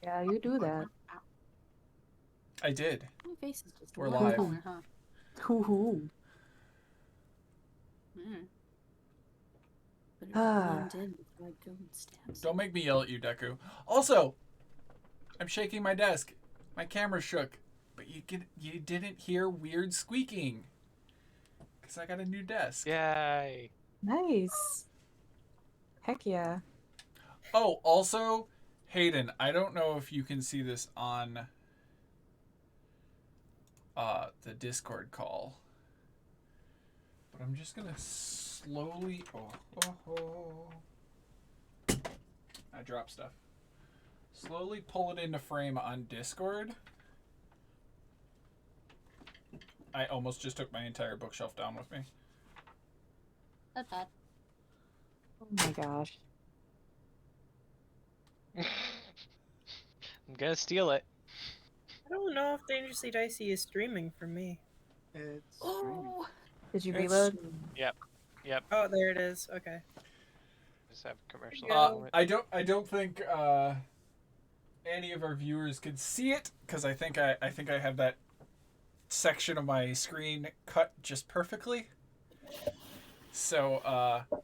Yeah, you do that. I did. My face is just We're one live. color, huh? Hoo-hoo. Mm. Better Ah. blend in before I go and stab Don't someone. make me yell at you, Deku. Also, I'm shaking my desk. My camera shook, but you didn't hear weird squeaking because I got a new desk. Yay! Nice. Heck yeah. Oh, also, Hayden, I don't know if you can see this on the Discord call, but I'm just gonna slowly. I dropped stuff. Slowly pull it into frame on Discord. I almost just took my entire bookshelf down with me. Not bad. Oh my gosh. I'm gonna steal it. I don't know if Dangerously Dicey is streaming for me. It's streaming. Oh, Did you It's- reload? Yep. Oh, there it is. Okay. Just have a commercial. Go. I don't think any of our viewers could see it because I think I have that section of my screen cut just perfectly. So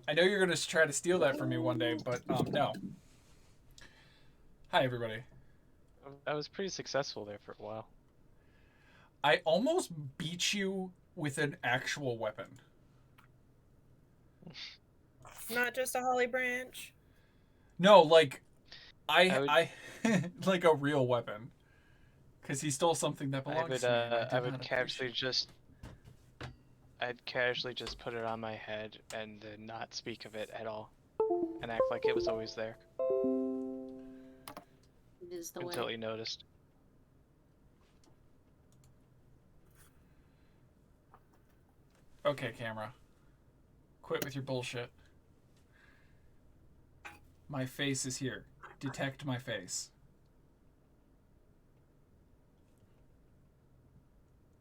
I know you're gonna try to steal that from me one day, but no. Hi everybody. I was pretty successful there for a while. I almost beat you with an actual weapon. Not just a holly branch. No, like I would- I like a real weapon. Because he stole something that I belongs would to me. And I I did would not casually appreciate. I'd casually just put it on my head and then not speak of it at all, and act like it was always there it is the until way. he noticed. Okay, camera. Quit with your bullshit. My face is here. Detect my face.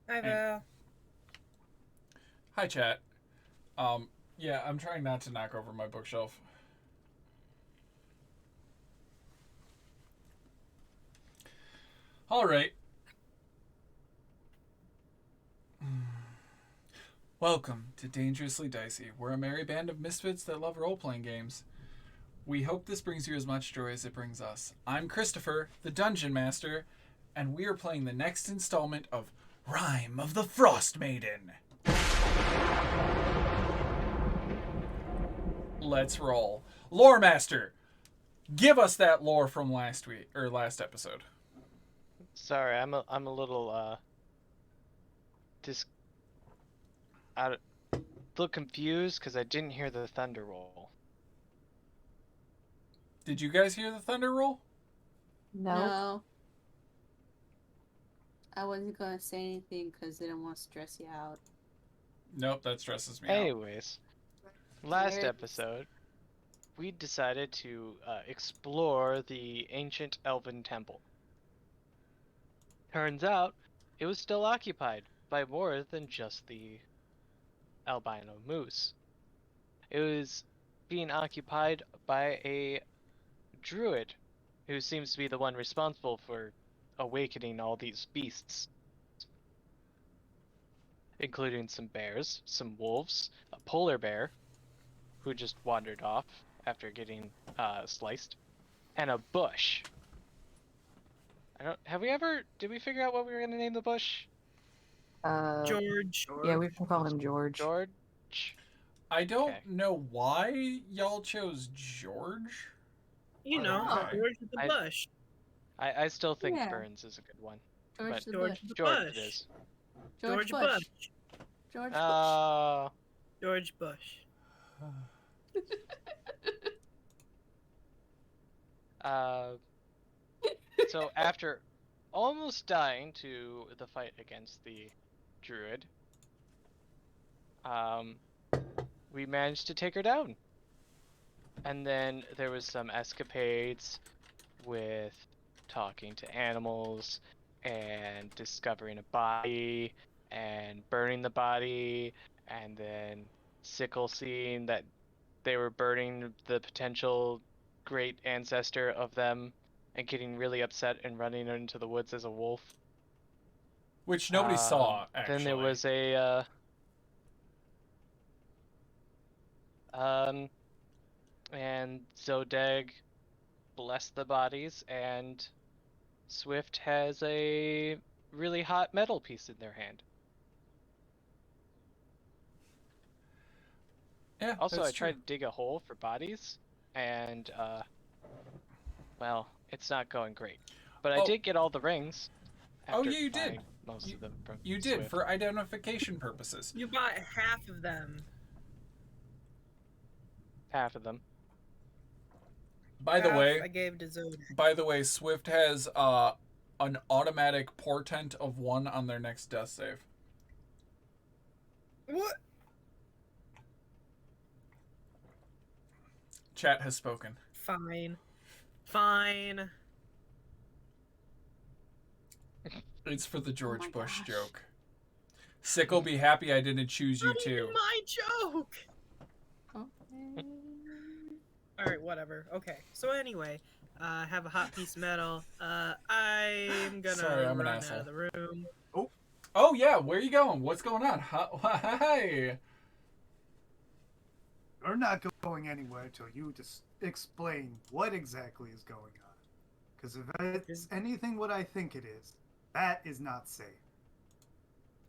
Hi, Val. Hi, chat. Yeah, I'm trying not to knock over my bookshelf. All right. Welcome to Dangerously Dicey. We're a merry band of misfits that love role-playing games. We hope this brings you as much joy as it brings us. I'm Christopher, the Dungeon Master, and we are playing the next installment of Rime of the Frostmaiden. Let's roll. Lore Master, give us that lore from last week or last episode. Sorry, I'm a little little confused because I didn't hear the thunder roll. Did you guys hear the thunder roll? No. No. I wasn't gonna say anything because I didn't want to stress you out. Nope, that stresses me out. Anyways, last There it is. episode, we decided to explore the ancient elven temple. Turns out, it was still occupied by more than just the albino moose. It was being occupied by a druid who seems to be the one responsible for awakening all these beasts, including some bears, some wolves, a polar bear who just wandered off after getting sliced, and a bush. Did we figure out what we were gonna name the bush? George. Yeah, we can call him George. George? I don't Okay. know why y'all chose George. You know, Okay. George with the I- bush. I still think Yeah. Burns is a good one. George But the George Bush. the George Bush. it is. George Bush. Bush. George Bush. Uh, George Bush. uh, so after almost dying to the fight against the druid, we managed to take her down. And then there was some escapades with talking to animals and discovering a body and burning the body, and then Sickle seeing that they were burning the potential great ancestor of them and getting really upset and running into the woods as a wolf. Which nobody saw, actually. Then there was a and Zodagh blessed the bodies, and Swift has a really hot metal piece in their hand. Yeah, Also, that's I tried true. to dig a hole for bodies, and well, it's not going great. But I Oh. did get all the rings. Oh, After yeah, you did. buying most of them from You did, Swift. for identification purposes. You bought half of them. Half of them. By the Half way, I gave to Zodagh. Swift has an automatic portent of 1 on their next death save. What? Chat has spoken. Fine. Fine. It's for the George my Bush gosh. joke. Sickle, be happy I didn't choose you Not too. even my joke! Okay. Alright, whatever. Okay. So anyway, I have a hot piece of metal. I'm gonna Sorry, I'm an run asshole. out of the room. Oh yeah, where are you going? What's going on? Hi. You're not going anywhere till you just explain what exactly is going on. Because if it's anything what I think it is, that is not safe.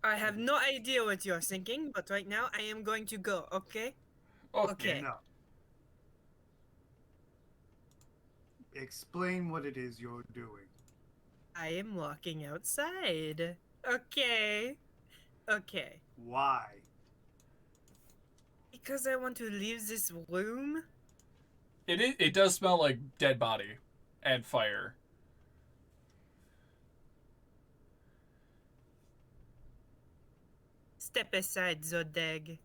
I have no idea what you're thinking, but right now I am going to go, okay? Okay. No. Explain what it is you're doing. I am walking outside. Okay. Okay. Why? Because I want to leave this room? It does smell like dead body and fire. Step aside, Zodagh.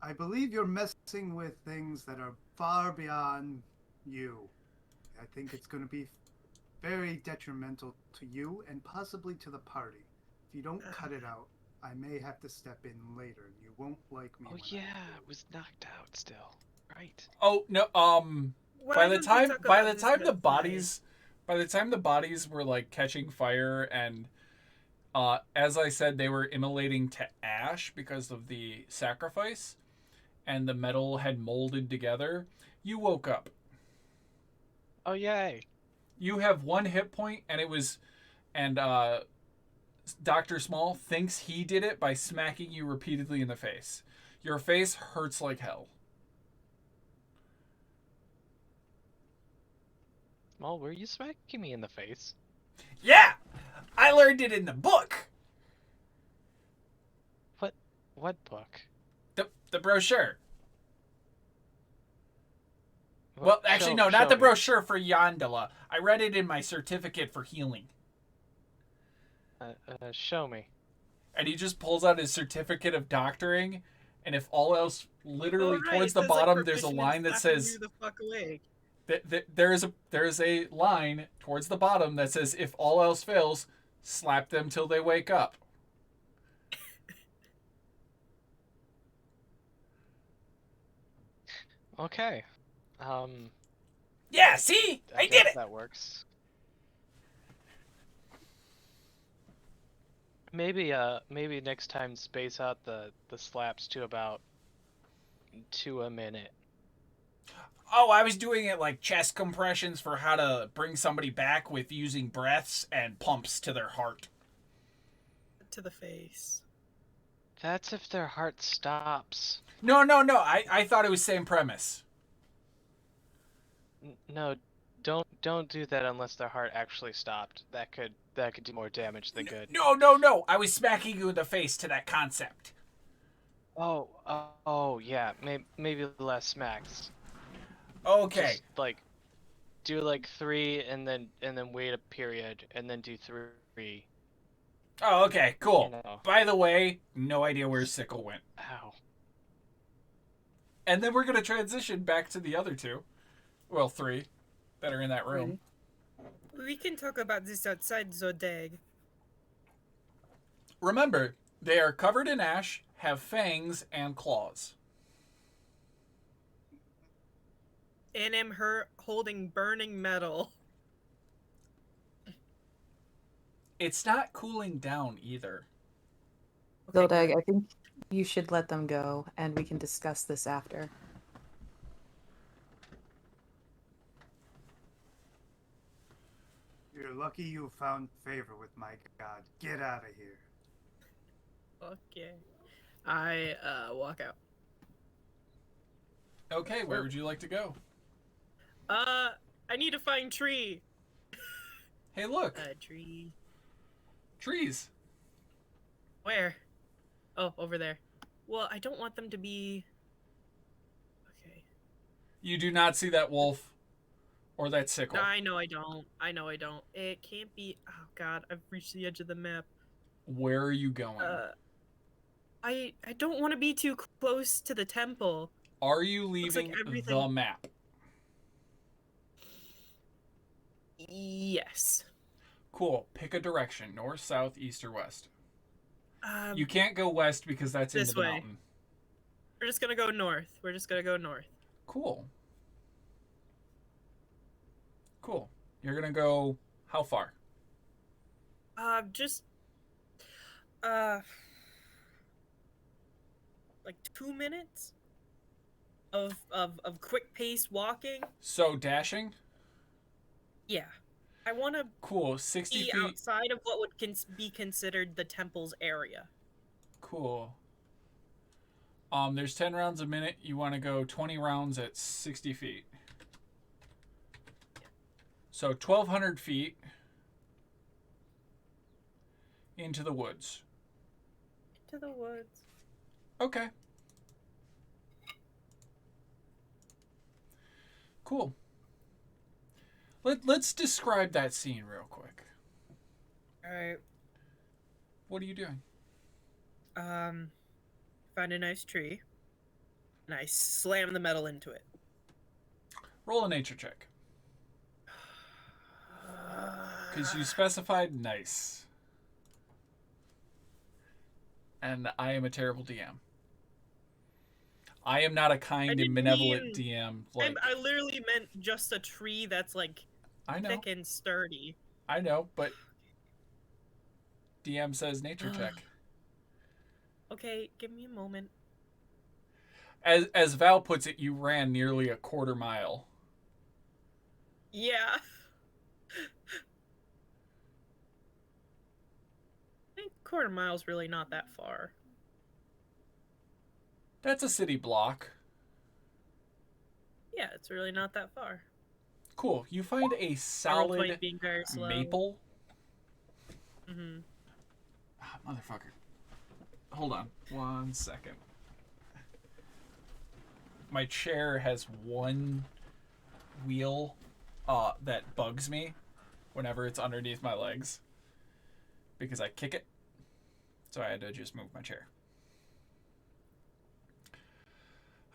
I believe you're messing with things that are far beyond you. I think it's going to be very detrimental to you and possibly to the party. If you don't cut it out, I may have to step in later and you won't like me. Oh when I yeah, do. it was knocked out still. Right. Oh no, Why by the don't we time talk by about the this time the outside? bodies were like catching fire and as I said, they were immolating to ash because of the sacrifice, and the metal had molded together. You woke up. Oh yay. You have 1 hit point, and it was, and Dr. Smol thinks he did it by smacking you repeatedly in the face. Your face hurts like hell. Smol, were you smacking me in the face? Yeah, I learned it in the book. What book? The brochure. What- Well, actually, no, not show the me. brochure for Yondala. I read it in my certificate for healing. Show me. And he just pulls out his certificate of doctoring, and if all else, literally Oh, right, towards it the says, like, bottom, there's a proficient in line that slapping says you the fuck away. there's a line towards the bottom that says if all else fails, slap them till they wake up. Okay. Yeah, see, I did guess it. That works. Maybe next time space out the slaps to about 2 a minute. Oh, I was doing it like chest compressions for how to bring somebody back with using breaths and pumps to their heart. To the face. That's if their heart stops. No. I thought it was same premise. No, don't do that unless their heart actually stopped. That could do more damage than good. No. I was smacking you in the face to that concept. Oh yeah. Maybe less smacks. Okay. Just like do like 3 and then wait a period and then do 3. Oh, okay, cool. You know. By the way, no idea where Sickle went. Ow. And then we're gonna transition back to the other 2. Well, 3 that are in that room. We can talk about this outside, Zodagh. Remember, they are covered in ash, have fangs and claws. and am holding burning metal. It's not cooling down either. Okay, Zodagh, good. I think you should let them go, and we can discuss this after. You're lucky you found favor with my god. Get out of here. Okay. I walk out. Okay, where would you like to go? I need to find tree. Hey, look. Tree. Trees. Where? Oh, over there. Well, I don't want them to be. Okay. You do not see that wolf or that sickle. No, I know I don't. I know I don't. It can't be. Oh God, I've reached the edge of the map. Where are you going? I don't want to be too close to the temple. Are you Looks like leaving everything- the map? Yes. Cool. Pick a direction: north, south, east, or west. Um, You can't go west because that's this into the way. mountain. We're just gonna go north. We're just gonna go north. Cool. Cool. You're gonna go how far? Just like 2 minutes of quick pace walking. So dashing? Yeah. I want to Cool. 60 be feet. outside of what would be considered the temple's area. Cool. There's 10 rounds a minute. You want to go 20 rounds at 60 feet. So 1,200 feet into the woods. To the woods. Okay. Cool. Let's describe that scene real quick. Alright. What are you doing? Find a nice tree. And I slam the metal into it. Roll a nature check. Because you specified nice. And I am a terrible DM. I am not a kind and didn't benevolent mean- DM. Like, I literally meant just a tree that's like I know, thick and sturdy. I know, but DM says nature check. Okay, give me a moment. As Val puts it, you ran nearly a quarter mile. Yeah. I think quarter mile's really not that far. That's a city block. Yeah, it's really not that far. Cool. You find a All solid point being very slow. maple. Mm-hmm. Ah, motherfucker. Hold on 1 second. My chair has one wheel that bugs me whenever it's underneath my legs because I kick it. So I had to just move my chair.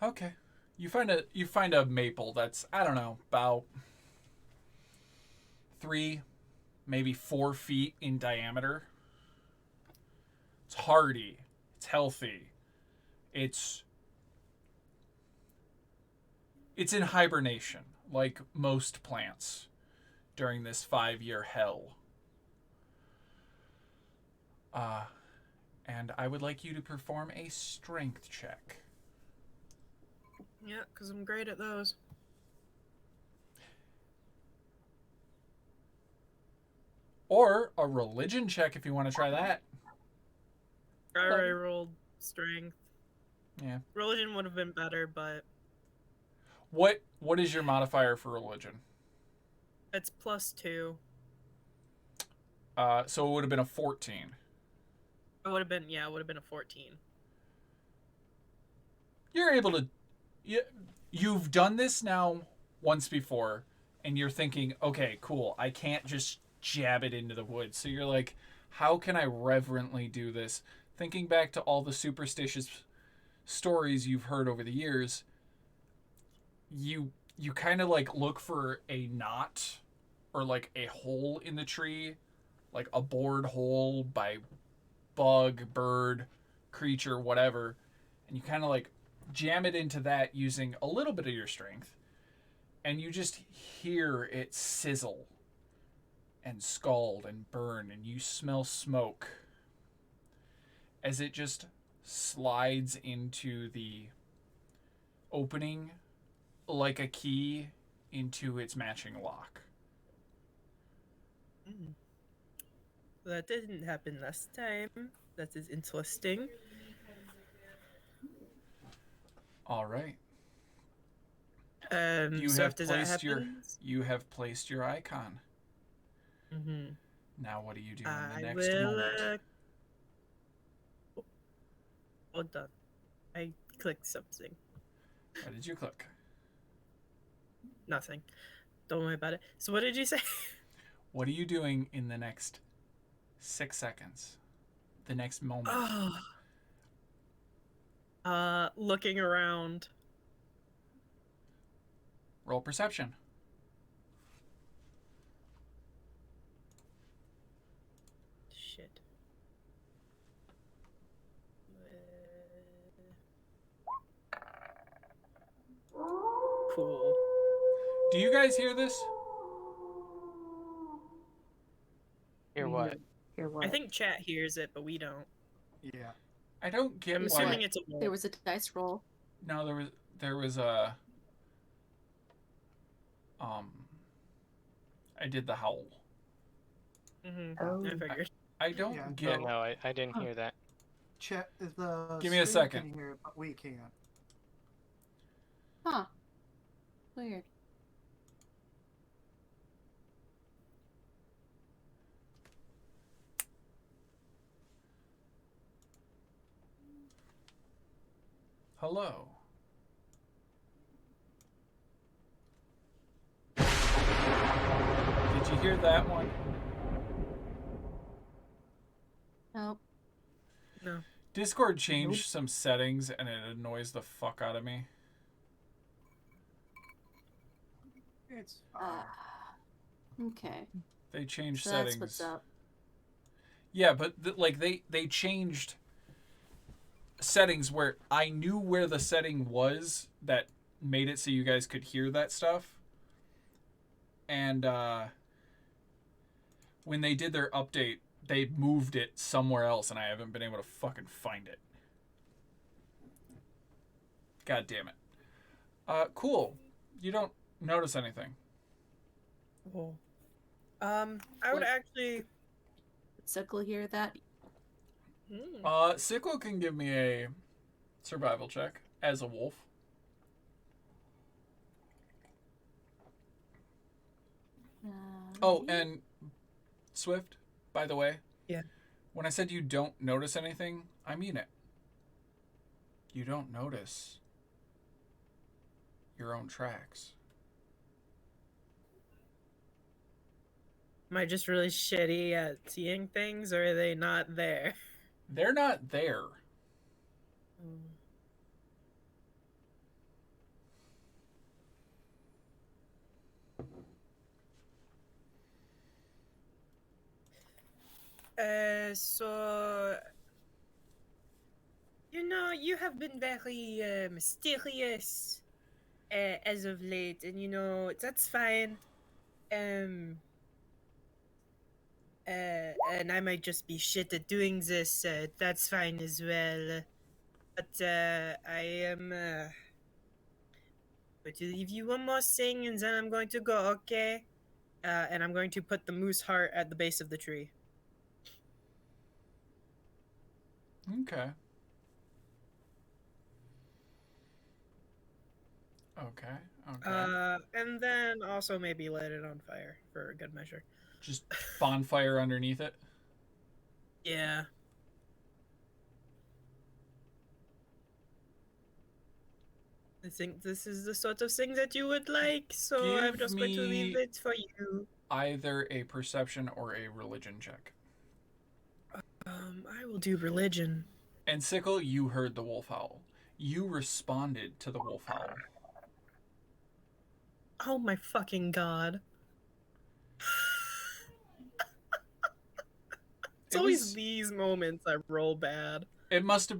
Okay. You find a maple that's, I don't know, about 3, maybe 4 feet in diameter. It's hardy. It's healthy. It's in hibernation, like most plants during this 5-year hell. And I would like you to perform a strength check. Yeah, because I'm great at those. Or a religion check if you want to try that. I already rolled strength. Yeah. Religion would have been better, but What is your modifier for religion? it's +2. So it would have been a 14. It would have been, yeah, it would have been a 14. You're able to... You've done this now once before, and you're thinking, okay, cool, I can't just jab it into the woods. So you're like, how can I reverently do this? Thinking back to all the superstitious stories you've heard over the years, you kind of like look for a knot or like a hole in the tree, like a bored hole by bug, bird, creature, whatever, and you kind of like jam it into that using a little bit of your strength, and you just hear it sizzle and scald and burn, and you smell smoke as it just slides into the opening like a key into its matching lock. That didn't happen last time. That is interesting. All right. So after that happens, you have placed your icon. mm-hmm. Now what do you do in the I next will. moment? Hold on. I clicked something. What did you click? Nothing. Don't worry about it. So what did you say? What are you doing in the next 6 seconds? The next moment. Looking around. Roll perception. Shit. Cool. Do you guys hear this? Hear what? Hear what? Oh. I think chat hears it, but we don't. Yeah. I don't get I'm why. assuming it's a wolf. There was a dice roll. No, there was a I did the howl. Mm-hmm. Oh. I figured. I don't Yeah, get No, I didn't hear that. Chat is the. Give me a stream second. Can hear it, but we can't. Huh. Weird. hello. Did you hear that one? Nope. No. Discord changed some settings and it annoys the fuck out of me. It's fine. Okay. They changed So settings. that's what's up. Yeah, but like they changed settings where I knew where the setting was that made it so you guys could hear that stuff. And when they did their update, they moved it somewhere else and I haven't been able to fucking find it. God damn it. Cool. You don't notice anything. Cool. I would What- actually. Did Sickle hear that? Sickle can give me a survival check as a wolf. Oh, and Swift, by the way. Yeah. When I said you don't notice anything, I mean it. You don't notice your own tracks. Am I just really shitty at seeing things, or are they not there? They're not there. So you have been very mysterious as of late, and that's fine. And I might just be shit at doing this. That's fine as well. But I am going to leave you one more thing, and then I'm going to go. Okay. And I'm going to put the moose heart at the base of the tree. Okay. Okay. And then also maybe light it on fire for a good measure. Just bonfire underneath it. Yeah. I think this is the sort of thing that you would like, so I'm Give just going to leave me- it for you. Either a perception or a religion check. I will do religion. And Sickle, you heard the wolf howl. You responded to the wolf howl. Oh my fucking god. It's It always was- these moments I roll bad. It must have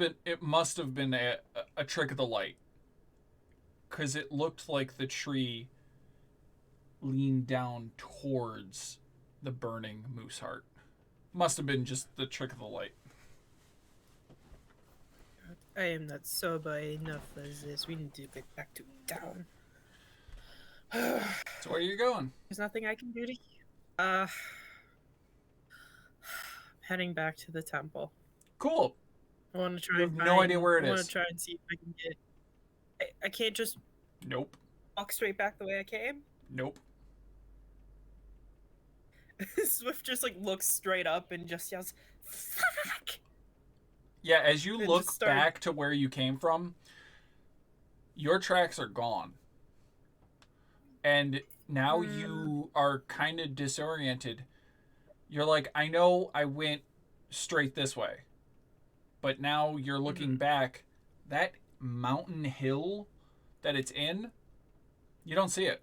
been a trick of the light. Because it looked like the tree lean down towards the burning moose heart. Must have been just the trick of the light. I am not sober enough for this. We need to get back to town. So where are you going? There's nothing I can do to you. Heading back to the temple. Cool. I want to try. You have no idea where it I want is. to try and see if I can get. I can't just Nope. walk straight back the way I came. Nope. Swift just like looks straight up and just yells, "Fuck!" Yeah, as you And look just start- back to where you came from, your tracks are gone. And now you are kind of disoriented. You're like, I know I went straight this way. But now you're looking back. That mountain hill that it's in, you don't see it.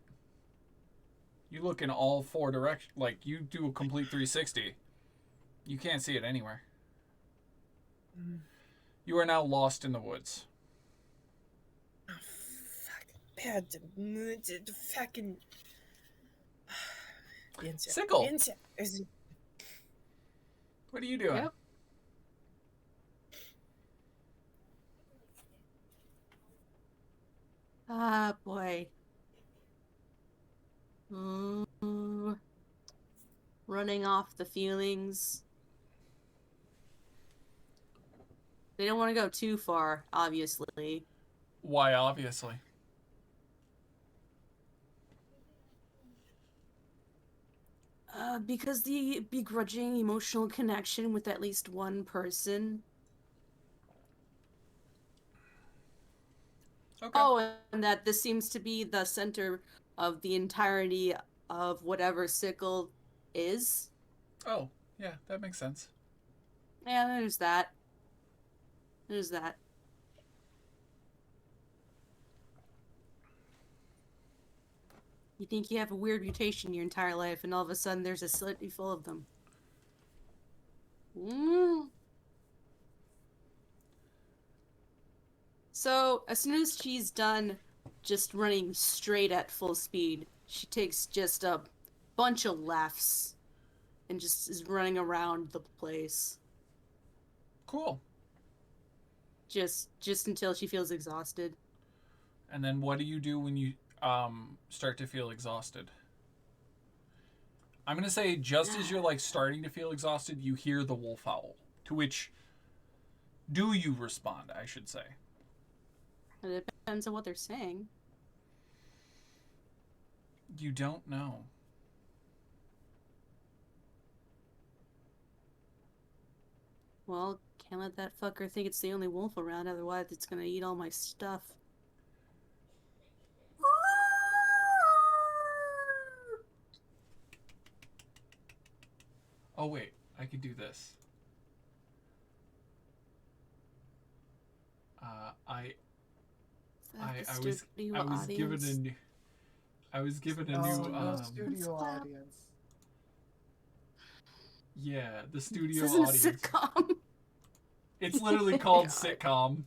You look in all four directions. Like, you do a complete 360. You can't see it anywhere. You are now lost in the woods. Oh, fuck. Bad. Fucking. Sickle. Is What are you doing? Yep. Ah, boy. Running off the feelings. They don't want to go too far, obviously. Why, obviously. Because the begrudging emotional connection with at least one person. Okay. Oh, and that this seems to be the center of the entirety of whatever Sickle is. Oh, yeah, that makes sense. Yeah, there's that. There's that. You think you have a weird mutation your entire life, and all of a sudden there's a city full of them. So, as soon as she's done just running straight at full speed, she takes just a bunch of lefts and just is running around the place. Cool. Just until she feels exhausted. And then what do you do when you start to feel exhausted? I'm going to say just as you're like starting to feel exhausted, you hear the wolf howl. To which do you respond, I should say. It depends on what they're saying. You don't know. Well, can't let that fucker think it's the only wolf around, otherwise it's gonna eat all my stuff. Oh wait, I could do this. I was given a new no studio audience. Yeah, the studio This isn't audience. a sitcom. It's literally called sitcom.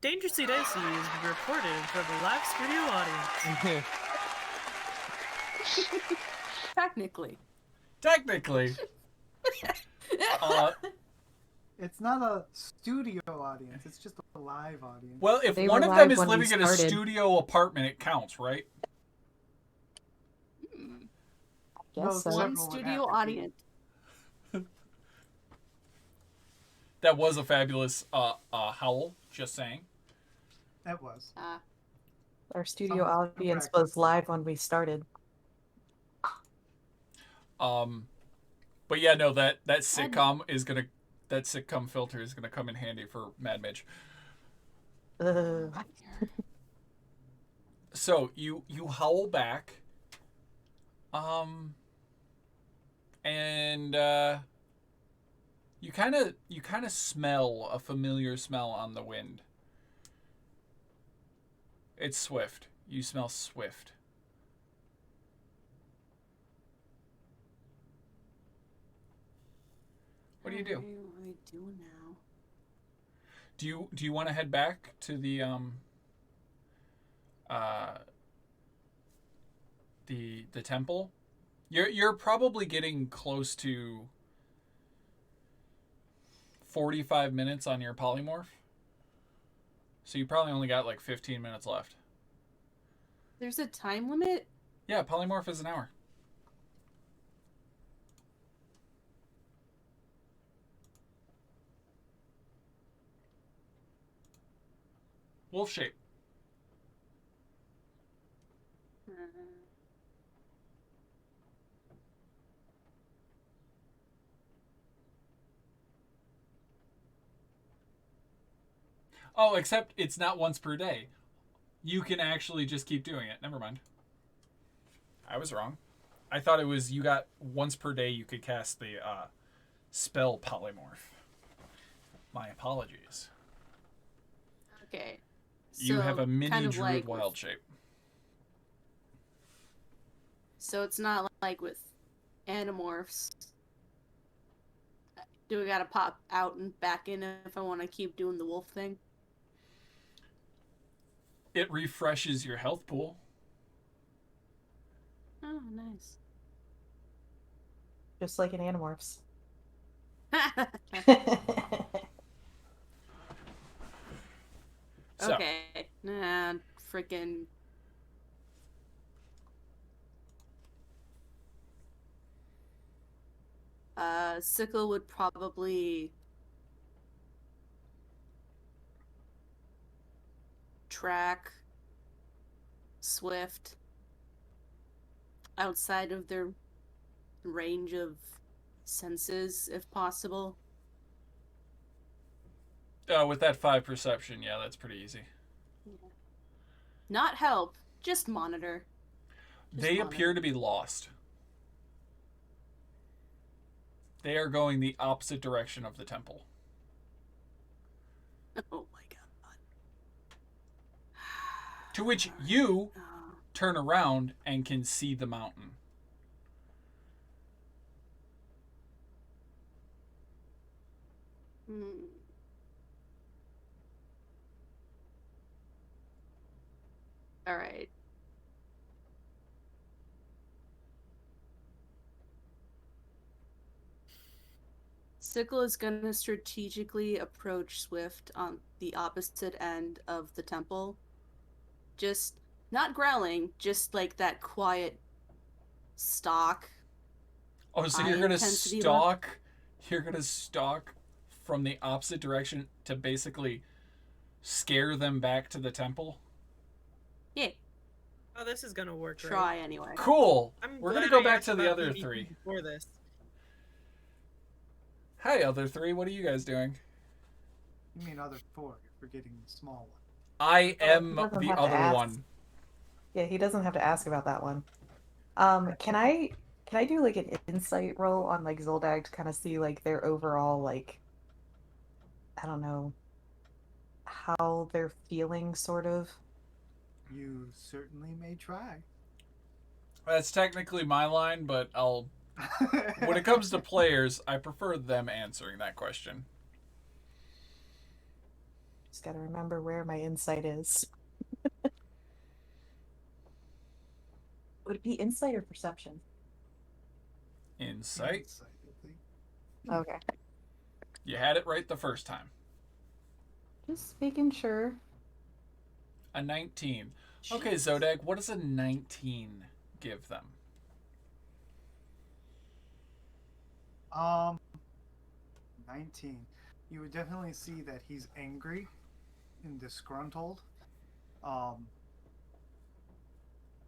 Dangerously Dicey is recorded in front of a live studio audience. Technically. Technically. It's not a studio audience. It's just a live audience. Well, if They one were of them live is when we living in a started. studio apartment, it counts, right? Guess so. several One would studio have to be. audience. That was a fabulous howl, just saying. That was. Our studio Someone's audience correct. was live when we started. But yeah, no, that sitcom is gonna, that sitcom filter is gonna come in handy for Mad Midge. So you howl back, and you kind of smell a familiar smell on the wind. It's Swift. You smell Swift. What do you do? What do I do now? Do you want to head back to the the temple, you're probably getting close to 45 minutes on your polymorph. So you probably only got like 15 minutes left. There's a time limit? Yeah, polymorph is an hour. Wolf shape. Oh, except it's not once per day. You can actually just keep doing it. Never mind. I was wrong. I thought it was you got once per day you could cast the spell polymorph. My apologies. Okay. You have a mini kind of druid like wild shape. So it's not like with Animorphs. Do we gotta pop out and back in if I want to keep doing the wolf thing? It refreshes your health pool. Oh, nice. Just like in Animorphs. So, Okay. Nah, freaking. Sickle would probably track Swift outside of their range of senses, if possible. with that 5 perception, yeah, that's pretty easy. Not help, just monitor. They appear to be lost. They are going the opposite direction of the temple. Oh my god. To which you Oh. turn around and can see the mountain. Hmm. All right. Sickle is going to strategically approach Swift on the opposite end of the temple. Just not growling, just like that quiet stalk. Oh, so High you're gonna intensity stalk? You're gonna stalk from the opposite direction to basically scare them back to the temple? Yeah, Oh, this is gonna work. try Right? anyway. Cool. I'm We're glad gonna go I back asked to the about other PvP 3. before this. Hi, other 3. What are you guys doing? You mean other 4? You're forgetting the small one. I am He doesn't the have to other ask. one. Yeah, he doesn't have to ask about that one. Can I do like an insight roll on like Zodagh to kind of see like their overall like I don't know how they're feeling sort of? You certainly may try. That's technically my line, but I'll. When it comes to players, I prefer them answering that question. Just gotta remember where my insight is. Would it be insight or perception? Insight. Insight, I think. Okay. You had it right the first time. Just making sure. A 19. Okay, Zodagh, what does a 19 give them? 19. You would definitely see that he's angry and disgruntled.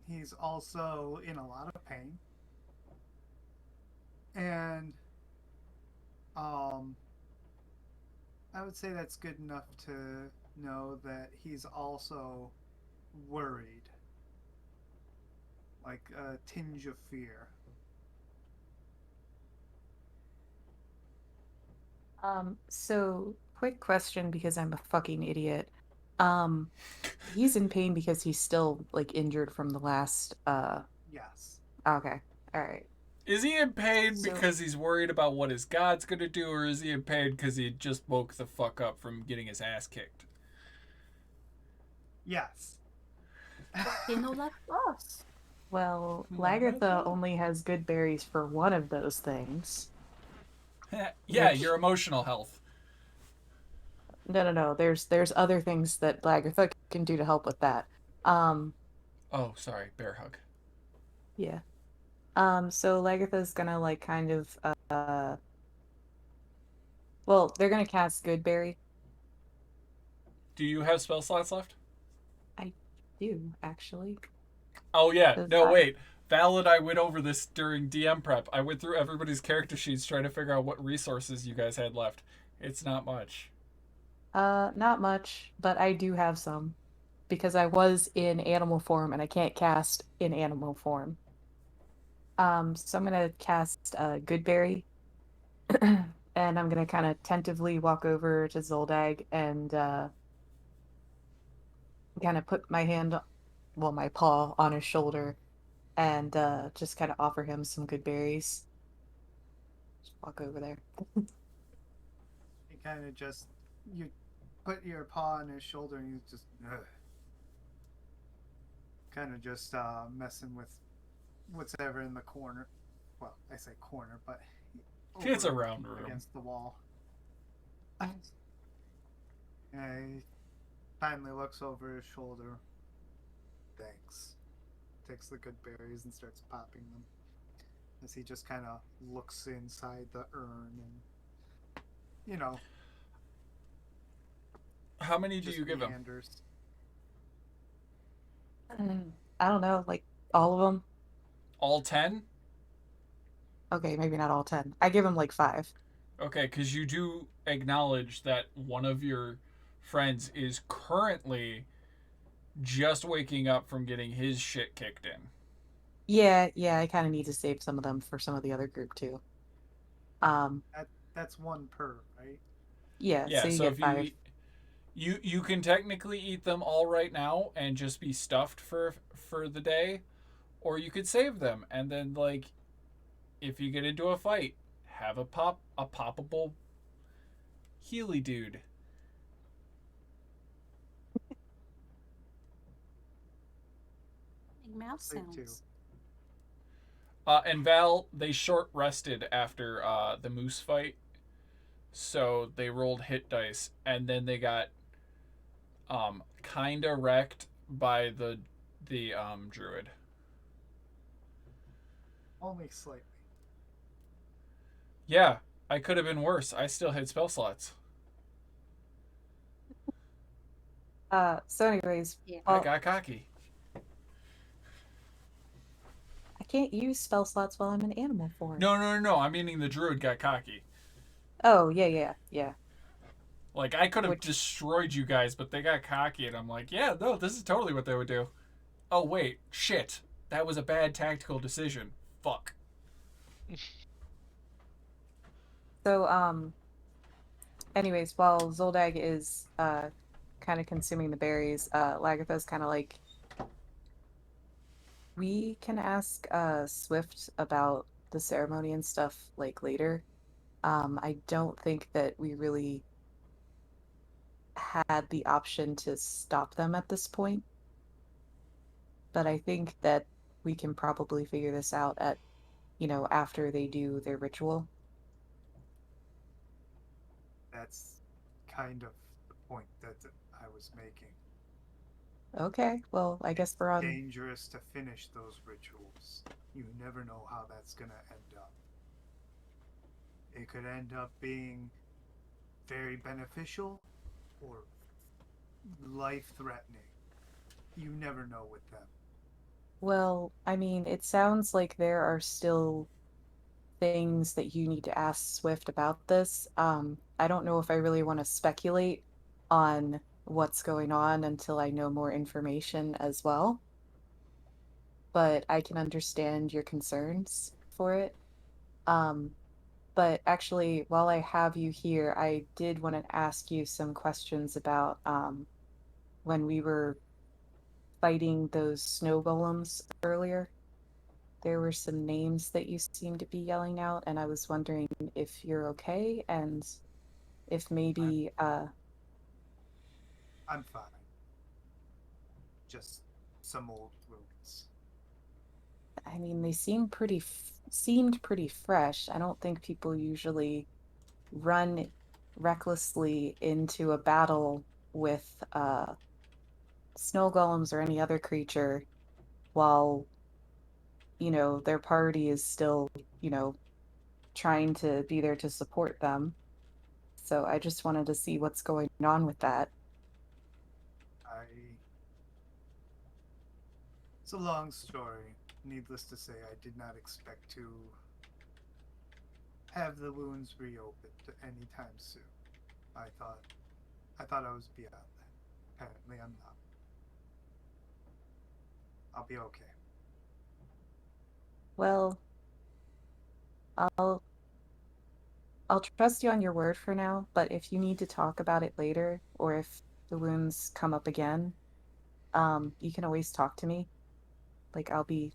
He's also in a lot of pain. And I would say that's good enough to know that he's also worried. Like a tinge of fear. So quick question because I'm a fucking idiot. He's in pain because he's still like injured from the last Yes. okay. All right. Is he in pain So- because he's worried about what his god's gonna do, or is he in pain because he just woke the fuck up from getting his ass kicked? Yes. They know that us. Well, One of Lagertha them? only has good berries for one of those things. Yeah, Which your emotional health. no. There's other things that Lagertha can do to help with that. Um, Oh, sorry, bear hug. yeah. So Lagertha's gonna like kind of well, they're gonna cast Goodberry. Do you have spell slots left? I do actually. Oh yeah, 'Cause no wait. Val and I went over this during DM prep. I went through everybody's character sheets trying to figure out what resources you guys had left. It's not much. Not much, but I do have some because I was in animal form and I can't cast in animal form. So I'm gonna cast Goodberry, and I'm gonna kind of tentatively walk over to Zoldag and kind of put my hand, well, my paw on his shoulder, and just kind of offer him some good berries. Just walk over there. He kind of just you put your paw on his shoulder and you just kind of just messing with what's ever in the corner. Well, I say corner, but It's a over round room. against the wall. And he finally looks over his shoulder. Thanks. Takes the good berries and starts popping them. As he just kind of looks inside the urn and, you know, How many do just you give him? meanders. I don't know, like all of them. All 10? Okay, maybe not all 10. I give him like 5. Okay, because you do acknowledge that one of your friends is currently just waking up from getting his shit kicked in. Yeah, I kind of need to save some of them for some of the other group too. Um, That's one per, right? yeah, so Yeah, you so get if you 5. eat, you can technically eat them all right now and just be stuffed for the day, or you could save them and then like if you get into a fight, have a poppable Healy dude. Make mouse Save two. sounds. And Val, they short rested after the moose fight, so they rolled hit dice, and then they got kinda wrecked by the druid. Only slightly. Yeah, I could have been worse. I still had spell slots. So anyways, Yeah. I well, got cocky. I can't use spell slots while I'm in animal form. No. I'm meaning the druid got cocky. Oh, yeah. Like I could have Which, destroyed you guys, but they got cocky, and I'm like, yeah, no, this is totally what they would do. Oh wait, shit, that was a bad tactical decision. Fuck. so, anyways, while Zoldag is, kind of consuming the berries, Lagatha's kind of like, we can ask, Swift about the ceremony and stuff, like, later. I don't think that we really had the option to stop them at this point, but I think that we can probably figure this out at, after they do their ritual. That's kind of the point that I was making. Okay, well, I guess It's we're on. dangerous to finish those rituals. You never know how that's going to end up. It could end up being very beneficial or life threatening. You never know with them. Well, I mean, it sounds like there are still things that you need to ask Swift about this. I don't know if I really want to speculate on what's going on until I know more information as well, but I can understand your concerns for it. Um, but actually, while I have you here, I did want to ask you some questions about when we were fighting those snow golems earlier. There were some names that you seemed to be yelling out, and I was wondering if you're okay and if I'm maybe I'm fine. Just some old wounds. I mean, they seemed pretty fresh. I don't think people usually run recklessly into a battle with snow golems or any other creature while, their party is still, you know, trying to be there to support them. So I just wanted to see what's going on with that. I. It's a long story. Needless to say, I did not expect to have the wounds reopened anytime soon. I thought, I thought I was beyond that. Apparently, I'm not. I'll be okay. Well, I'll I'll trust you on your word for now, but if you need to talk about it later or if the wounds come up again, you can always talk to me. Like I'll be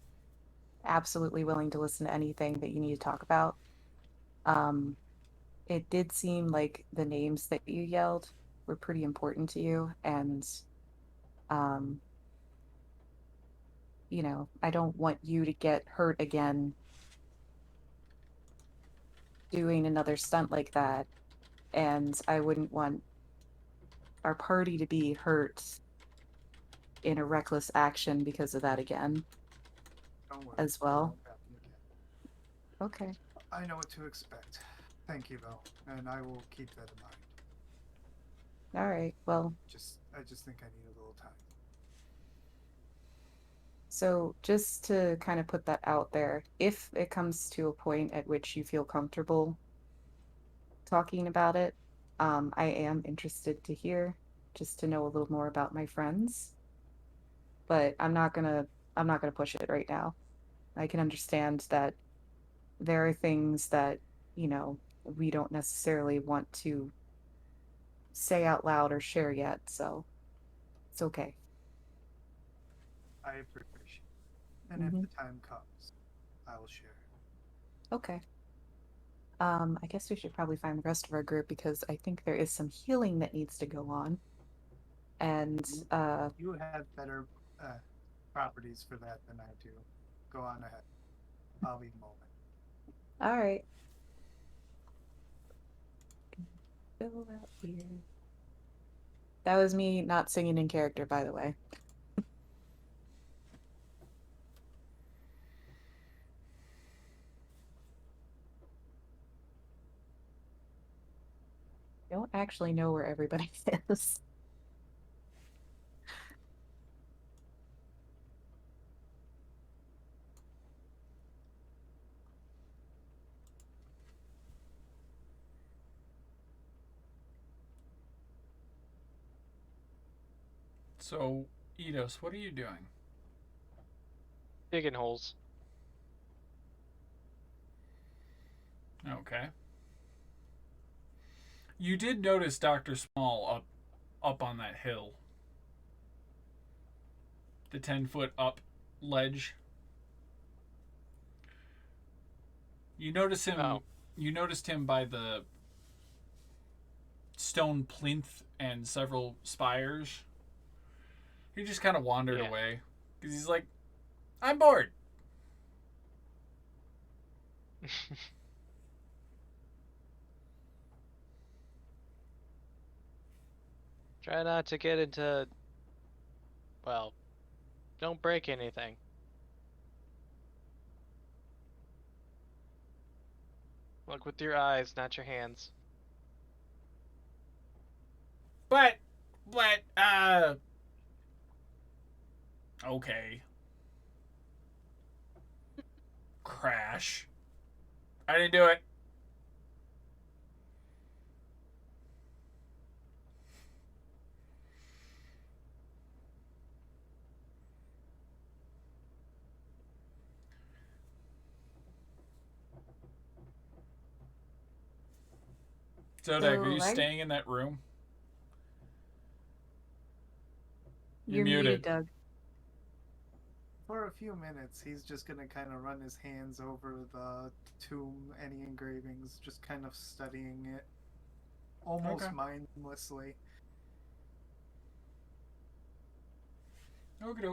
absolutely willing to listen to anything that you need to talk about. Um, it did seem like the names that you yelled were pretty important to you, and um, I don't want you to get hurt again doing another stunt like that, and I wouldn't want our party to be hurt in a reckless action because of that again Don't worry, as it well. won't happen again. Okay. I know what to expect. Thank you, though, and I will keep that in mind. All right. Well, I just think I need a little time. so just to kind of put that out there, if it comes to a point at which you feel comfortable talking about it, I am interested to hear, just to know a little more about my friends. But I'm not gonna push it right now. I can understand that there are things that, we don't necessarily want to say out loud or share yet, so it's okay. I appreciate it. And if Hmm. the time comes, I will share. Okay. I guess we should probably find the rest of our group because I think there is some healing that needs to go on. And You, you have better uh, properties for that than I do. Go on ahead. I'll be a moment. all right. Fill out here. That was me not singing in character, by the way. I don't actually know where everybody is. So, Eidos, what are you doing? Digging holes. Okay. You did notice Dr. Smol up on that hill. The 10-foot up ledge. You notice him Oh, you noticed him by the stone plinth and several spires. He just kind of wandered yeah. away because he's like, I'm bored. Try not to get into. Well, don't break anything. Look with your eyes, not your hands. But, but, okay. Crash. I didn't do it. Zodagh, are So you I staying in that room? You're You're muted, muted. Doug. For a few minutes, he's just gonna kind of run his hands over the tomb, any engravings, just kind of studying it, Okay. almost mindlessly. Okay.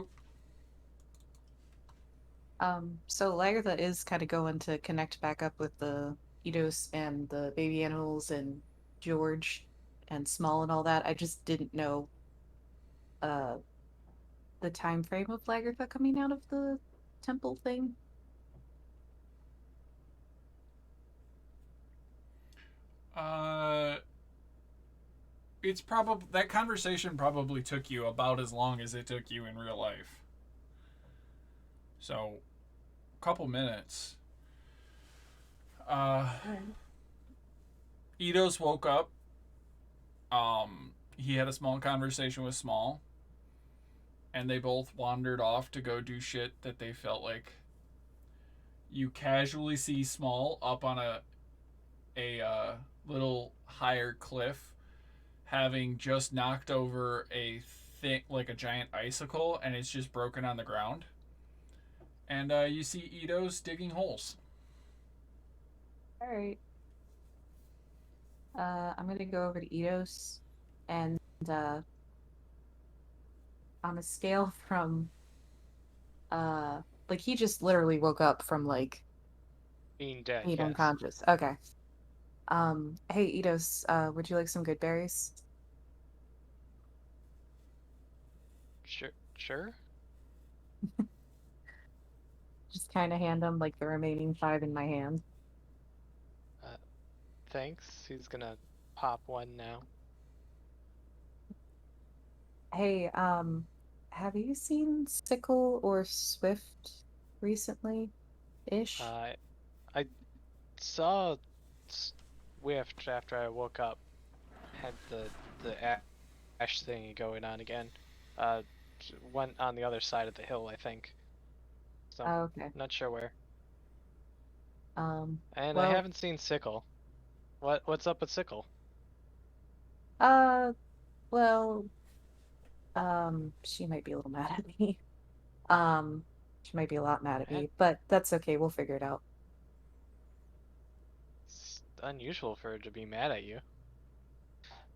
So Lagertha is kind of going to connect back up with the Eidos and the baby animals and George and Small and all that. I just didn't know uh the time frame of Lagertha coming out of the temple thing. Uh, it's probably that conversation probably took you about as long as it took you in real life. So, a couple minutes. Uh, Alright. Eidos woke up. He had a small conversation with Small, and they both wandered off to go do shit that they felt like. You casually see Small up on a little higher cliff, having just knocked over a thick, like a giant icicle, and it's just broken on the ground. And you see Eidos digging holes. All right. I'm gonna go over to Eidos and uh on a scale from like he just literally woke up from like Being dead, being yes. unconscious. Okay. Hey Eidos, would you like some good berries? Sure, sure. Just kind of hand him like the remaining 5 in my hand. Uh, Thanks. He's gonna pop one now. Hey, have you seen Sickle or Swift recently? Ish? Uh, I saw Swift after I woke up. Had the ash thingy going on again. Uh, Went on the other side of the hill, I think. So, Oh, okay. not sure where. Um, And I well, haven't seen Sickle. What's up with Sickle? uh, well, she might be a little mad at me. Um, she might be a lot mad at Mad? me, but that's okay. We'll figure it out. It's unusual for her to be mad at you.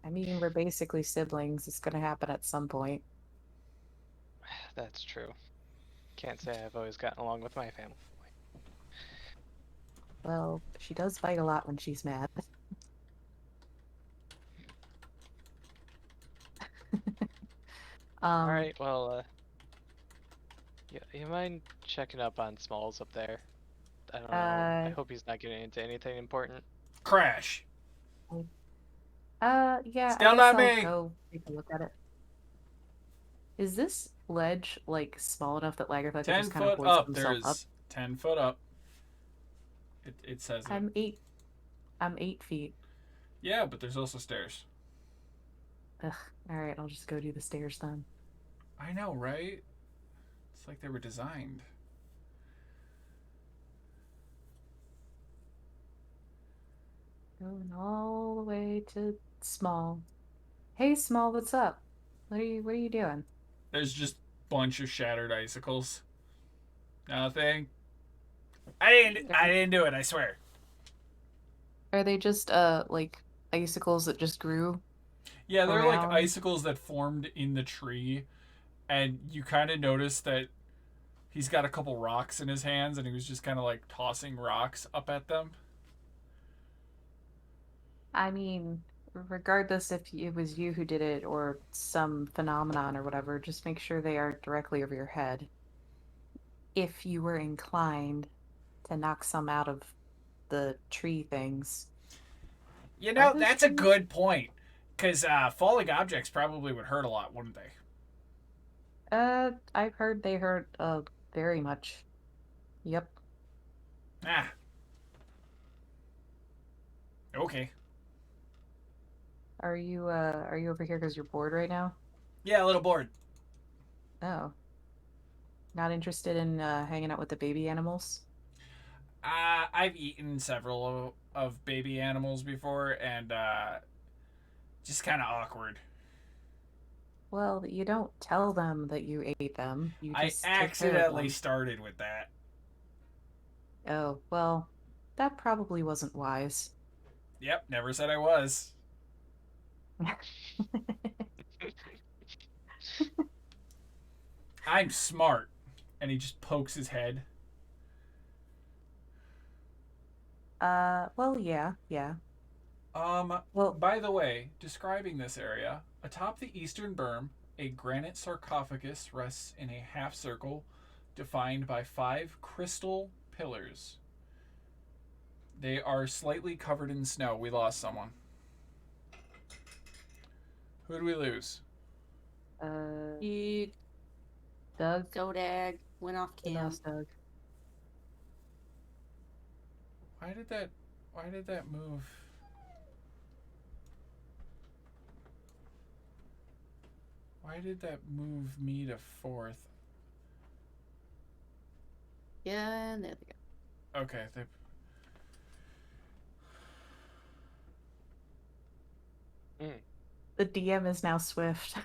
I mean, we're basically siblings. It's gonna happen at some point. That's true. Can't say I've always gotten along with my family. Well, she does fight a lot when she's mad. All Um, right, well, you mind checking up on Smalls up there? I don't know. I uh, hope he's not getting into anything important. Crash. yeah, I Still guess not I'll me. go take a look at it. Is this ledge like small enough that Lagertha could Ten just kind of foot hoist up. himself up? There's 10 foot up. It says it. I'm 8 feet. Yeah, but there's also stairs. Ugh. All right, I'll just go do the stairs then. I know, right? It's like they were designed. Going all the way to Small. Hey, Small, what's up? What are you doing? There's just a bunch of shattered icicles. Nothing. I didn't do it. I swear. Are they just like icicles that just grew Yeah, they're like around? icicles that formed in the tree, and you kind of notice that he's got a couple rocks in his hands, and he was just kind of like tossing rocks up at them. I mean, regardless if it was you who did it or some phenomenon or whatever, just make sure they are directly over your head. If you were inclined to knock some out of the tree things. You Are know, those that's a trees? good point. Because falling objects probably would hurt a lot, wouldn't they? I've heard they hurt very much. Yep. Ah, okay. Are you over here because you're bored right now? Yeah, a little bored. Oh. Not interested in hanging out with the baby animals? I've eaten several of baby animals before, and just kind of awkward. Well, you don't tell them that you ate them. You I just take care of accidentally them. started with that. Oh, well, that probably wasn't wise. Yep, never said I was. I'm smart. And he just pokes his head. Well, yeah, yeah. Um, Well, by the way, describing this area, atop the eastern berm, a granite sarcophagus rests in a half circle defined by 5 crystal pillars. They are slightly covered in snow. We lost someone. Who did we lose? You Doug, Zodagh went off we cam. lost Doug. Why did that move? Why did that move me to 4th? Yeah, and there they go. Okay, The DM is now Swift.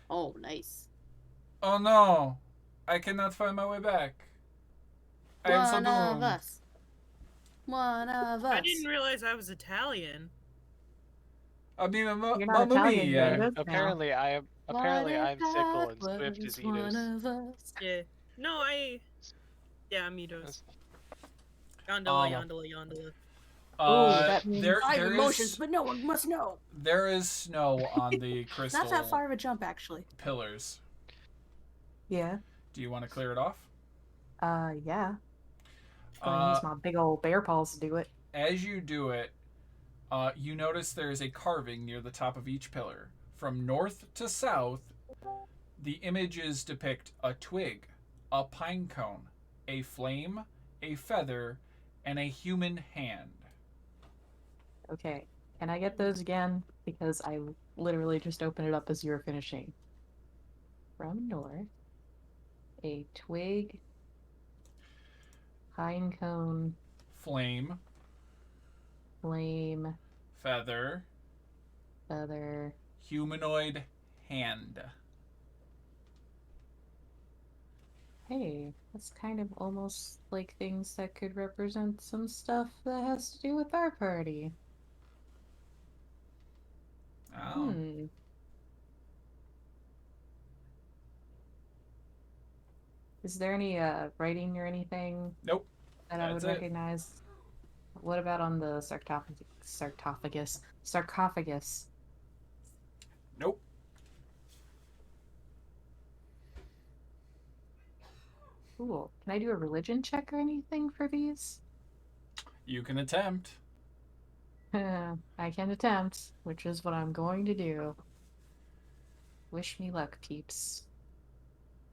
Oh, nice. Oh no! I cannot find my way back. I am so One of doomed. us. One of us. I didn't realize I was Italian. I mean, You're not mamma Italian, you're mia. English now. Apparently, I'm Sickle and Swift is one Edith. of us. Yeah. No, yeah, I'm Mitos. Um, Yondola, yondola, yondola. Ooh, that means I have there emotions, is but no one must know. there is snow on the crystal Not that far of a jump, actually. pillars. yeah. Do you want to clear it off? Yeah. Gonna use my big old bear paws to do it. As you do it, you notice there is a carving near the top of each pillar. From north to south, the images depict a twig, a pine cone, a flame, a feather, and a human hand. Okay. Can I get those again? Because I literally just opened it up as you were finishing. From north, a twig, pine cone, Flame, flame, feather, feather. humanoid hand. Hey, that's kind of almost like things that could represent some stuff that has to do with our party. Oh. Hmm. Is there any writing or anything Nope. that I would That's it. recognize? What about on the sarcophagus? Sarcophagus. Nope. Cool. Can I do a religion check or anything for these? You can attempt. I can attempt, which is what I'm going to do. Wish me luck, peeps.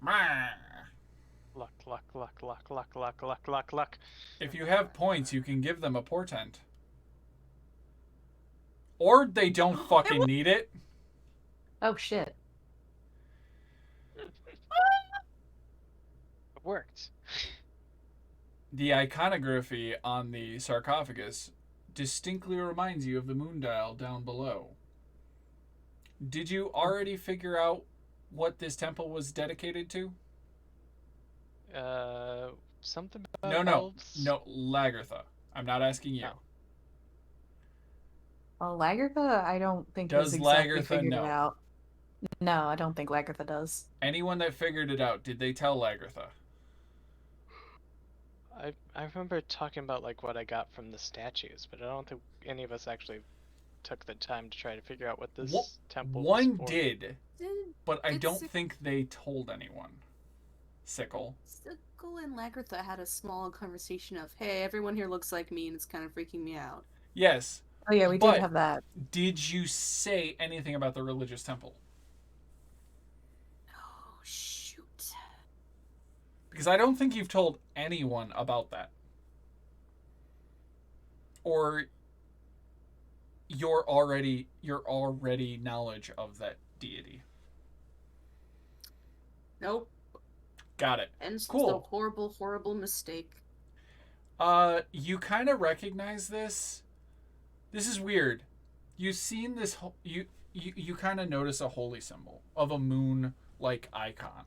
Luck, luck, luck, luck, luck, luck, luck, luck, luck. If you have points, you can give them a portent. Or they don't fucking need it. Oh shit. It worked. The iconography on the sarcophagus distinctly reminds you of the moon dial down below. Did you already figure out what this temple was dedicated to? Something about No, elves? no, Lagertha. I'm not asking you. No. Well, Lagertha, I don't think Does has exactly Lagertha figured know? it out. No, I don't think Lagertha does. Anyone that figured it out, did they tell Lagertha? I remember talking about like what I got from the statues, but I don't think any of us actually took the time to try to figure out what this temple was One for. did, but I Did don't Sick- think they told anyone. Sickle. Sickle and Lagertha had a small conversation of, hey, everyone here looks like me and it's kind of freaking me out. Yes. Oh yeah, we But- did have that. Did you say anything about the religious temple? Oh, shoot. Because I don't think you've told anyone about that. Or your already knowledge of that deity. Nope. Got it. And it's Cool. just a horrible, horrible mistake. You kind of recognize this. This is weird. You've seen this. You kind of notice a holy symbol of a moon-like icon.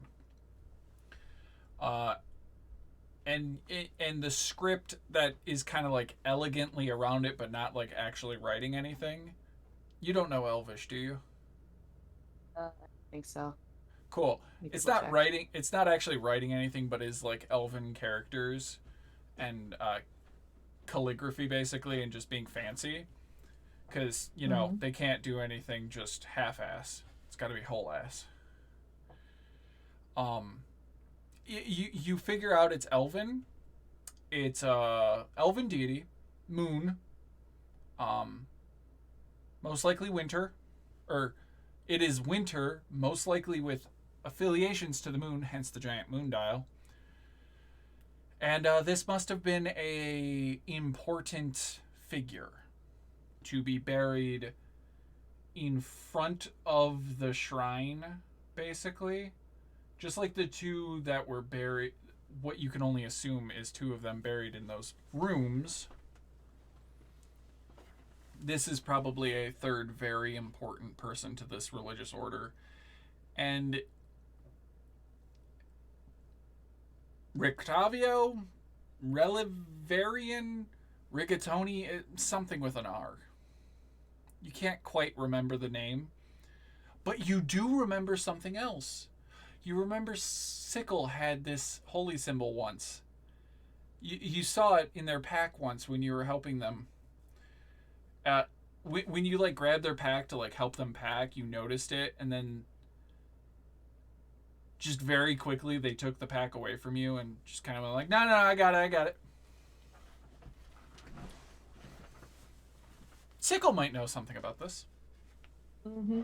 And the script that is kind of like elegantly around it, but not like actually writing anything. You don't know Elvish, do you? I think so. Cool. Let me It's double not check. writing. It's not actually writing anything, but is like elven characters, and calligraphy basically, and just being fancy, because you know they can't do anything just half-ass. It's got to be whole ass. You figure out it's elven. It's elven deity, moon. Most likely winter, or it is winter, most likely with affiliations to the moon, hence the giant moon dial. And this must have been a important figure to be buried in front of the shrine, basically. Just like the two that were buried, what you can only assume is two of them buried in those rooms. This is probably a third very important person to this religious order. And Rictavio, Relivarian, Rigatoni, something with an R. You can't quite remember the name. But you do remember something else. You remember Sickle had this holy symbol once. You saw it in their pack once when you were helping them. When you like grabbed their pack to like help them pack, you noticed it, and then just very quickly they took the pack away from you and just kind of went like, no, I got it. Sickle might know something about this. Mm-hmm.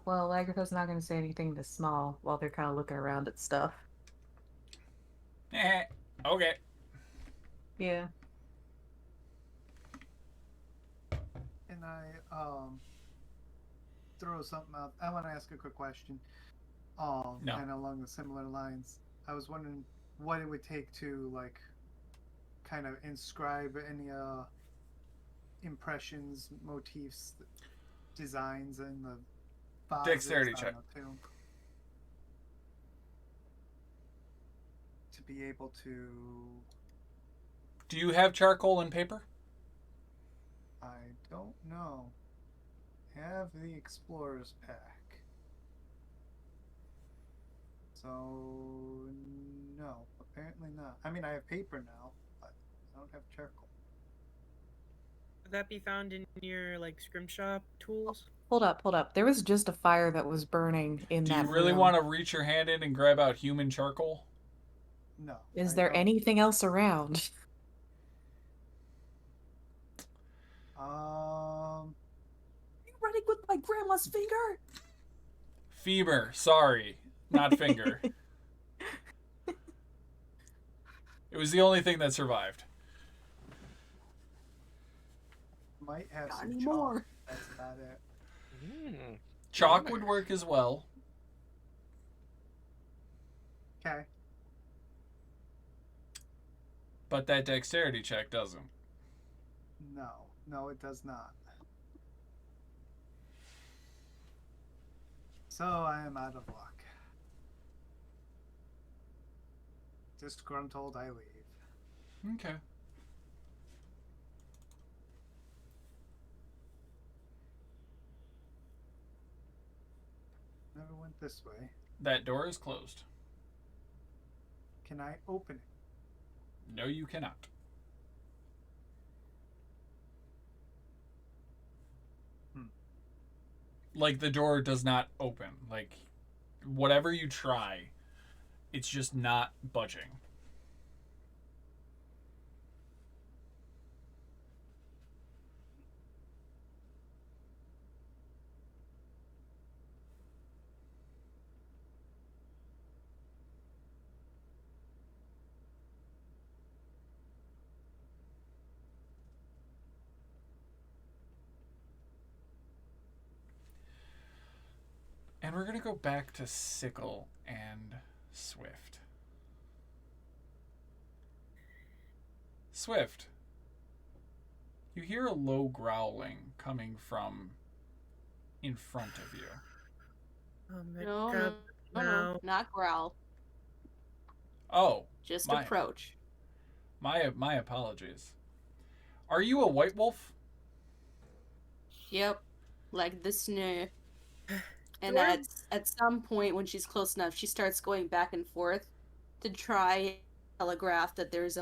Well, Agatha's not going to say anything to Smol while they're kind of looking around at stuff. Okay. Yeah. And I throw something out. I want to ask a quick question. No. Kind of along the similar lines. I was wondering what it would take to like kind of inscribe any impressions, motifs, designs in the vases Dexterity on check. the tomb. To be able to. Do you have charcoal and paper? I don't know. Have the explorer's pack. So no, apparently not. I mean, I have paper now, but I don't have charcoal. Would that be found in your like scrimshop tools? Hold up. There was just a fire that was burning in Do you that really room. want to reach your hand in and grab out human charcoal? No. Is I there don't. anything else around? Um. Are you running with my grandma's finger? Femur, sorry, not finger. It was the only thing that survived. Might have Not some anymore. chalk. That's about it. Chalk would work as well. Okay. But that dexterity check doesn't. No, it does not. So I am out of luck. Disgruntled, I leave. Okay. Never went this way. That door is closed. Can I open it? No, you cannot. Like, the door does not open. Like, whatever you try, it's just not budging. And we're going to go back to Sickle and Swift. Swift, you hear a low growling coming from in front of you. Oh my No, god. no, not growl. Oh, Just My- approach. my apologies. Are you a white wolf? Yep, like the snow. And Dwarves- at some point, when she's close enough, she starts going back and forth to try telegraph that there is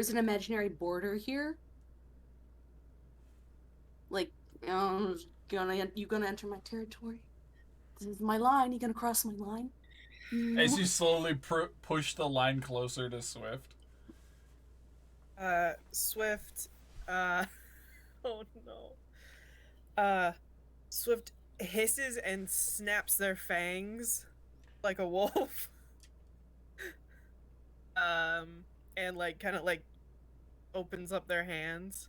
an imaginary border here. Like, you gonna enter my territory? This is my line. You gonna cross my line? As you slowly push the line closer to Swift. Swift, oh no. Swift hisses and snaps their fangs like a wolf. And like kind of like opens up their hands.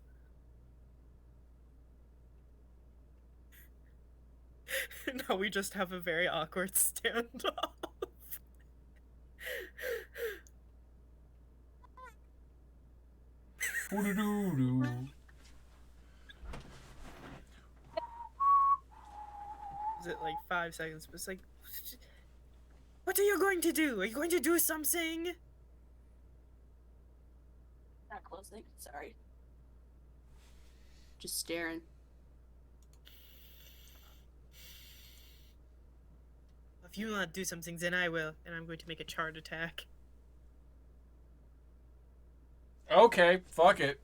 Now we just have a very awkward standoff. Boo-doo-doo-doo. Is it like 5 seconds? But it's like, what are you going to do? Are you going to do something? Not closing. Sorry. Just staring. If you want to do something, then I will, and I'm going to make a charge attack. Okay, fuck it.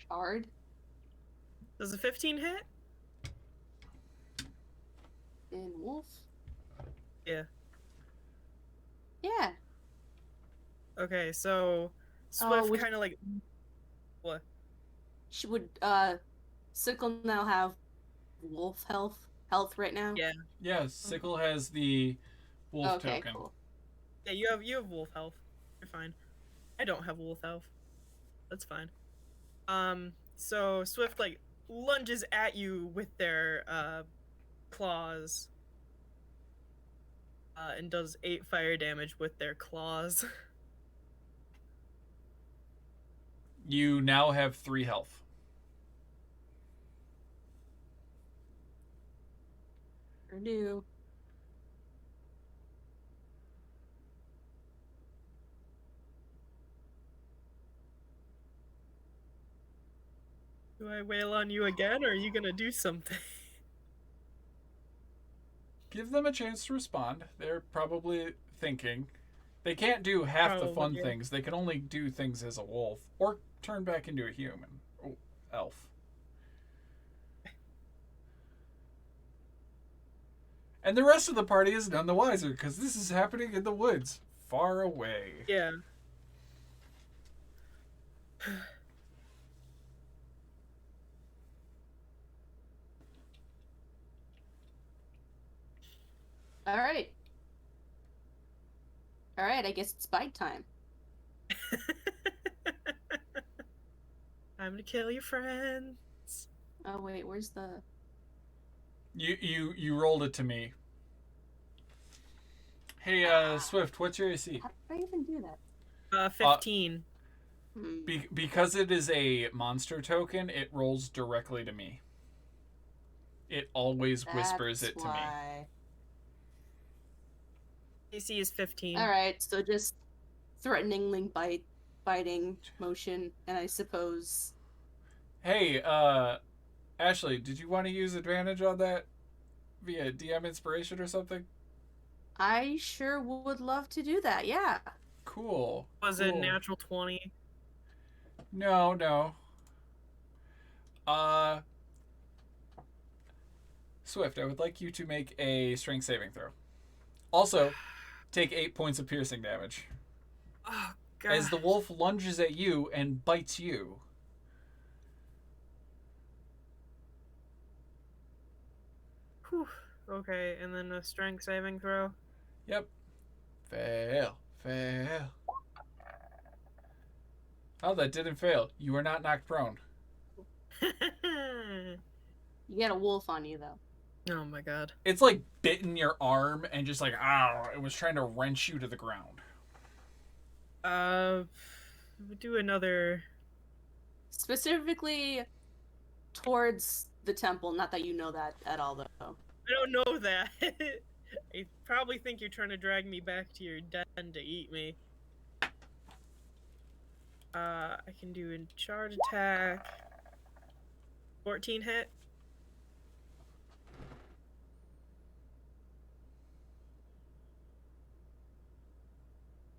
Shard. Does a 15 hit? And wolf. Yeah. Yeah. Okay, so Oh, Swift kind of like what? She would Sickle now have wolf health right now? Yeah. Yeah, Sickle has the wolf Okay, token. cool. Yeah, you have wolf health. You're fine. I don't have wolf health. That's fine. So Swift like lunges at you with their claws. And does 8 fire damage with their claws. You now have 3 health. Sure do. Do I wail on you again, or are you gonna do something? Give them a chance to respond. They're probably thinking. They can't do half the fun Probably. things. They can only do things as a wolf or turn back into a human. Oh, elf. And the rest of the party is none the wiser because this is happening in the woods, far away. Yeah. All right. All right, I guess it's bite time. I'm gonna kill your friends. Oh wait, where's the? You rolled it to me. Hey, Swift, what's your AC? How did I even do that? 15. Because it is a monster token, it rolls directly to me. It always whispers That's it to me. why. AC is 15. All right, so just threateningly biting motion, and I suppose. Hey, Ashley, did you want to use advantage on that via DM inspiration or something? I sure would love to do that. Yeah. Cool. Was cool. it natural 20? No. Swift, I would like you to make a strength saving throw. Also, take 8 points of piercing damage. Oh, God. As the wolf lunges at you and bites you. Whew. Okay, and then a strength saving throw. Yep. Fail. Oh, that didn't fail. You are not knocked prone. You got a wolf on you though. Oh my God. It's like bitten your arm and just like, ow, it was trying to wrench you to the ground. We'll do another. Specifically towards the temple. Not that you know that at all though. I don't know that. I probably think you're trying to drag me back to your den to eat me. I can do a charge attack. 14 hit.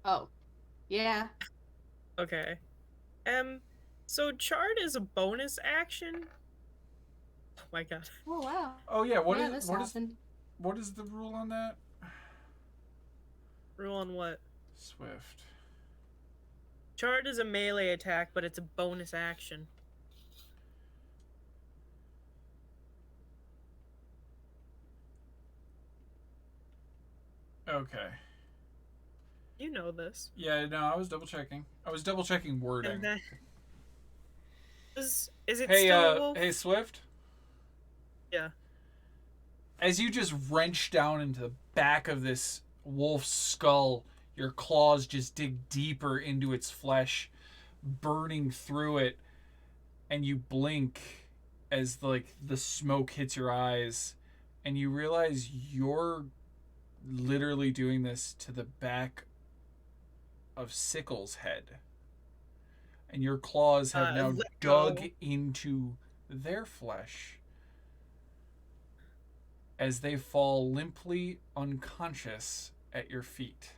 Oh, yeah. Okay. So Chard is a bonus action? Oh my god. Oh wow. Oh yeah, Yeah, this happened. what is the rule on that? Rule on what? Swift. Chard is a melee attack, but it's a bonus action. Okay. You know this. Yeah, no, I was double checking. I was double checking wording. And that is it Hey, still a wolf? hey, Swift. Yeah. As you just wrench down into the back of this wolf's skull, your claws just dig deeper into its flesh, burning through it, and you blink as the smoke hits your eyes, and you realize you're literally doing this to the back of Sickle's head. And your claws have now let dug go. into their flesh as they fall limply unconscious at your feet.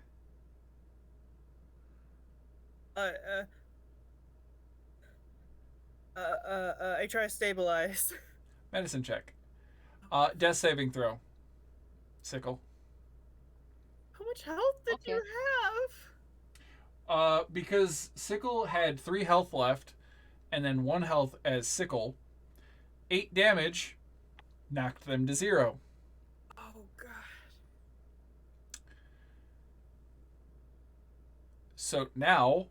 I try to stabilize. Medicine check. Death saving throw. Sickle. How much health did Okay. you Because Sickle had 3 health left, and then 1 health as Sickle. 8 damage knocked them to 0. have? Oh god. So now,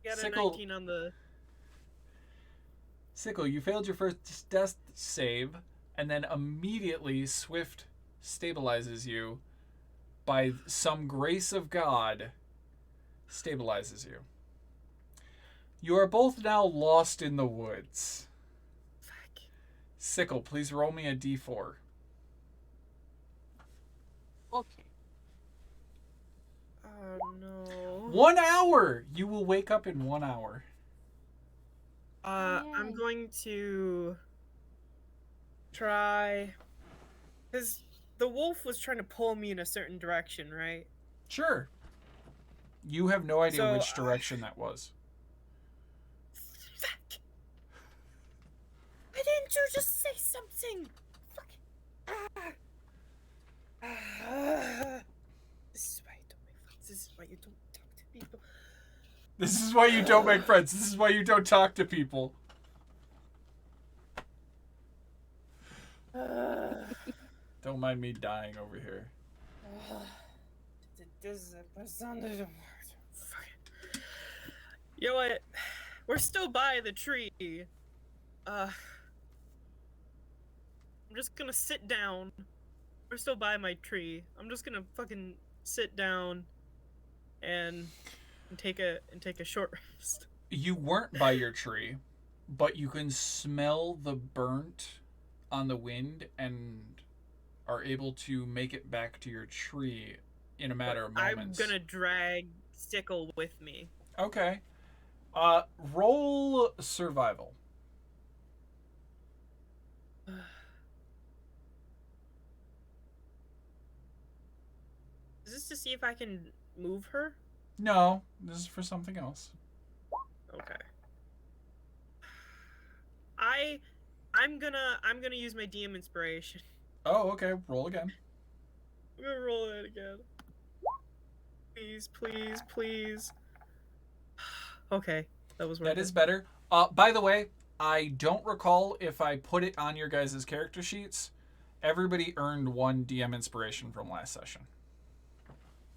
Got a Sickle- 19 on the. Sickle, you failed your first death save, and then immediately Swift stabilizes you by some grace of God, stabilizes you. You are both now lost in the woods. Fuck. Sickle, please roll me a d4. Okay. Oh no. 1 hour! You will wake up in 1 hour. I'm Yay. going to try. Because the wolf was trying to pull me in a certain direction, right? Sure. You have no idea So, which direction that was. Fuck. Why didn't you just say something? Fuck. This is why you don't make friends. This is why you don't talk to people. This is why you don't make friends. This is why you don't talk to people. Don't mind me dying over here. You know what? We're still by the tree. I'm just gonna sit down. We're still by my tree. I'm just gonna fucking sit down and take a short rest. You weren't by your tree, but you can smell the burnt on the wind and are able to make it back to your tree in a matter of moments. I'm gonna drag Sickle with me. Okay. Roll survival. Is this to see if I can move her? No, this is for something else. Okay. I'm gonna use my DM inspiration. Oh, okay. Roll again. I'm gonna roll it again. Please, please, please. Okay, that was worth That it. is better. By the way, I don't recall if I put it on your guys' character sheets. Everybody earned 1 DM inspiration from last session.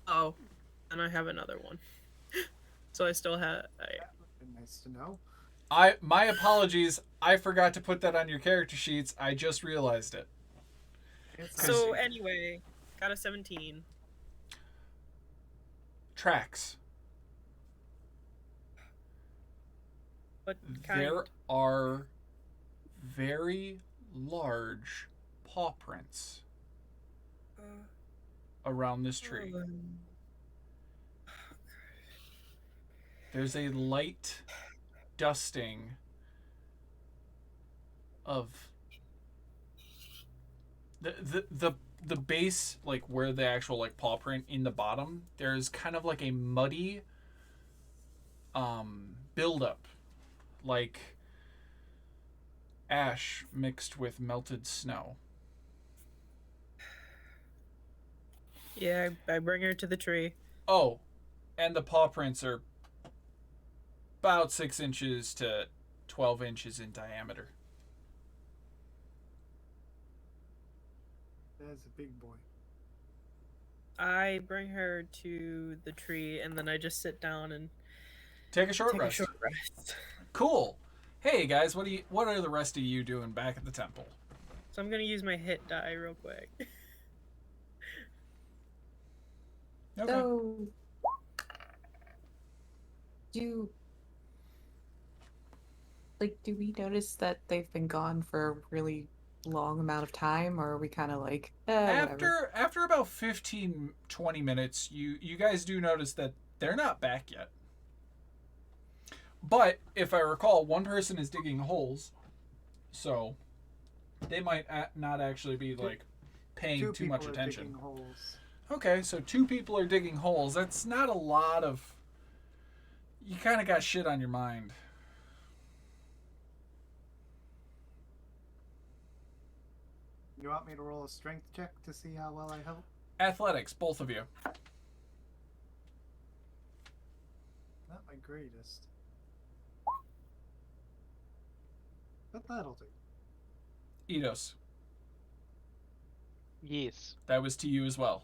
Oh, and I have another one. So I still have. Nice to know. My apologies. I forgot to put that on your character sheets. I just realized it. So anyway, got a 17. Tracks. What kind? There are very large paw prints around this tree. There's a light dusting of the the base, like where the actual like paw print in the bottom, there's kind of like a muddy buildup, like ash mixed with melted snow. Yeah, I bring her to the tree. Oh, and the paw prints are about 6 inches to 12 inches in diameter. That's a big boy. I bring her to the tree, and then I just sit down and Take a short take rest. a short rest. Cool. Hey guys, what are the rest of you doing back at the temple? So I'm gonna use my hit die real quick. Okay. So, do do we notice that they've been gone for a really long amount of time, or are we kind of like, whatever? After about 15-20 minutes, you guys do notice that they're not back yet. But if I recall, one person is digging holes, so they might not actually be like paying too much attention. Digging holes. Okay, so 2 people are digging holes. That's not a lot of. You kind of got shit on your mind. You want me to roll a strength check to see how well I help? Athletics, both of you. Not my greatest. But that'll do. Eidos, Yes. that was to you as well.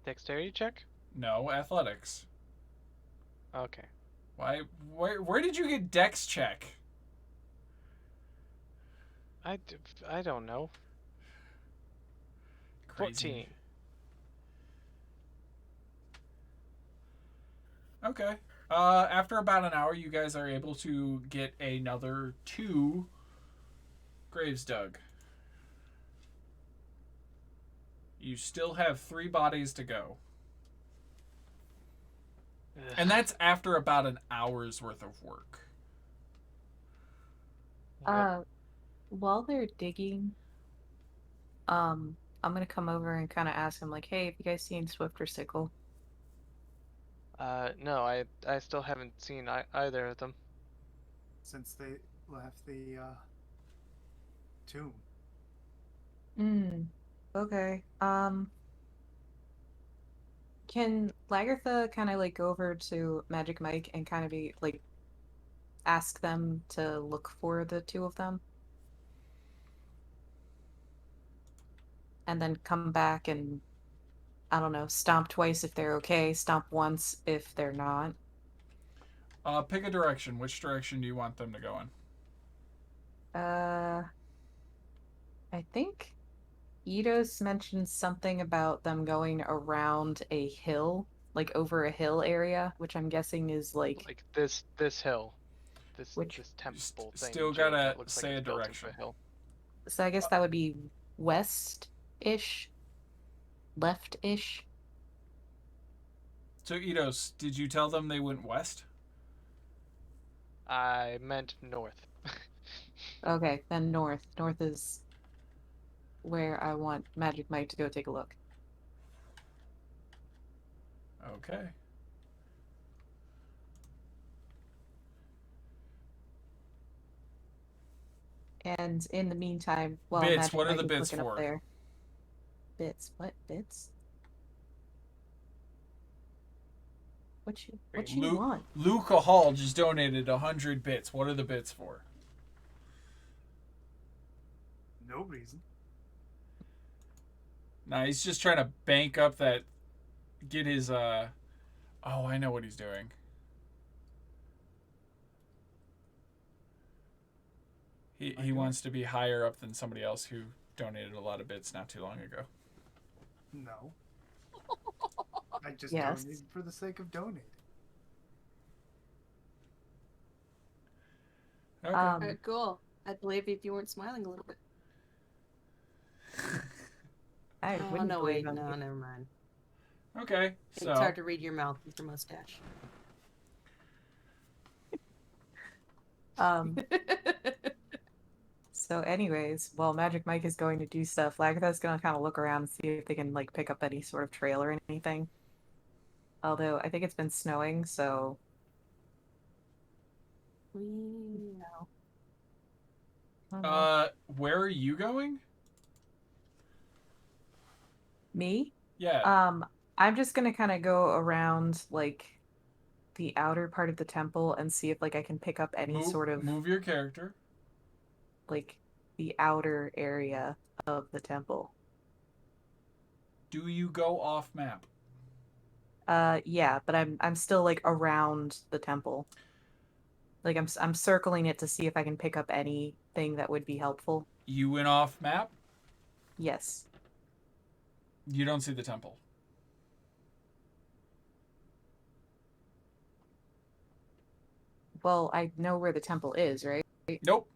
Dexterity check? No, athletics. Okay. Why? Where did you get dex check? I don't know. Crazy. 14. Okay. After about an hour, you guys are able to get another 2 graves dug. You still have 3 bodies to go. Ugh. And that's after about an hour's worth of work. Yep. While they're digging, I'm gonna come over and kind of ask them like, hey, have you guys seen Swift or Sickle? No, I still haven't seen either of them. Since they left the tomb. Okay. Can Lagertha kind of like go over to Magic Mike and kind of be like ask them to look for the 2 of them? And then come back and I don't know, stomp twice if they're okay, stomp once if they're not. Pick a direction. Which direction do you want them to go in? I think Eidos mentioned something about them going around a hill, like over a hill area, which I'm guessing is Like this hill. Which- This temple thing. Still in Georgia gotta looks say like a it's built into direction. a hill. so I guess that would be west-ish, left-ish. So, Eidos, did you tell them they went west? I meant north. Okay, then north. North is where I want Magic Mike to go take a look. Okay. And in the meantime, while Bits, Magic what are Mike the is bits looking for? up there. Bits? What bits? What you want? Luca Hall just donated 100 bits. What are the bits for? No reason. Nah, he's just trying to bank up that. Get his, Oh, I know what he's doing. He wants to be higher up than somebody else who donated a lot of bits not too long ago. No. I just Yes. donated for the sake of donating. Okay. Alright, cool. I'd believe if you weren't smiling a little bit. I Oh, wouldn't no, believe wait, on no, you. never mind. Okay, It's so hard to read your mouth with your mustache. Um, So, anyways, while Magic Mike is going to do stuff, Lagatha's gonna kind of look around and see if they can like pick up any sort of trail or anything. Although I think it's been snowing, so We I don't know. Where are you going? Me? Yeah. Um, I'm just gonna kind of go around like the outer part of the temple and see if like I can pick up any sort of Move your character. like the outer area of the temple. Do you go off map? Yeah, but I'm still like around the temple. Like I'm circling it to see if I can pick up anything that would be helpful. You went off map. Yes. You don't see the temple. Well, I know where the temple is, right? Nope.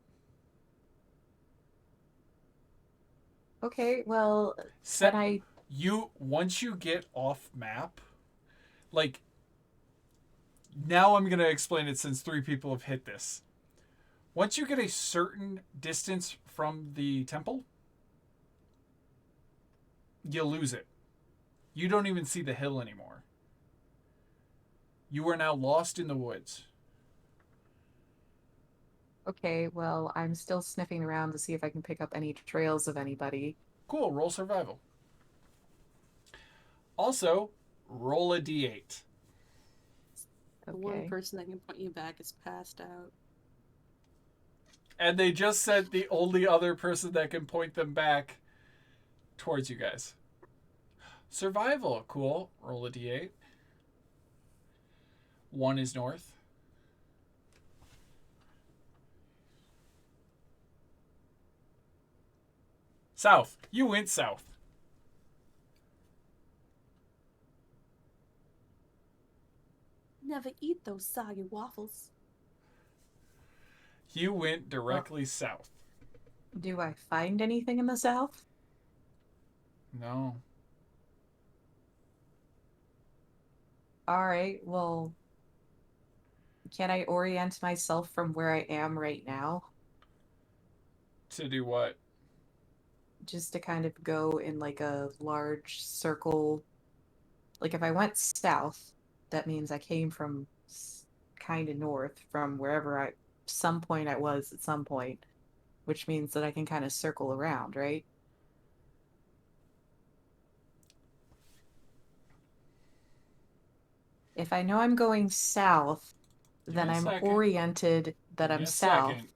Okay, well, Set can I you once you get off map, like now I'm gonna explain it since 3 people have hit this. Once you get a certain distance from the temple, you lose it. You don't even see the hill anymore. You are now lost in the woods. Okay, well, I'm still sniffing around to see if I can pick up any trails of anybody. Cool, roll survival. Also, roll a d8. the one Okay. person that can point you back is passed out. And they just said the only other person that can point them back towards you guys. Survival, cool. Roll a d8. 1 is north. South. You went south. Never eat those soggy waffles. You went directly south. Do I find anything in the south? No. All right, well, can I orient myself from where I am right now? To do what? Just to kind of go in like a large circle. Like if I went south, that means I came from kind of north from wherever some point I was at some point, which means that I can kind of circle around, right? If I know I'm going south, Give then me a I'm second. oriented that Give me I'm a south. second.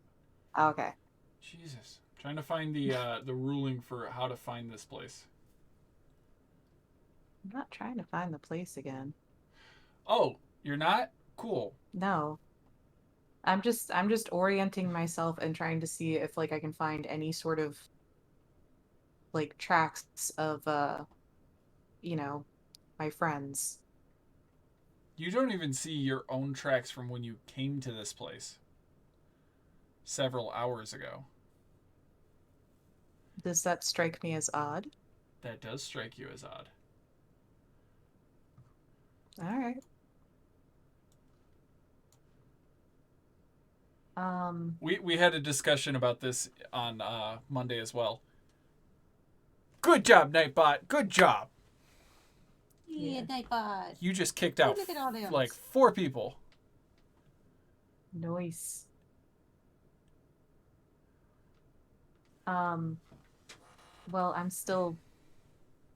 Okay. Jesus. Trying to find the ruling for how to find this place. I'm not trying to find the place again. Oh, you're not? Cool. No. I'm just orienting myself and trying to see if like I can find any sort of like tracks of you know, my friends. You don't even see your own tracks from when you came to this place several hours ago. Does that strike me as odd? That does strike you as odd. All right. We had a discussion about this on Monday as well. Good job, Nightbot. Good job. Yeah, Yeah. Nightbot. You just kicked out Look at all them. like 4 people. Noise. Well, I'm still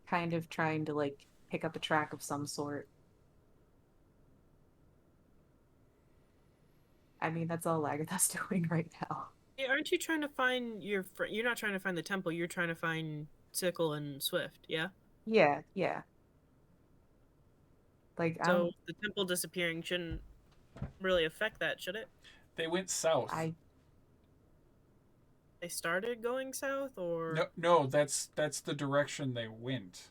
kind of trying to like pick up a track of some sort. I mean, that's all Lagartha's doing right now. Hey, aren't you trying to find your friend? You're not trying to find the temple. You're trying to find Sickle and Swift. Yeah. Yeah, yeah. Like So the temple disappearing shouldn't really affect that, should it? They went south. They started going south, or No, that's the direction they went.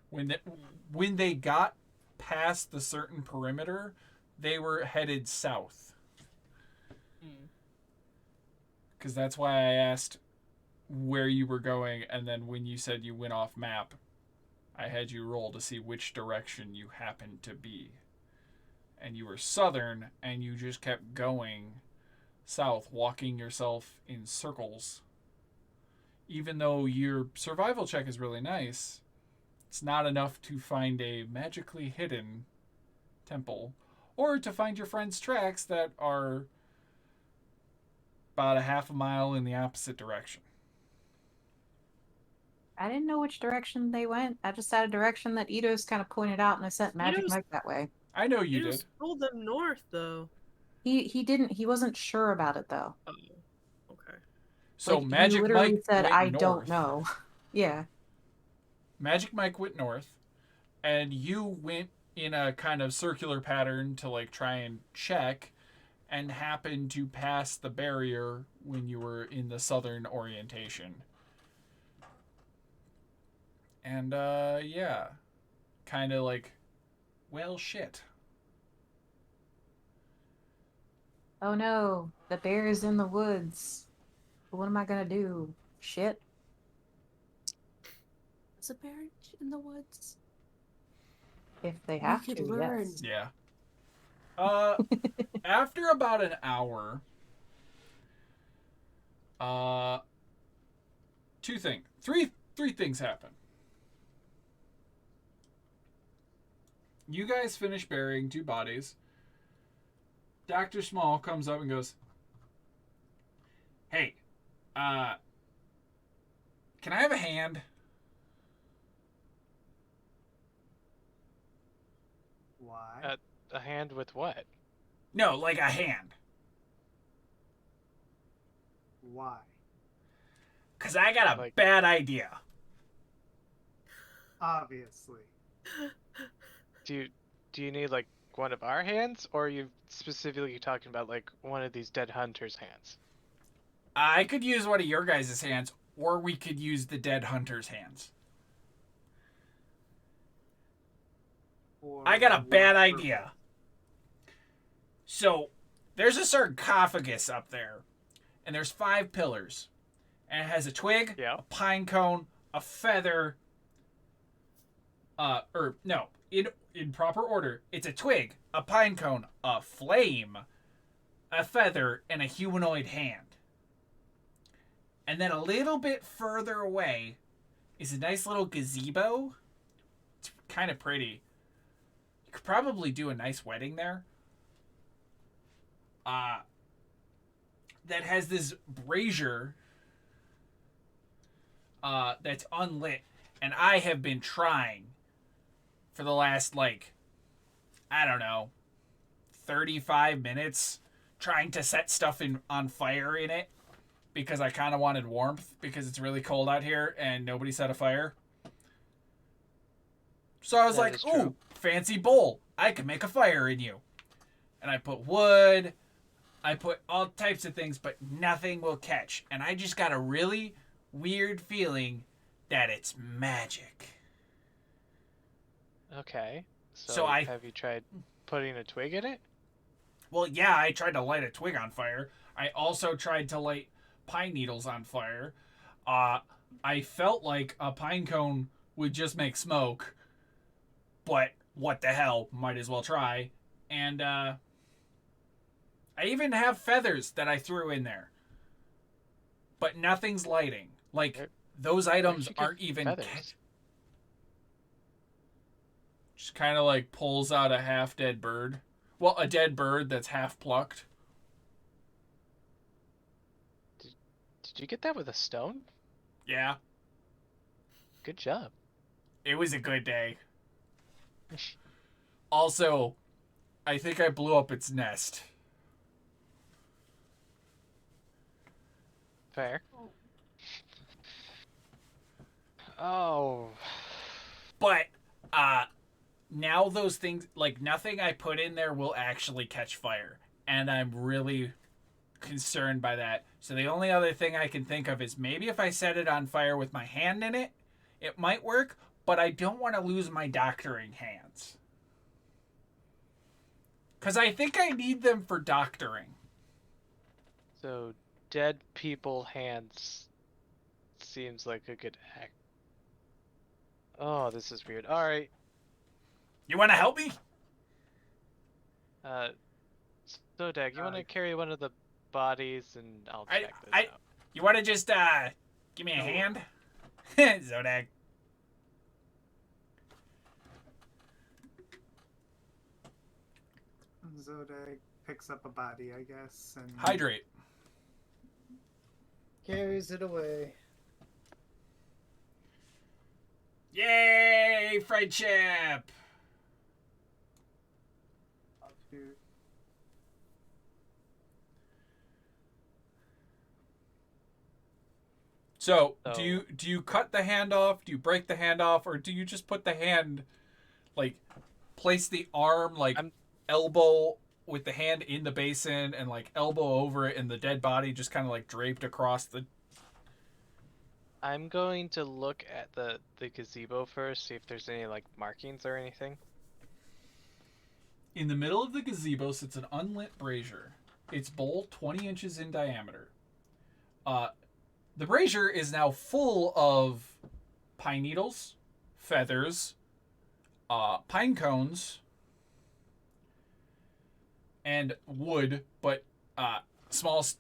When they got past the certain perimeter, they were headed south. Because that's why I asked where you were going, and then when you said you went off map, I had you roll to see which direction you happened to be. And you were southern, and you just kept going south, walking yourself in circles even though your survival check is really nice, it's not enough to find a magically hidden temple or to find your friend's tracks that are about a half a mile in the opposite direction. I didn't know which direction they went. I just had a direction that Ito's kind of pointed out, and I sent Magic Ito's Mike that way. I know you You did. pulled them north, though. He wasn't sure about it though. Oh, okay. So Like he Magic literally Mike said, went "I north. don't know." Yeah. Magic Mike went north, and you went in a kind of circular pattern to like try and check, and happened to pass the barrier when you were in the southern orientation. And yeah, kind of like, well, shit. Oh no, the bear is in the woods. What am I gonna do? Shit. Is a bear in the woods? If they We have could to, learn. yes. Yeah. After about an hour, three things happen. You guys finish burying 2 bodies. Dr. Smol comes up and goes, "Hey, can I have a hand?" Why? A hand with what? No, like a hand. Why? Because I got a Like- bad idea. Obviously. Do you need like one of our hands, or are you specifically talking about like one of these dead hunters' hands? I could use one of your guys' hands, or we could use the dead hunter's hands. For I got a what bad purpose? idea. So, there's a sarcophagus up there, and there's 5 pillars. And it has a twig, Yeah. a pine cone, a feather, in proper order, it's a twig, a pine cone, a flame, a feather, and a humanoid hand. And then a little bit further away is a nice little gazebo. It's kind of pretty. You could probably do a nice wedding there. That has this brazier that's unlit, and I have been trying for the last, like, I don't know, 35 minutes trying to set stuff on fire in it because I kind of wanted warmth because it's really cold out here and nobody set a fire. So I was That like, is true. ooh, fancy bowl. I can make a fire in you. And I put wood, I put all types of things, but nothing will catch. And I just got a really weird feeling that it's magic. Okay. So I- have you tried putting a twig in it? Well, yeah, I tried to light a twig on fire. I also tried to light pine needles on fire. I felt like a pine cone would just make smoke, but what the hell, might as well try. And I even have feathers that I threw in there, but nothing's lighting. Like, Where- those items Where'd you get aren't even feathers? just kind of like pulls out a half dead bird. Well, a dead bird that's half plucked. Did you get that with a stone? Yeah, Good job. it was a good day. Also, I think I blew up its nest. Fair. Oh. But now those things, like, nothing I put in there will actually catch fire, and I'm really concerned by that. So the only other thing I can think of is maybe if I set it on fire with my hand in it, it might work, but I don't want to lose my doctoring hands. Because I think I need them for doctoring. So dead people hands seems like a good act. Oh, this is weird. All right. You want to help me? Zodagh, you want to carry one of the bodies, and I'll I- check this I- out. You want to just Give me a hand. Zodagh. Zodagh picks up a body, I guess, and Hydrate. carries it away. Yay! Friendship! So, do you cut the hand off? Do you break the hand off, or do you just put the hand, like, place the arm like elbow with the hand in the basin and like elbow over it, and the dead body just kind of like draped across the? I'm going to look at the gazebo first, see if there's any like markings or anything. In the middle of the gazebo sits an unlit brazier. Its bowl 20 inches in diameter. The brazier is now full of pine needles, feathers, pine cones, and wood, but Smol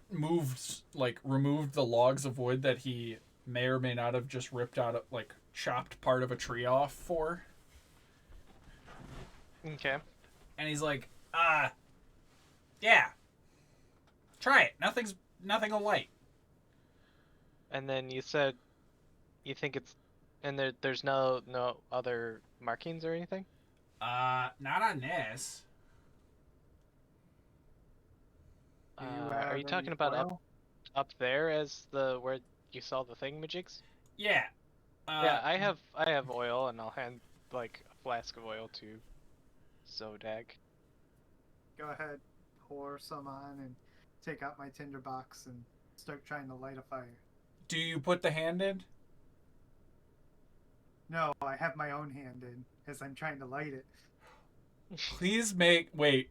removed the logs of wood that he may or may not have just ripped out, like chopped part of a tree off for. Okay. And he's like, yeah, try it. Nothing will light. And then you said you think it's, and there's no other markings or anything? Not on this. Are you talking about up there as where you saw the thingamajigs? Yeah. Yeah, I have oil, and I'll hand like a flask of oil to Zodagh. Go ahead, pour some on, and take out my tinderbox and start trying to light a fire. Do you put the hand in? No, I have my own hand in as I'm trying to light it. Please wait.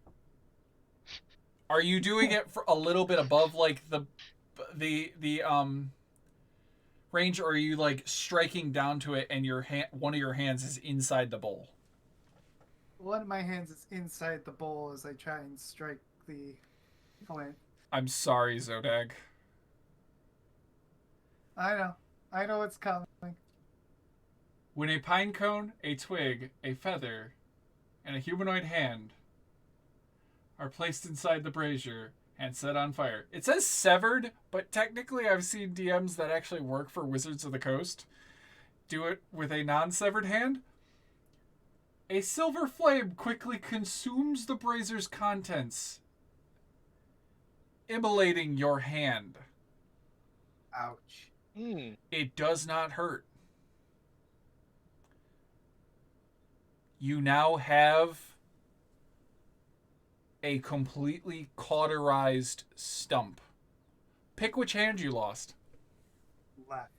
Are you doing it for a little bit above like the range, or are you like striking down to it and one of your hands is inside the bowl? One of my hands is inside the bowl as I try and strike the flint. I'm sorry, Zodagh. I know what's coming. When a pine cone, a twig, a feather, and a humanoid hand are placed inside the brazier and set on fire. It says severed, but technically I've seen DMs that actually work for Wizards of the Coast do it with a non-severed hand. A silver flame quickly consumes the brazier's contents, immolating your hand. Ouch. It does not hurt. You now have a completely cauterized stump. Pick which hand you lost. Left.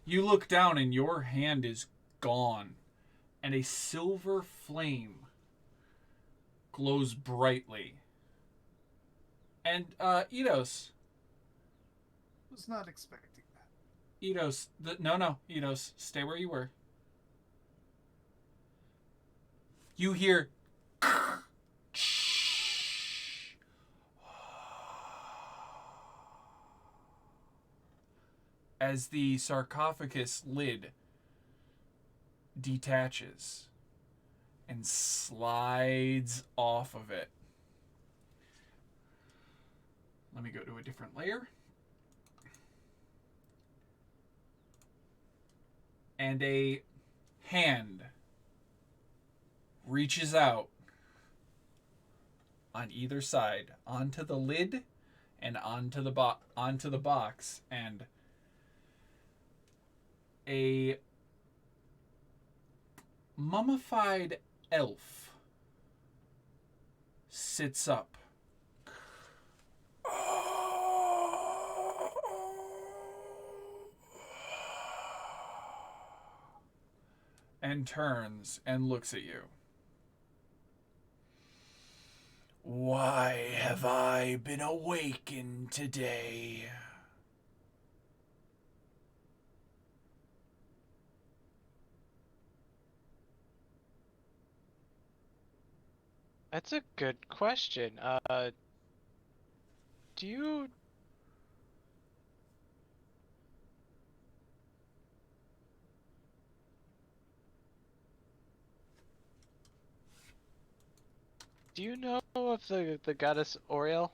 You look down and your hand is gone, and a silver flame glows brightly. And Eidos. Was not expecting that. Eidos, Eidos, stay where you were. You hear as the sarcophagus lid detaches and slides off of it. Let me go to a different layer. And a hand reaches out on either side onto the lid and onto the box, and a mummified elf sits up. And turns and looks at you. Why have I been awakened today? That's a good question. Do you Do you know of the goddess Oriel?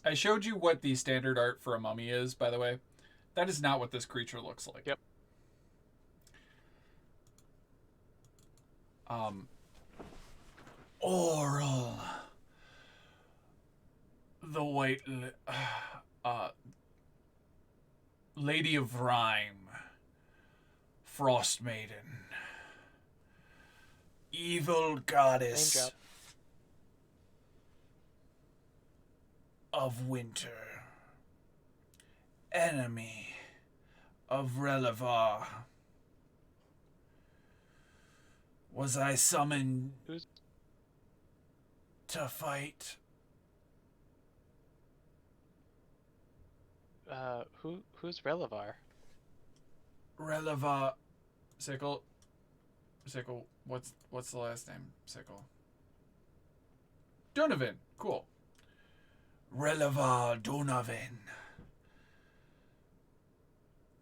I showed you what the standard art for a mummy is, by the way. That is not what this creature looks like. Yep. Oral. The white... Lady of Rime. Frostmaiden. Evil goddess Name drop. of winter. Enemy of Relevar. Was I summoned Who's to fight? who's Relevar? Relevar. Sickle. What's the last name? Sickle. Donovan. Cool. Relevar Donovan.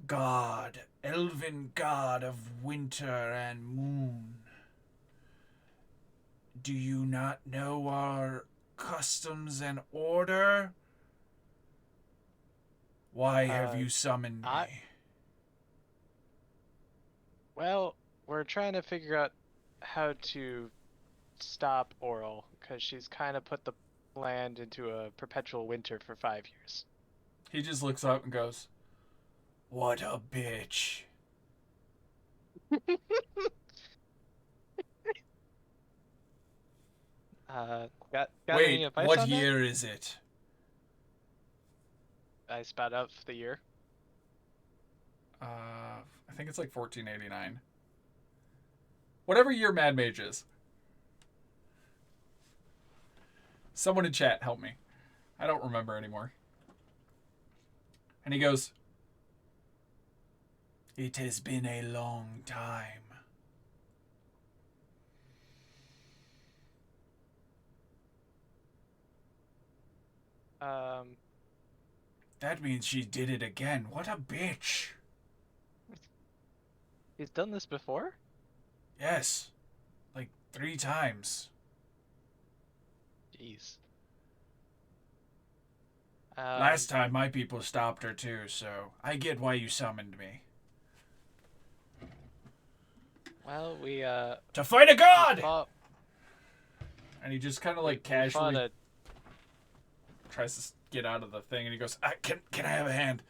God, elven god of winter and moon. Do you not know our customs and order? Why have you summoned me? Well, we're trying to figure out how to stop Oral, because she's kind of put the land into a perpetual winter for 5 years. He just looks up and goes, "What a bitch." Got Wait, any advice what on that? year is it? I spat out the year. I think it's like 1489. Whatever year Mad Mage is. Someone in chat, help me. I don't remember anymore. And he goes, "It has been a long time." That means she did it again. What a bitch. He's done this before? Yes. Like 3 times. Jeez. Last time my people stopped her too, so I get why you summoned me. Well, we To fight a god! fought, And he just kind of like we fought casually tries to get out of the thing, and he goes, can I have a hand?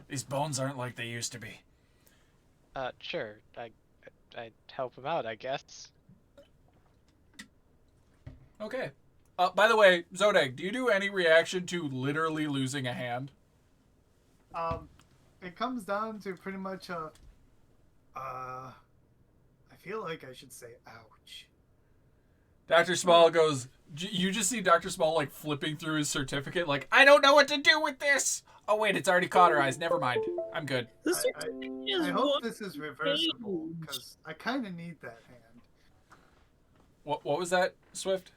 These bones aren't like they used to be." sure. I'd help him out, I guess. Okay. By the way, Zodagh, do you do any reaction to literally losing a hand? It comes down to pretty much I feel like I should say ouch. Dr. Smol goes, you just see Dr. Smol like flipping through his certificate like, "I don't know what to do with this. Oh wait, it's already cauterized. Never mind. I'm good." I hope this is reversible, because I kind of need that hand. What was that, Swift?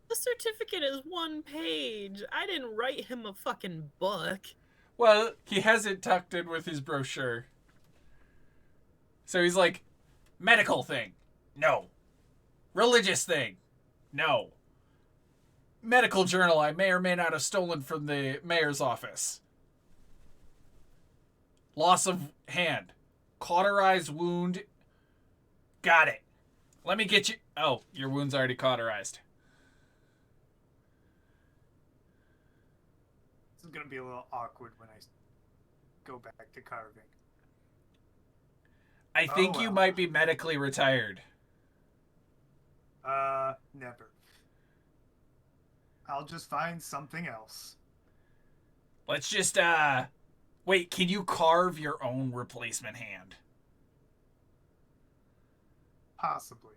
The certificate is 1 page. I didn't write him a fucking book. Well, he has it tucked in with his brochure. So he's like, medical thing. No. Religious thing. No. Medical journal I may or may not have stolen from the mayor's office. Loss of hand. Cauterized wound. Got it. Let me get you... Oh, your wound's already cauterized. This is going to be a little awkward when I go back to carving. I think you might be medically retired. Never. I'll just find something else. Let's just, wait, can you carve your own replacement hand? Possibly.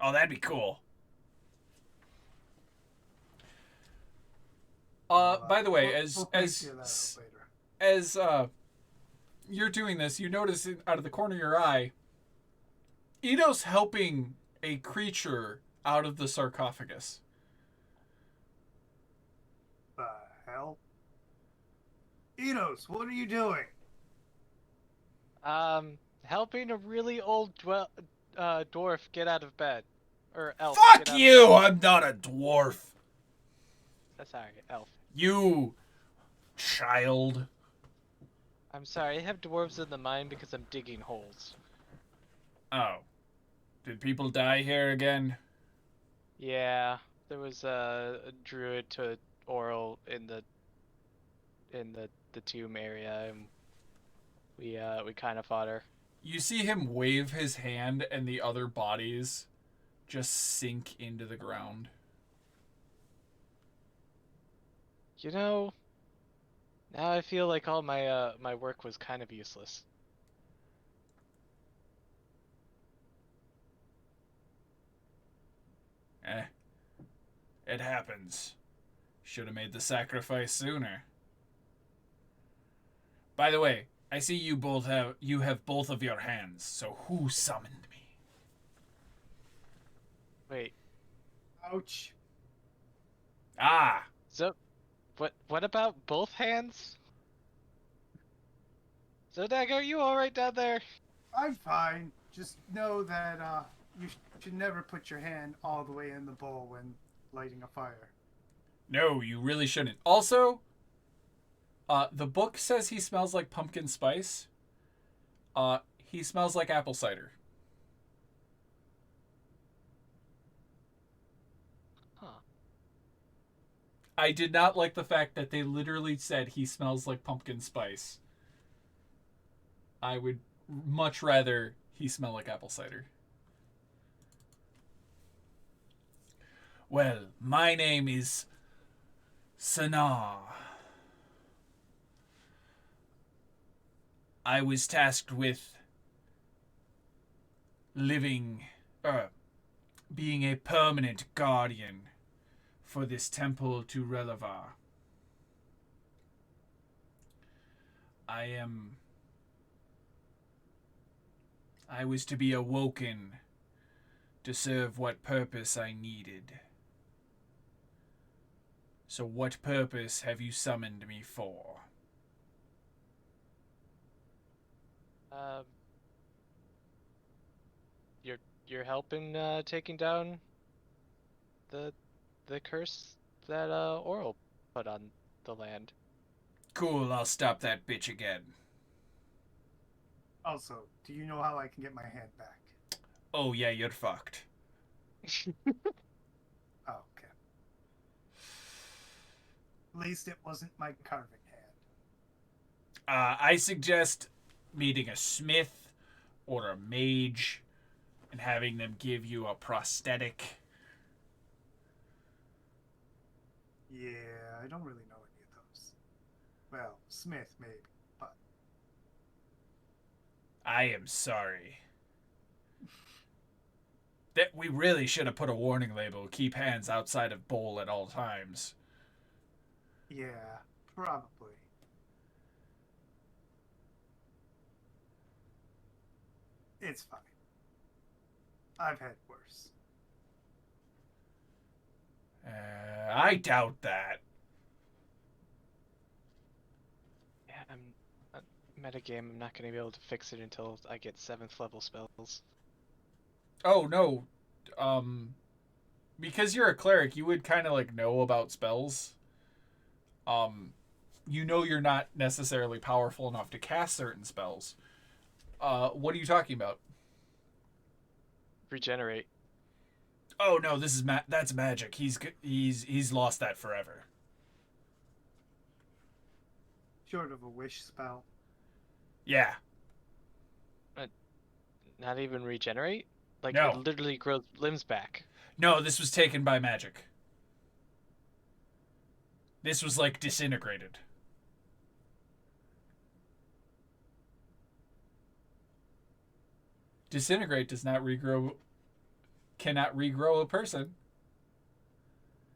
Oh, that'd be cool. By the way, we'll figure that out later. as you're doing this, you notice out of the corner of your eye, Ito's helping a creature out of the sarcophagus. The hell? Enos, what are you doing? Helping a really old dwarf get out of bed. Or elf get Fuck out of you! bed. I'm not a dwarf. Sorry, elf. You child. I'm sorry, I have dwarves in the mine because I'm digging holes. Oh. Did people die here again? Yeah, there was a druid to oral in the tomb area, and we kind of fought her. You see him wave his hand and the other bodies just sink into the ground. You know, now I feel like all my my work was kind of useless. It happens. Should have made the sacrifice sooner. By the way, I see you have both of your hands. So who summoned me? Wait, Ouch. Ah, so what about both hands? Zodagh, are you all right down there? I'm fine. Just know that you should never put your hand all the way in the bowl when lighting a fire. no, you really shouldn't. Also, the book says he smells like pumpkin spice. He smells like apple cider. Huh. I did not like the fact that they literally said he smells like pumpkin spice. I would much rather he smell like apple cider. Well, my name is Sanaa. I was tasked with being a permanent guardian for this temple to Releva. I was to be awoken to serve what purpose I needed. So what purpose have you summoned me for? Um, you're helping taking down the curse that Oral put on the land. Cool, I'll stop that bitch again. Also, do you know how I can get my hand back? Oh yeah, you're fucked. Oh, okay. At least it wasn't my carving hand. I suggest meeting a smith or a mage and having them give you a prosthetic. Yeah, I don't really know any of those. Well, Smith maybe, but I am sorry. That we really should have put a warning label. Keep hands outside of bowl at all times. yeah, probably. It's fine. I've had worse. I doubt that. Yeah, I'm metagame. I'm not gonna be able to fix it until I get 7th level spells. Oh no. Because you're a cleric, you would kind of like know about spells. You know you're not necessarily powerful enough to cast certain spells. What are you talking about? Regenerate. Oh no, this is that's magic. He's lost that forever. Short of a wish spell. Yeah. Not even regenerate? Like, No. it literally grows limbs back. No, this was taken by magic. This was like disintegrated. Disintegrate does not regrow. Cannot regrow a person.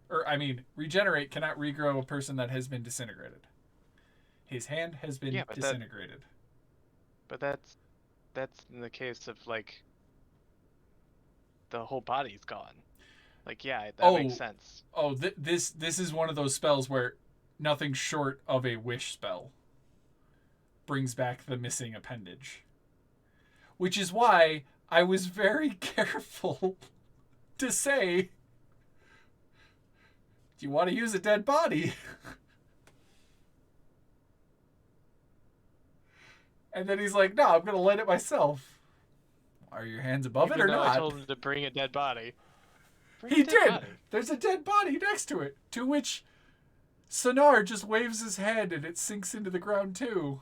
Or, I mean, regenerate cannot regrow a person that has been disintegrated. His hand has been disintegrated. But that's in the case of, like, the whole body's gone. Like, yeah, that makes sense. Oh, this is one of those spells where nothing short of a wish spell brings back the missing appendage. which is why I was very careful to say, do you want to use a dead body? And then he's like, no, I'm going to light it myself. Are your hands above it Even or though I not? told him to bring a dead body. Bring He a dead did. body. There's a dead body next to it, to which Sonar just waves his hand and it sinks into the ground too.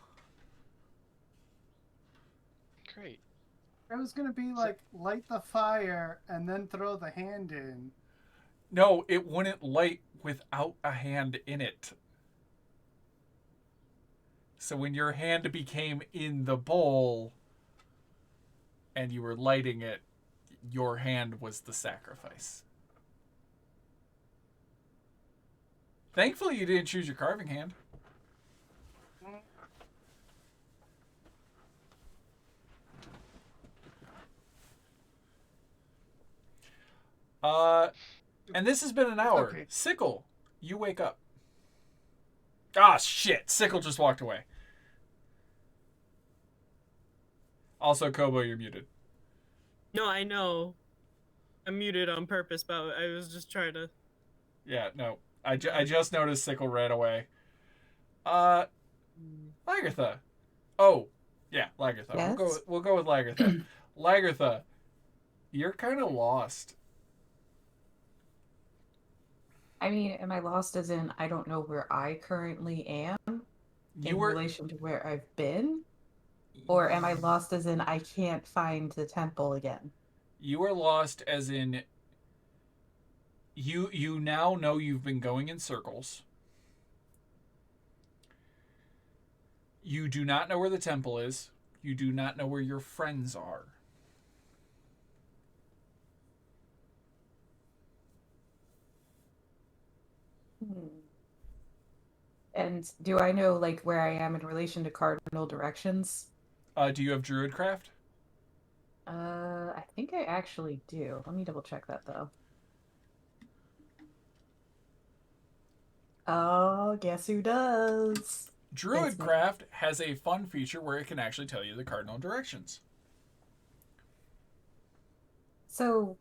Great. I was gonna be like, light the fire and then throw the hand in. No, it wouldn't light without a hand in it. So when your hand became in the bowl and you were lighting it, your hand was the sacrifice. Thankfully, you didn't choose your carving hand. And this has been an hour. Okay. Sickle, you wake up. Ah, shit. Sickle just walked away. Also, Kobo, you're muted. No, I know. I'm muted on purpose, but I was just trying to. Yeah, no. I just noticed Sickle ran away. Lagertha. Oh, yeah, Lagertha. Yes? We'll go with Lagertha. Lagertha, you're kind of lost. I mean, am I lost as in I don't know where I currently am in relation to where I've been? Or am I lost as in I can't find the temple again? You are lost as in you now know you've been going in circles. You do not know where the temple is. You do not know where your friends are. And do I know like where I am in relation to cardinal directions? Do you have Druidcraft? I think I actually do. Let me double check that though. Oh, guess who does? Druidcraft has a fun feature where it can actually tell you the cardinal directions. So,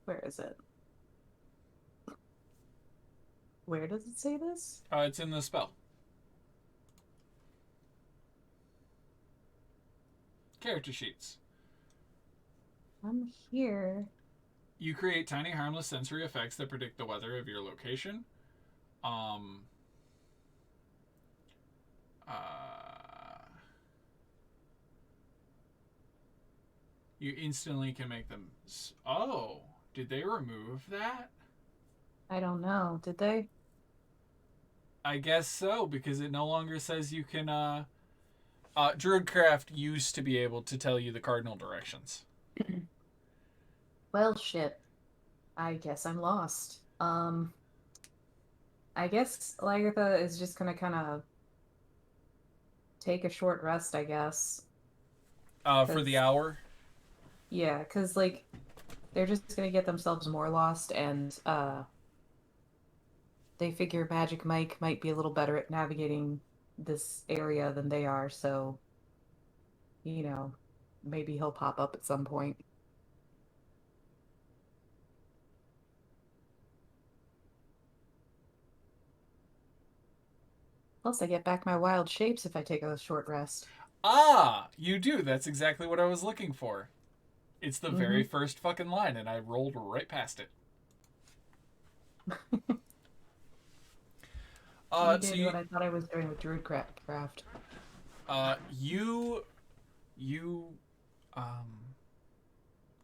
where is it? Where does it say this? It's in the spell. Character sheets. I'm here. You create tiny harmless sensory effects that predict the weather of your location. You instantly can make them... Oh, did they remove that? I don't know. Did they? I guess so, because it no longer says you can... Druidcraft used to be able to tell you the cardinal directions. Well, shit. I guess I'm lost. I guess Lagertha is just gonna kind of take a short rest, I guess. For the hour? Yeah, because, like, they're just gonna get themselves more lost, and, they figure Magic Mike might be a little better at navigating this area than they are, so, you know, maybe he'll pop up at some point. Plus, I get back my wild shapes if I take a short rest. Ah, you do. That's exactly what I was looking for. It's the very first fucking line, and I rolled right past it. You did what I thought I was doing with Druidcraft. You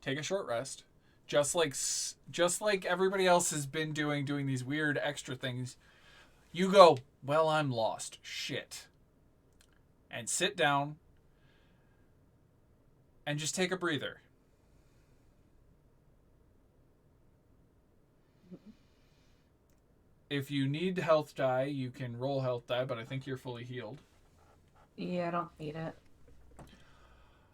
take a short rest, just like everybody else has been doing these weird extra things. You go, well, I'm lost. Shit. And sit down and just take a breather. If you need health die, you can roll health die, but I think you're fully healed. Yeah, I don't need it.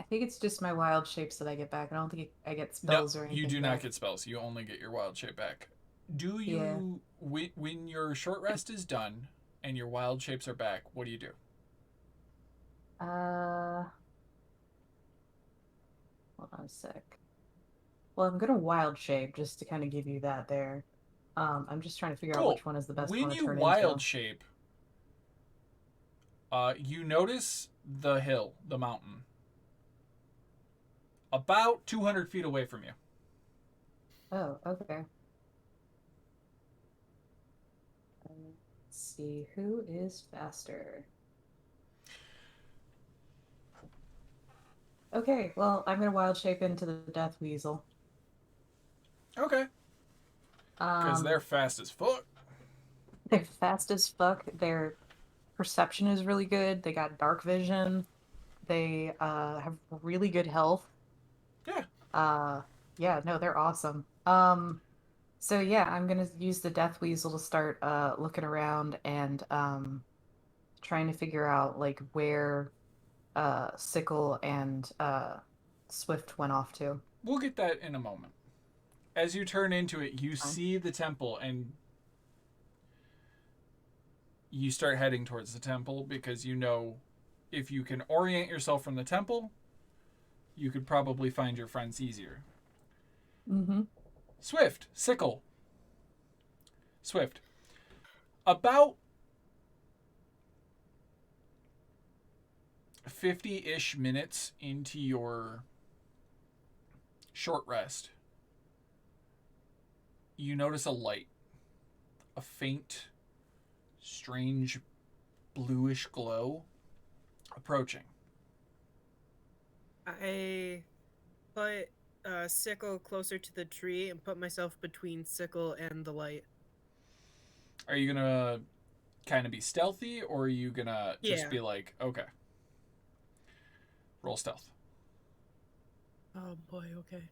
I think it's just my wild shapes that I get back. I don't think I get spells or anything. You do back. not get spells. You only get your wild shape back. Do you, when your short rest is done and your wild shapes are back, what do you do? Uh, hold on a sec. Well, I'm gonna wild shape just to kind of give you that there. I'm just trying to figure out Cool. which one is the best When one to you turn wild into. shape, you notice the hill, the mountain, about 200 feet away from you. Oh, okay. Let's see, who is faster? Okay, well, I'm gonna wild shape into the Death Weasel. Okay. Because they're Um, fast as fuck. they're fast as fuck. Their perception is really good. They got dark vision. They have really good health. Yeah. Uh, yeah, no, they're awesome. So yeah, I'm gonna use the Death Weasel to start looking around and trying to figure out like where Sickle and Swift went off to. We'll get that in a moment. As you turn into it, you Fine. see the temple and you start heading towards the temple because you know if you can orient yourself from the temple, you could probably find your friends easier. Mm-hmm. Swift, Sickle. Swift. About 50-ish minutes into your short rest, you notice a light. A faint, strange, bluish glow approaching. I put Sickle closer to the tree and put myself between Sickle and the light. Are you gonna kind of be stealthy, or are you gonna just Yeah. be like, okay, roll stealth? Oh boy, okay.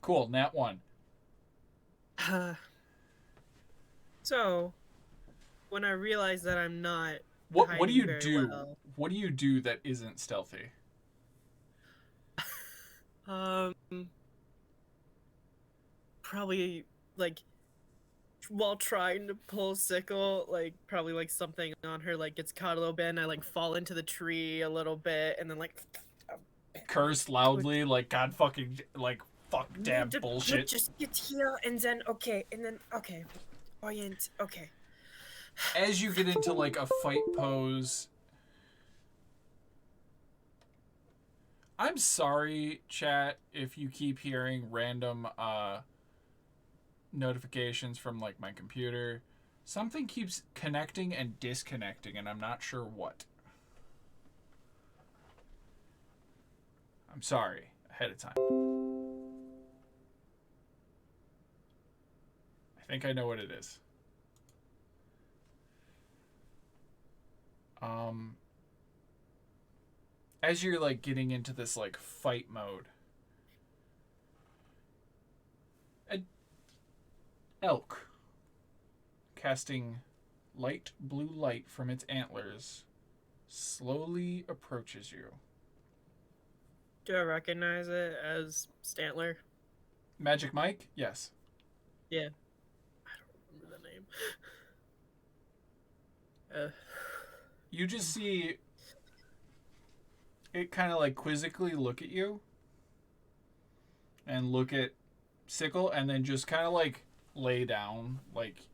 Cool, nat 1. So, when I realize that I'm not What do hiding you very do? well, What do you do that isn't stealthy? um, probably like while trying to pull Sickle, like probably like something on her like gets caught a little bit, and I like fall into the tree a little bit, and then like Curse loudly, like God fucking, like fuck no, damn bullshit. just get here, and then okay, orient, okay. As you get into like a fight pose, I'm sorry, chat, if you keep hearing random notifications from like my computer. Something keeps connecting and disconnecting, and I'm not sure what. I'm sorry ahead of time. I think I know what it is. As you're like getting into this like fight mode, an elk casting light blue light from its antlers slowly approaches you. Do I recognize it as Stantler? Magic Mike? Yes. Yeah. I don't remember the name. You just see it kind of like quizzically look at you and look at Sickle and then just kind of like lay down. Like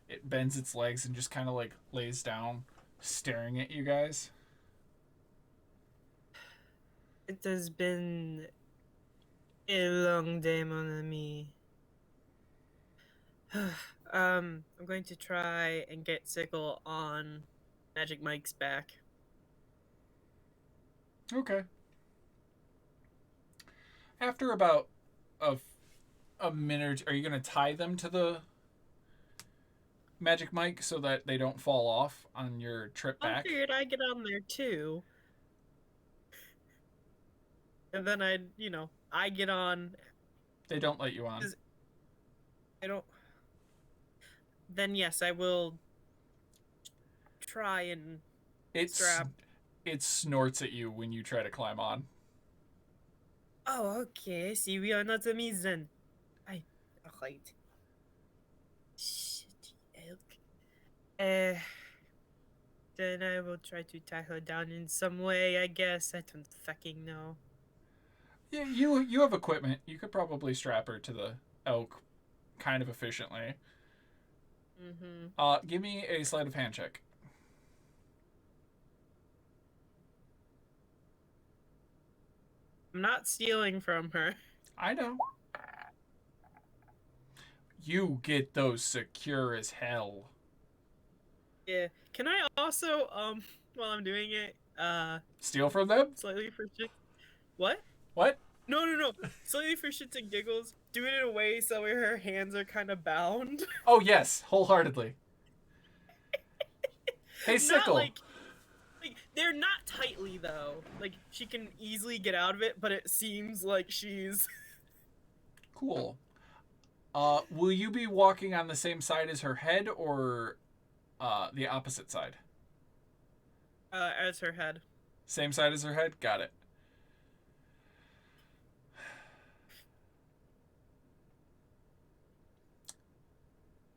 it bends its legs and just kind of like lays down, staring at you guys. It has been a long day, mon ami. I'm going to try and get Sickle on Magic Mike's back. Okay. After about a minute, are you going to tie them to the Magic Mike so that they don't fall off on your trip I back? figured I'd get on there too. And then I get on. They don't let you on. I don't. Then yes, I will try and strap. It snorts at you when you try to climb on. Oh, okay. See, we are not enemies then. Alright. Shitty elk. Then I will try to tie her down in some way, I guess. I don't fucking know. Yeah, you have equipment. You could probably strap her to the elk kind of efficiently. Mm-hmm. Give me a sleight of hand check. I'm not stealing from her. I know. You get those secure as hell. Yeah. Can I also, while I'm doing it, Steal from them? slightly for shit? What? What? No. Slightly for shits and giggles, do it in a way so where her hands are kind of bound. Oh, yes. Wholeheartedly. Hey, Sickle. Not like they're not tightly though. Like she can easily get out of it, but it seems like she's Cool. Will you be walking on the same side as her head or the opposite side? as her head. Same side as her head? Got it.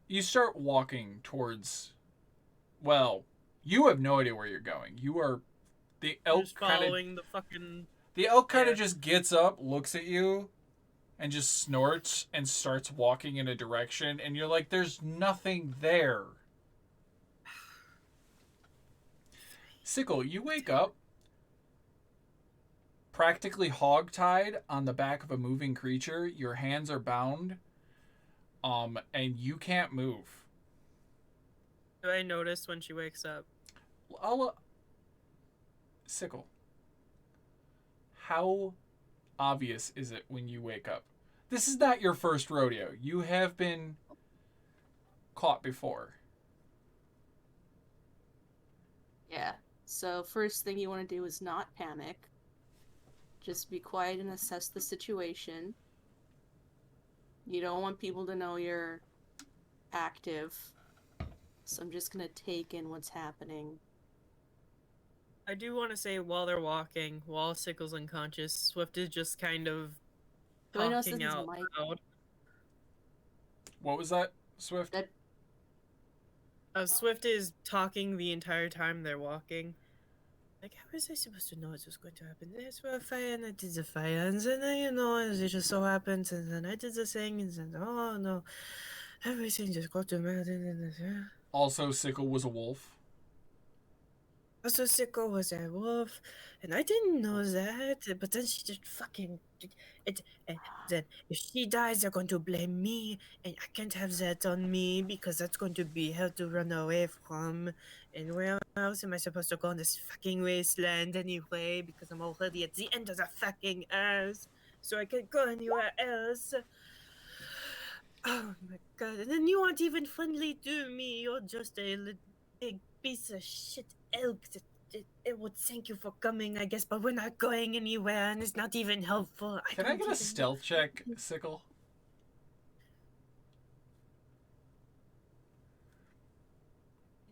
You start walking towards... Well, you have no idea where you're going. You are... The elk Just kind of... following the fucking. The elk kind of Yeah. just gets up, looks at you, and just snorts and starts walking in a direction, and you're like, there's nothing there. Sickle, you wake up practically hog-tied on the back of a moving creature. Your hands are bound, and you can't move. Do I notice when she wakes up? Sickle, how obvious is it when you wake up? This is not your first rodeo. You have been caught before. Yeah. So first thing you want to do is not panic. Just be quiet and assess the situation. You don't want people to know you're active. So I'm just gonna take in what's happening. I do want to say while they're walking, while Sickle's unconscious, Swift is just kind of Do I notice talking this is out Mike? loud. What was that, Swift? That Swift is talking the entire time they're walking. Like, how was I supposed to know this was going to happen? There's a fire, and I did the fire, and then, it just so happens, and then I did the thing, and then, oh no, everything just got to mad, and Also, Sickle was a wolf. also Sickle was a wolf, and I didn't know that, but then she just fucking, and then if she dies, they're going to blame me, and I can't have that on me, because that's going to be hell to run away from, and where else am I supposed to go in this fucking wasteland anyway, because I'm already at the end of the fucking earth, so I can't go anywhere else. Oh my god, and then you aren't even friendly to me, you're just a big piece of shit elk that it would thank you for coming, I guess, but we're not going anywhere, and it's not even helpful. Can I don't get a even- stealth check, Sickle?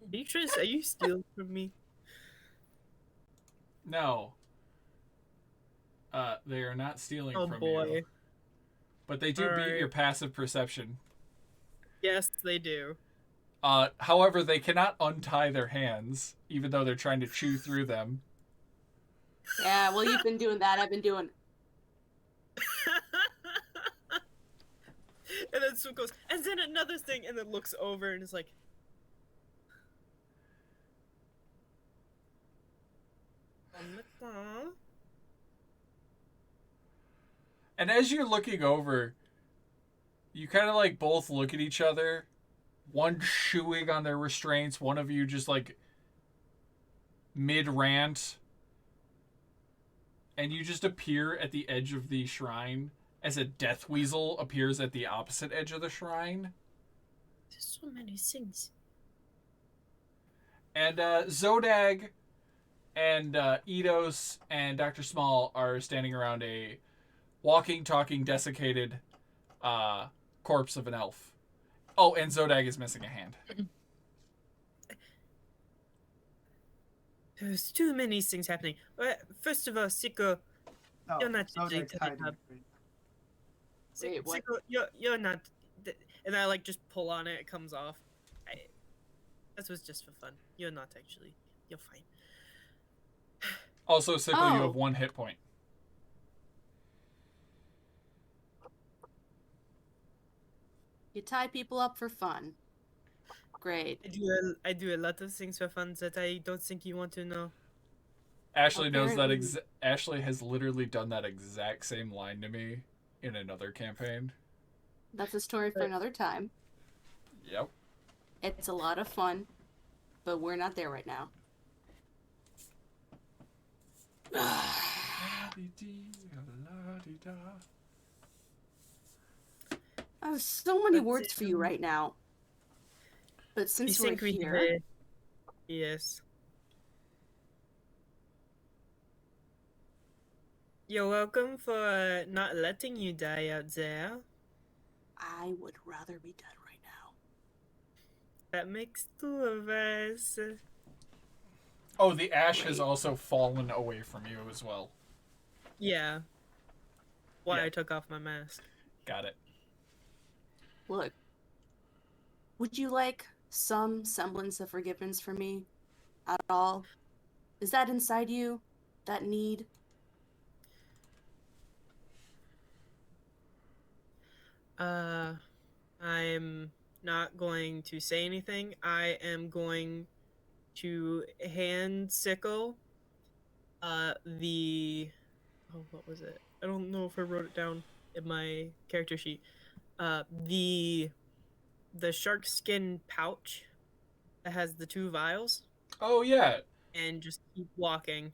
Beatrice, are you stealing from me? No. They are not stealing Oh from boy. you. But they do beat Alright. your passive perception. Yes, they do. However, they cannot untie their hands, even though they're trying to chew through them. Yeah, well, you've been doing that. I've been doing. And then Sue goes, and then another thing, and then looks over and is like, "Aw." And as you're looking over, you kind of like both look at each other, one chewing on their restraints, one of you just like mid rant, and you just appear at the edge of the shrine as a death weasel appears at the opposite edge of the shrine. There's so many things. And Zodagh and Eidos and Dr. Smol are standing around a walking, talking, desiccated corpse of an elf. Oh, and Zodagh is missing a hand. There's too many things happening. First of all, Sickle, Oh, you're not Zodagh's usually tied hiding up. it. Wait, what? Sickle, you're not and I like just pull on it. It comes off. This was just for fun. You're not actually. You're fine. Also, Sickle, you have Oh. 1 hit point. You tie people up for fun. Great. I do a lot of things for fun that I don't think you want to know. Ashley knows that. Apparently. Ashley has literally done that exact same line to me in another campaign. That's a story for another time. Yep. It's a lot of fun, but we're not there right now. I have so many But, words for you right now. But since You we're think we here, Yes. You're welcome for not letting you die out there. I would rather be dead right now. That makes 2 of us. Oh, the ash has Great. also fallen away from you as well. Yeah. Why Yeah. I took off my mask. Got it. Look, would you like some semblance of forgiveness from me at all? Is that inside you? That need? I'm not going to say anything. I am going to hand Sickle what was it? I don't know if I wrote it down in my character sheet. The shark skin pouch that has the 2 vials, Oh, yeah. and just keep walking.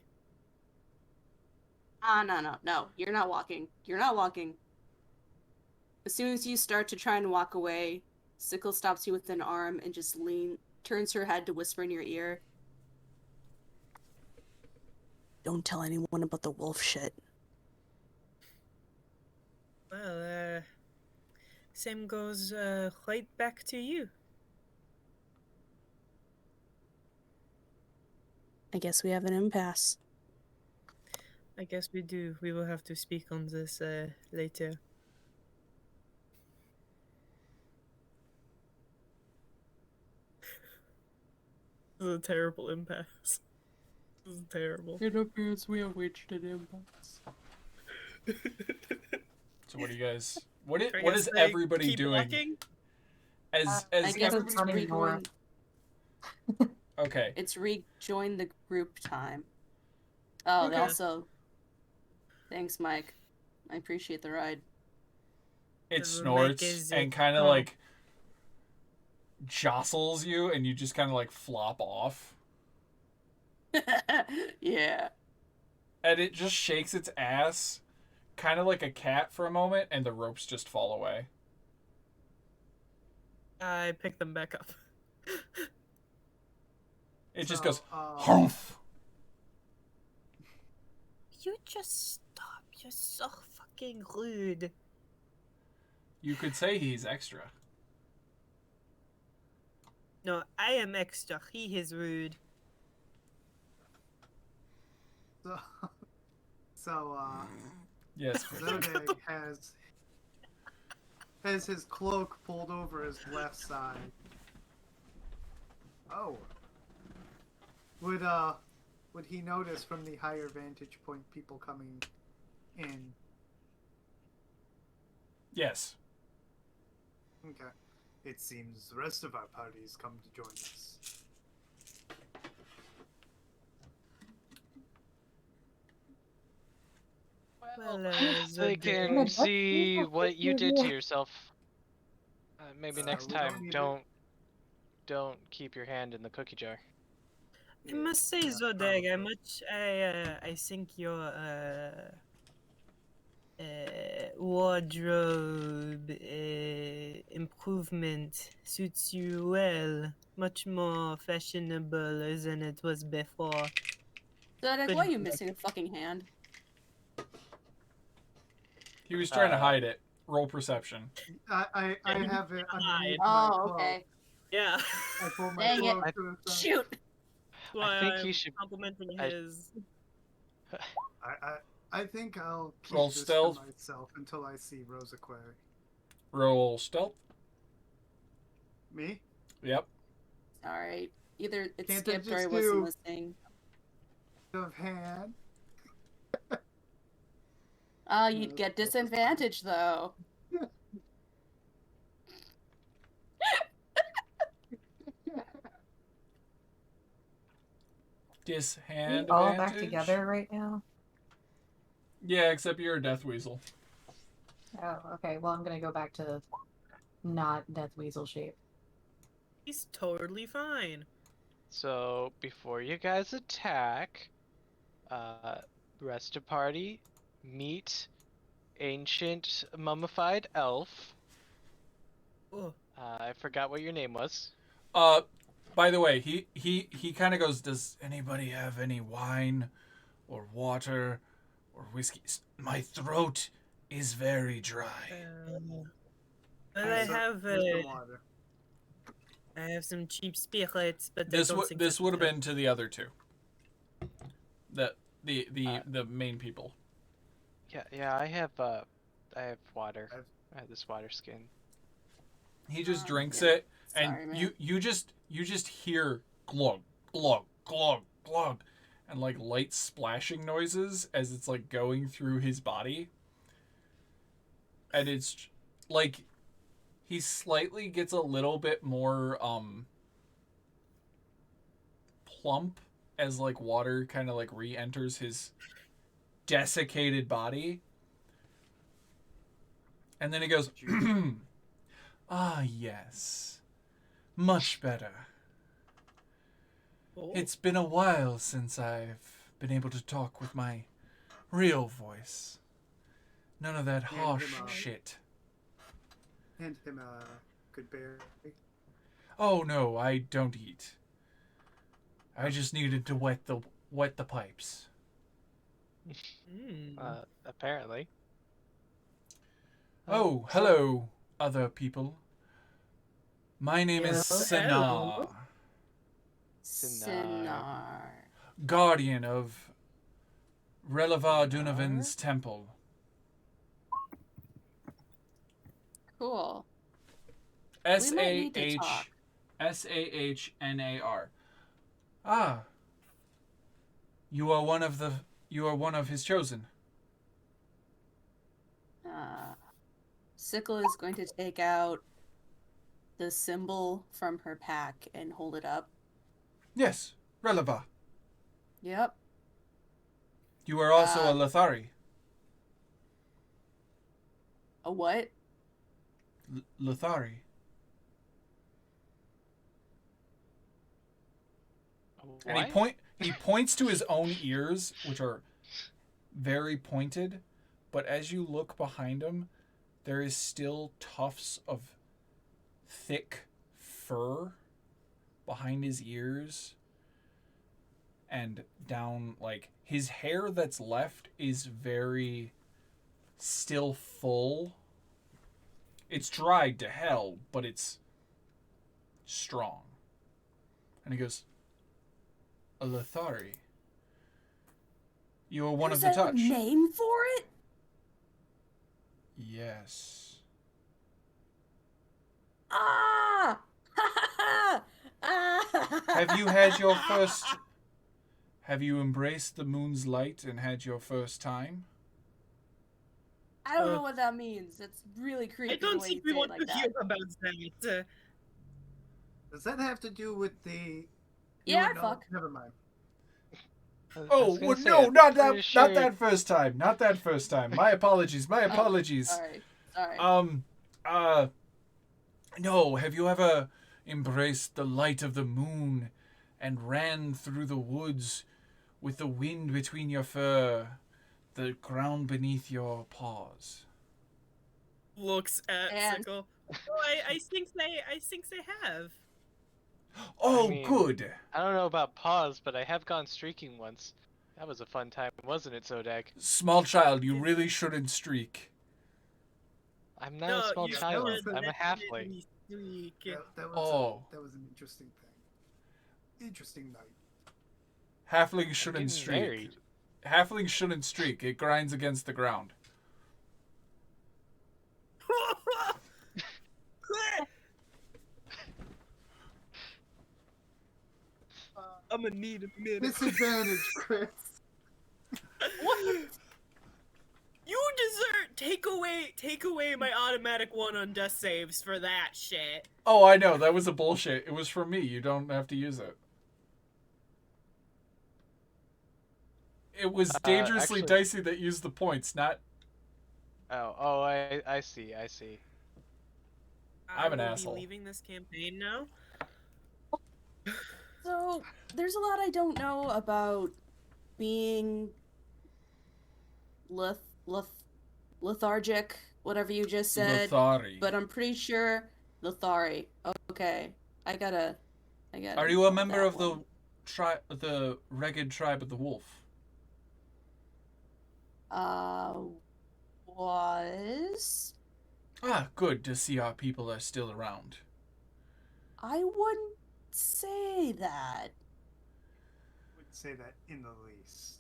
No. You're not walking. You're not walking. As soon as you start to try and walk away, Sickle stops you with an arm and just turns her head to whisper in your ear. Don't tell anyone about the wolf shit. Well, same goes right back to you. I guess we have an impasse. I guess we do. We will have to speak on this later. This is a terrible impasse. This is terrible. It appears we have reached an impasse. So what do you guys... What I is guess they everybody keep doing? walking? As I guess everybody... it's running more. Okay. It's rejoin the group time. Oh, Okay. also, thanks, Mike. I appreciate the ride. It Mike snorts is and it- kind of oh. like jostles you, and you just kind of like flop off. Yeah. And it just shakes its ass, kind of like a cat for a moment, and the ropes just fall away. I pick them back up. It just So, goes, humph. You just stop. You're so fucking rude. You could say he's extra. No, I am extra. He is rude. So, Yes. Zodagh has his cloak pulled over his left side. Oh. Would he notice from the higher vantage point people coming in? Yes. Okay. It seems the rest of our party's come to join us. Well, They Zodagh- can see what you did to yourself. Maybe Uh, next we don't time, need to- don't keep your hand in the cookie jar. I must say, Yeah, Zodagh, probably. I think your wardrobe improvement suits you well. Much more fashionable than it was before. Zodagh, Good why are you luck. missing a fucking hand? He was trying to hide it. Roll perception. I Yeah, he have it hide. underneath my Oh, cloak. okay. Yeah. I pull my Dang it. cloak to the side. Shoot! Why think he I'm should- complimenting I- his. I think I'll keep Roll this stealth. to myself until I see Rosaquary. Roll stealth. Me? Yep. Alright. Either it Can't I skipped or I just wasn't do- listening. Of hand. Oh, you'd get disadvantage though. Dishand We all back advantage. together right now? Yeah, except you're a death weasel. Oh, okay. Well, I'm gonna go back to not Death Weasel shape. He's totally fine. So before you guys attack, rest of party, meet ancient mummified elf. Oh, I forgot what your name was. By the way, he kind of goes, does anybody have any wine or water or whiskey? My throat is very dry. but Here's the water. I have some cheap spirits, but This I don't think this would have help. been to the other two. The main people. Yeah, I have water. I have this water skin. He just drinks yeah. it, Sorry, and man. you just hear glug glug glug glug, and like light splashing noises as it's like going through his body, and it's like he slightly gets a little bit more plump as like water kind of like re-enters his desiccated body, and then he goes, ah yes, much better. Oh. It's been a while since I've been able to talk with my real voice. None of that harsh shit. Hand him a good berry. Oh no, I don't eat. I just needed to wet the pipes. Apparently. Oh, hello, other people. My name is Hello. Sinar, Sinar. guardian of Relevar Dunavan's temple. Cool. S We might A need to H talk. S-A-H-N-A-R. Ah. You are one of his chosen. Sickle is going to take out the symbol from her pack and hold it up. Yes, Relevar. Yep. You are also a Lothari. A what? Lothari. And he points to his own ears, which are very pointed, but as you look behind him, there is still tufts of thick fur behind his ears and down, like his hair that's left is very still full. It's dried to hell, but it's strong. And he goes, a Lothari. You are one of the touch. Is there a name for it? Yes. Ah! Have you had your first... Have you embraced the moon's light and had your first time? I don't know what that means. It's really creepy. I don't the way think you we say want it to like hear that. about that. Does that have to do with the? Yeah, No, fuck. never mind. Oh, well, no, not that first time. Not that first time. My apologies. My apologies. Sorry. No, have you ever embraced the light of the moon and ran through the woods with the wind between your fur, the ground beneath your paws? Looks at And- Sickle. Oh, I think they have. Oh, I mean, good. I don't know about paws, but I have gone streaking once. That was a fun time, wasn't it, Zodagh? Small child, you really shouldn't streak. I'm not a small you child. should I'm a definitely halfling. streak. That Oh. that was an interesting thing. Interesting night. Halflings shouldn't getting streak. married. Halflings shouldn't streak. It grinds against the ground. I'm gonna need a minute. Disadvantage, Chris. What? You take away my automatic one on death saves for that shit. Oh, I know. That was a bullshit. It was from me. You don't have to use it. It was dangerously actually- dicey that used the points, not... Oh, I see. I'm an will asshole. Be leaving this campaign now. So, there's a lot I don't know about being lethargic, whatever you just said. Lothari. But I'm pretty sure Lothari. Okay. I gotta Are you a know member that of one. the Ragged Tribe of the Wolf? Was... Ah, good to see our people are still around. I wouldn't say that. Would say that in the least.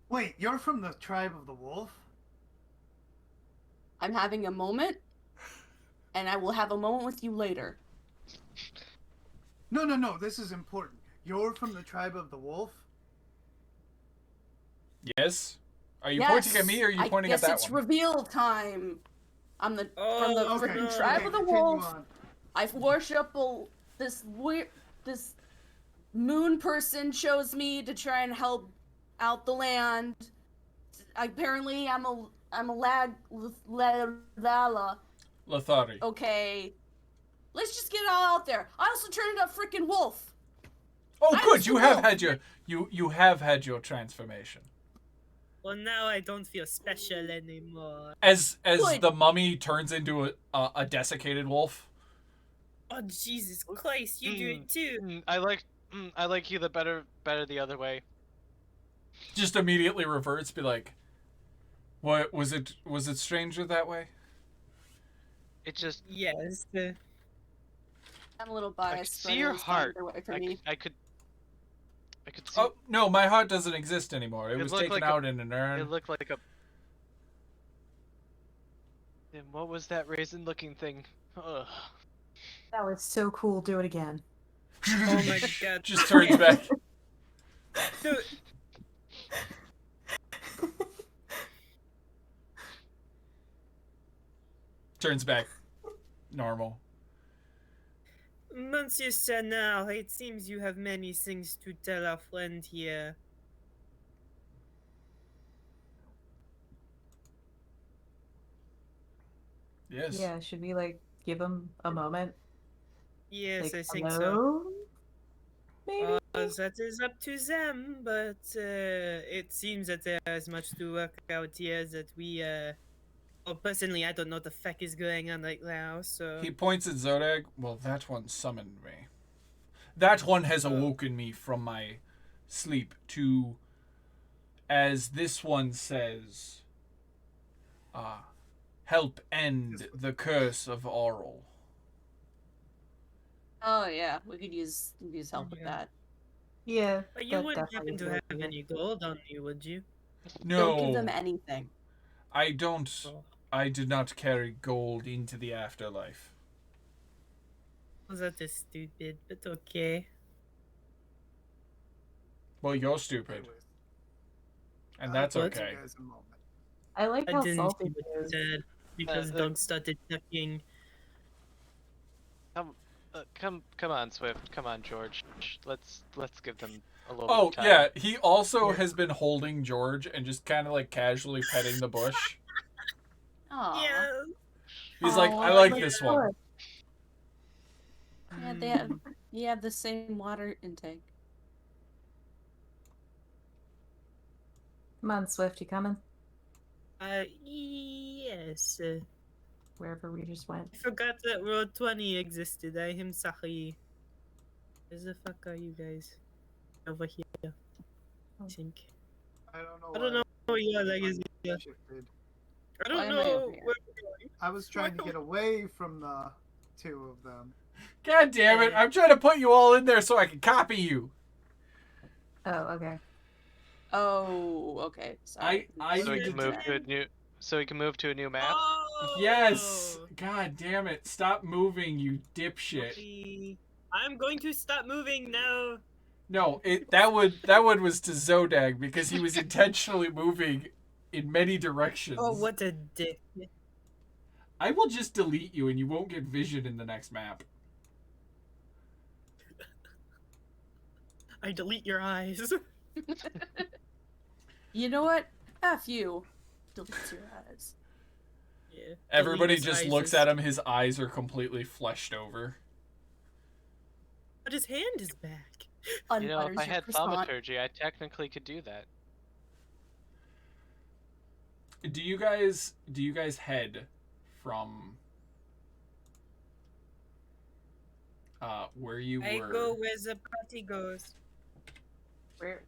Wait, you're from the tribe of the wolf? I'm having a moment, and I will have a moment with you later. No, this is important. You're from the tribe of the wolf? Yes? Are you Yes, pointing at me or are you pointing at that I guess it's one? reveal time. I'm the from the Oh, freaking okay. tribe of the continue wolf. on. I worship this moon person chose me to try and help out the land. Apparently, I'm a Vala. Lothari. Okay, let's just get it all out there. I also turned into a freaking wolf. Oh, I good. was You the have wolf. had your you have had your transformation. Well, now I don't feel special anymore. As Good. the mummy turns into a desiccated wolf. Oh Jesus Christ, you do it too. I like you better the other way. Just immediately reverts, be like, "What was it stranger that way?" It just Yes. I'm a little I could biased. see but your it's time heart. away from me. I could see. Oh no, my heart doesn't exist anymore. It It was looked taken like out in an urn. It looked like a. Then what was that raisin-looking thing? Ugh. That was so cool. Do it again. Oh my god. Just turns back. Dude, Turns back. Normal. Monsieur Chanel, it seems you have many things to tell our friend here. Yes. Yeah, should we like give him a moment? Yes, Like, I think so. hello? Maybe? That is up to them, but it seems that there is much to work out here that we, well, personally, I don't know what the fuck is going on right now, so... He points at Zodagh. Well, that one summoned me. That one has awoken me from my sleep to, as this one says, help end the curse of Oral. Oh yeah, we could use help with Yeah. that. Yeah. But you that wouldn't definitely happen is to a have good idea. any gold on you, would you? Don't give them No, anything. I don't. Oh. I did not carry gold into the afterlife. Well, that is stupid, but okay. Well, you're stupid, Anyways, and that's What? okay. you guys a moment. I like I how didn't salty see he what you is. said, because Doug started talking. Come on, Swift. Come on, George. Let's give them a little Oh, bit of time. yeah, he also has been holding George and just kind of like casually petting the bush. Oh Yeah. He's like, Aw, I like my this God. one. Yeah, you have the same water intake. Come on, Swift, you coming? Yes. Wherever we just went. I forgot that Road 20 existed. I am sorry. Where the fuck are you guys? Over here, I think. I don't know. I don't know where your leg is. I shifted. I Why don't am I know over here? where we're going. I was trying to get away from the two of them. God damn it! I'm trying to put you all in there so I can copy you. Oh, okay. Oh, okay. Sorry. I So we needed can to- move to a new. so we can move to a new map? Oh! Yes! God damn it. Stop moving, you dipshit. Okay. I'm going to stop moving now. No, that one was to Zodagh because he was intentionally moving in many directions. Oh, what a dick. I will just delete you and you won't get vision in the next map. I delete your eyes. You know what? F you. Delete your eyes. Yeah. Everybody Delete his just eyes looks is- at him, his eyes are completely fleshed over. But his hand is back. You know, if Unbutters I your had croissant. thaumaturgy, I technically could do that. Do you guys head from where you I were? go where the party goes.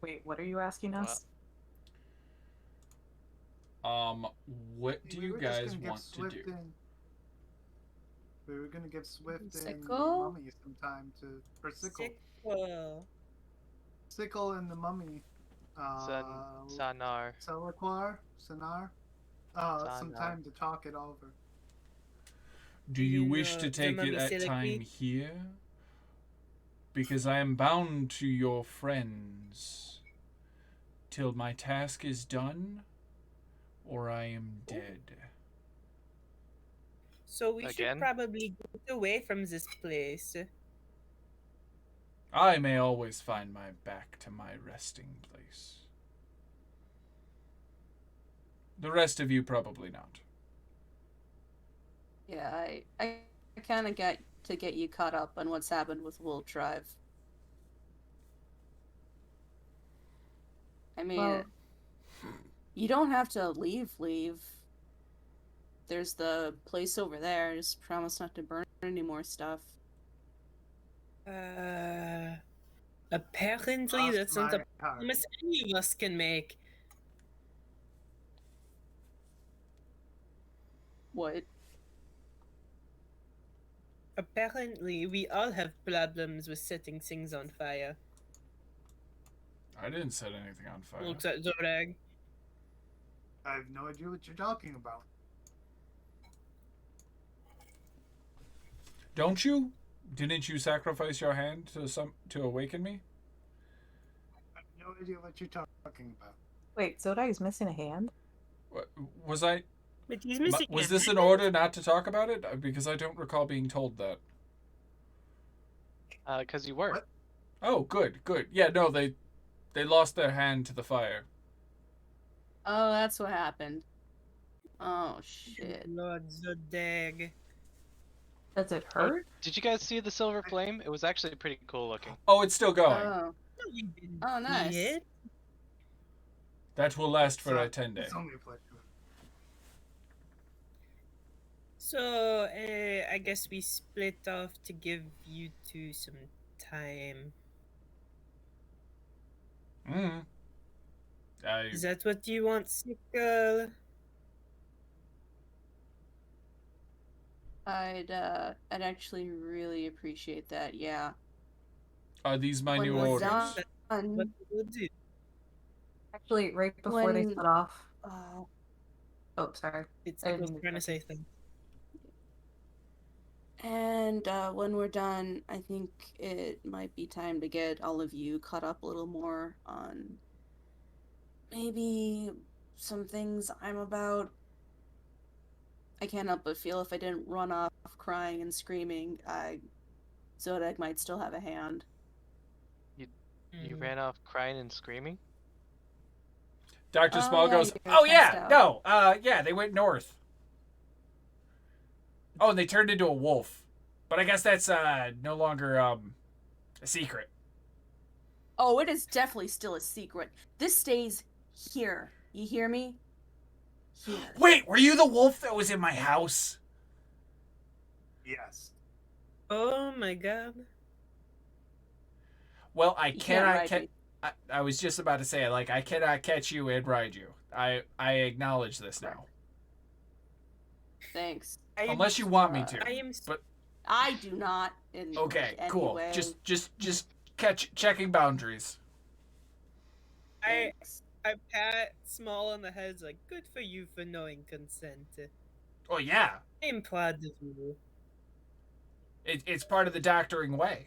Wait, what are you asking us? What do We you were just guys gonna give want to Swift do? We were gonna give Swift and Sickle? the mummy some time to, or Sickle, Sickle. Sickle and the mummy. Sanar. Selaquar, Sanar. Some Sanar. time to talk it over. Do you You wish know, to the take it mummy at said time agree. here? Because I am bound to your friends till my task is done, or I am dead. So we Again? should probably get away from this place. I may always find my back to my resting place. The rest of you probably not. Yeah, I kind of got to get you caught up on what's happened with Wolf Drive. I mean, Well- you don't have to leave. There's the place over there. Just promise not to burn any more stuff. Apparently Cross that's not my a heart. promise any of us can make. What? Apparently we all have problems with setting things on fire. I didn't set anything on fire. Looks at Zodagh. I have no idea what you're talking about. Don't you? Didn't you sacrifice your hand to awaken me? I have no idea what you're talking about. Wait, Zodagh is missing a hand? Was I? But he's missing Was a this an hand. order not to talk about it? Because I don't recall being told that. Because you were. What? Oh, good. Yeah, no, they lost their hand to the fire. Oh, that's what happened. Oh shit. Lord Zodagh. Does it Oh, hurt? did you guys see the silver flame? It was actually pretty cool looking. Oh, it's still going. Oh, No, we didn't Oh, nice. see it. That will last for So, a 10 day. It's only a pleasure. So, I guess we split off to give you two some time. Mm. Is that what you want, Sickle? I'd actually really appreciate that. Yeah. Are these my When new we're orders? done, What we'll do? Actually, right before they When- set off. uh, Oh, sorry. It's I didn't Sickle's mean to trying to cut say you. things. and when we're done, I think it might be time to get all of you caught up a little more on maybe some things I'm about. I can't help but feel if I didn't run off crying and screaming, Zodagh might still have a hand. You Mhm. ran off crying and screaming? Dr. Oh, Small yeah, goes, you were oh passed yeah, out." no, yeah, they went north. Oh, and they turned into a wolf. But I guess that's no longer a secret. Oh, it is definitely still a secret. This stays here. You hear me? Here. Wait, were you the wolf that was in my house? Yes. Oh my god. Well, I You can't cannot ride catch. me. I was just about to say, like, I cannot catch you and ride you. I acknowledge this now. Thanks. Unless you want me to. I am. But I do not. In okay, any cool. way. Just checking boundaries. I Thanks. I pat Small on the head. It's like, good for you for knowing consent. Oh yeah, I'm proud of you. it's part of the doctoring way.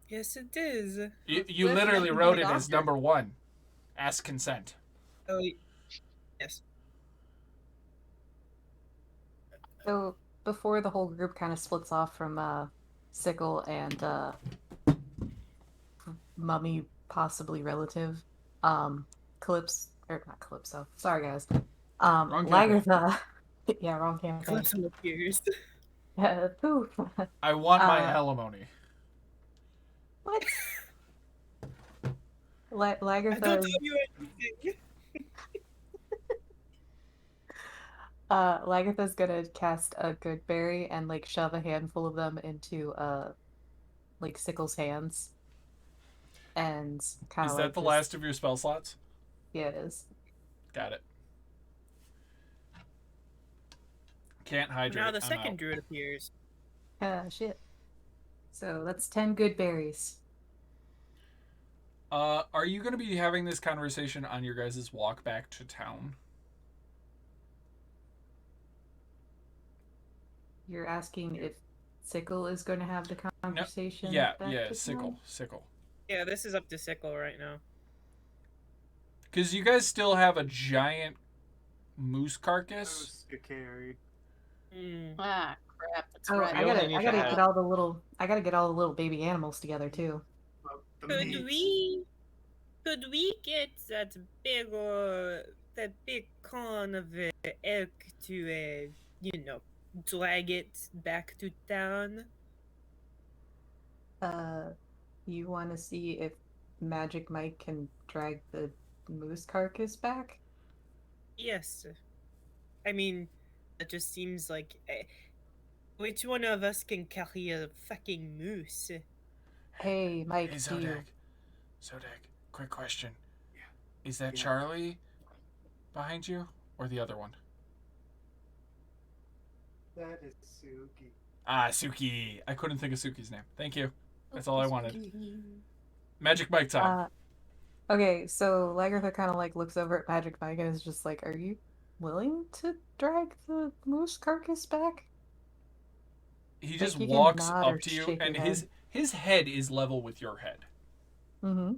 Yes, it is. You Swift, literally you can be wrote the it as doctor. number 1. Ask consent. Oh, yes. So before the whole group kind of splits off from Sickle and mummy possibly relative, Calypso or not Calypso. Sorry guys. Wrong campaign. Lagertha. Yeah, wrong campaign. Calypso appears. Poof. I want my Uh, alimony. What? I don't Lagertha owe is you anything. Lagertha's gonna cast a good berry and like shove a handful of them into like Sickle's hands and kind Is of that like the just last of your spell slots? yeah it is. Got it. Can't hydrate. Now the I'm second out. druid appears. Shit. So that's 10 good berries. Are you going to be having this conversation on your guys' walk back to town? You're asking if Sickle is going to have the conversation Yeah, back to Sickle, town? Sickle. Yeah, this is up to Sickle right now. Because you guys still have a giant moose carcass. Moose carried. Mm. Ah, crap. That's Oh, right. We only need I to gotta have- get all the little I gotta get all the little baby animals together too. Well, the Could meat. we get that big con of elk to drag it back to town? You want to see if Magic Mike can drag the moose carcass back? Yes. I mean, it just seems like which one of us can carry a fucking moose? Hey, Mike, Hey, do you Zodagh. Zodagh, quick question. Yeah. Is that Yeah. Charlie behind you or the other one? That is Suki. Ah, Suki. I couldn't think of Suki's name. Thank you. That's all I wanted. Magic Mike time. Okay, so Lagertha kind of like looks over at Magic Mike and is just like, "Are you willing to drag the moose carcass back?" He just you can walks nod up or to you, shake and your his head is level with your head. Mm-hmm. And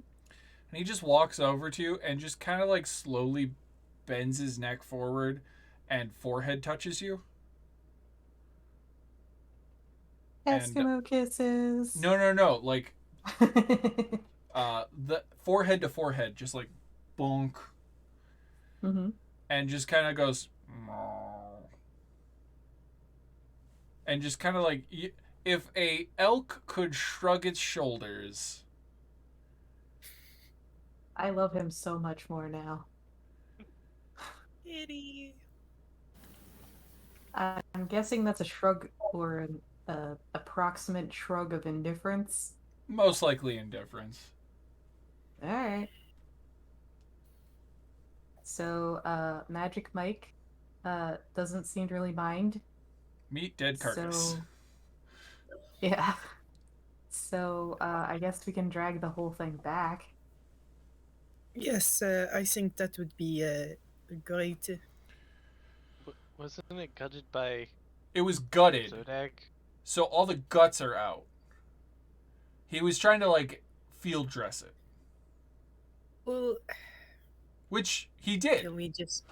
he just walks over to you and just kind of like slowly bends his neck forward and forehead touches you. Eskimo kisses. No. Like, the forehead to forehead, just like bonk. Mm-hmm. And just kind of goes. And just kind of like, if a elk could shrug its shoulders. I love him so much more now. Kitty. I'm guessing that's a shrug or an approximate shrug of indifference. Most likely indifference. All right. So, Magic Mike doesn't seem to really mind. Meat dead carcass. So, yeah. So, I guess we can drag the whole thing back. Yes, I think that would be great. Wasn't it gutted by It was gutted, Zodagh? so all the guts are out. He was trying to like field dress it, Well, which he did. can we just?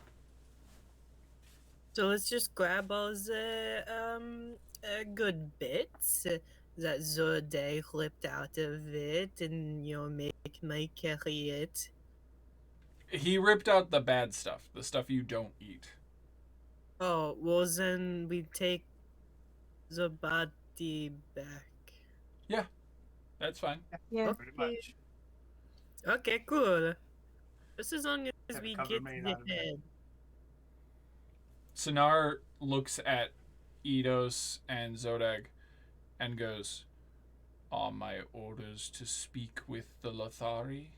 So let's just grab all the good bits that Zodagh ripped out of it, and make Mike carry it. He ripped out the bad stuff, the stuff you don't eat. Oh, well then we take the body back. That's fine. Yeah. Pretty much. Okay, cool. Just as long as Have a we cover get made the out of it. head. Sonar looks at Eidos and Zodagh and goes, "Are my orders to speak with the Lothari?"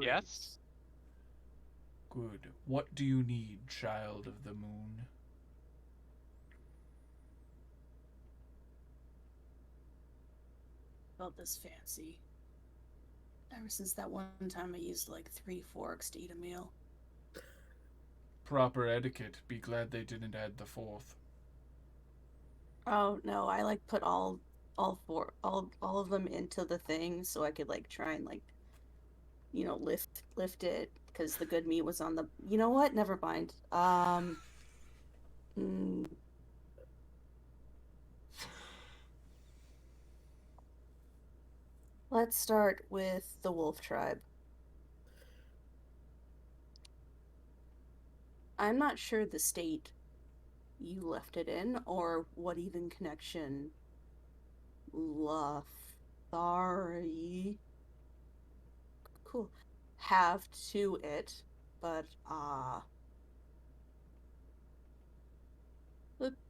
Yes? Good. What do you need, child of the moon? About this fancy. Ever since that one time I used like 3 forks to eat a meal. Proper etiquette. Be glad they didn't add the fourth. Oh no, I like put all of them into the thing so I could like try and like lift it because the good meat was on the. You know what? Never mind. Mm, let's start with the wolf tribe. I'm not sure the state you left it in or what even connection Lothari cool have to it, but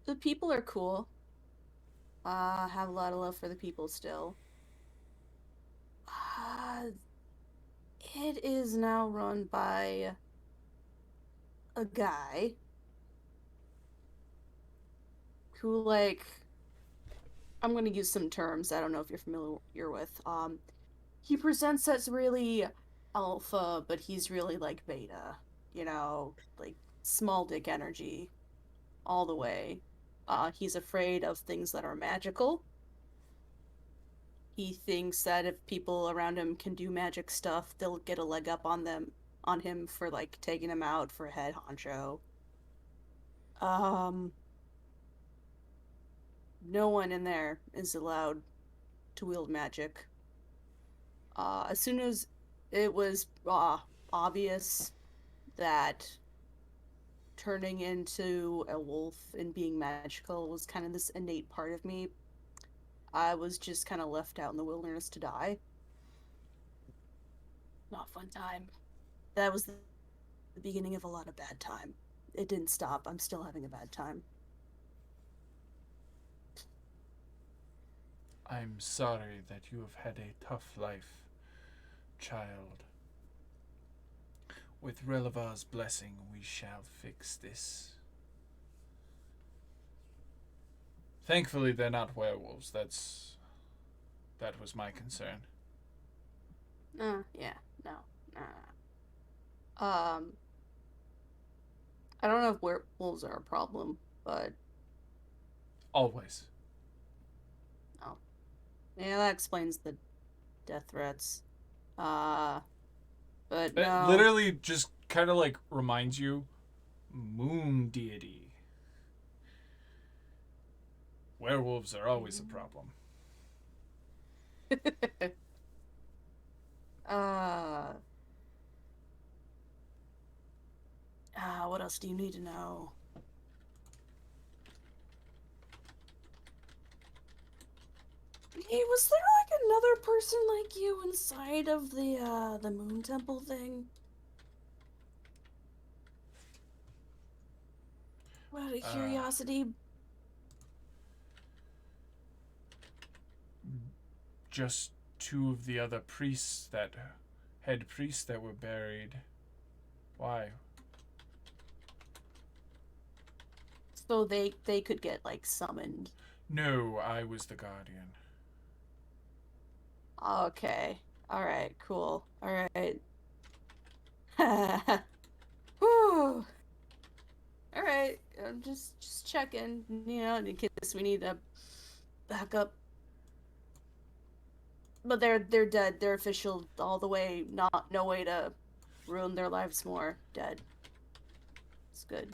the people are cool. Have a lot of love for the people still. Uh, it is now run by a guy who, like, I'm going to use some terms I don't know if you're familiar with. He presents as really alpha, but he's really like beta, like small dick energy all the way. He's afraid of things that are magical. He thinks that if people around him can do magic stuff, they'll get a leg up on him for like taking him out for head honcho. Um, no one in there is allowed to wield magic. As soon as it was obvious that turning into a wolf and being magical was kind of this innate part of me, I was just kind of left out in the wilderness to die. Not a fun time. That was the beginning of a lot of bad time. It didn't stop. I'm still having a bad time. I'm sorry that you have had a tough life, child. With Relevar's blessing, we shall fix this. Thankfully, they're not werewolves. That was my concern. Yeah, no, I don't know if werewolves are a problem, but Always. oh, yeah, that explains the death threats. Uh, but It no. literally just kind of like reminds you, moon deity. Werewolves are always a problem. uh, what else do you need to know? Hey, was there like another person like you inside of the moon temple thing? Out of curiosity. Just two of the other priests head priests that were buried. Why? So they could get like summoned. No, I was the guardian. Okay. All right. Cool. All right. Whew. All right. I'm just checking. In case we need a backup. But they're dead. They're official all the way. Not no way to ruin their lives more. Dead. It's good.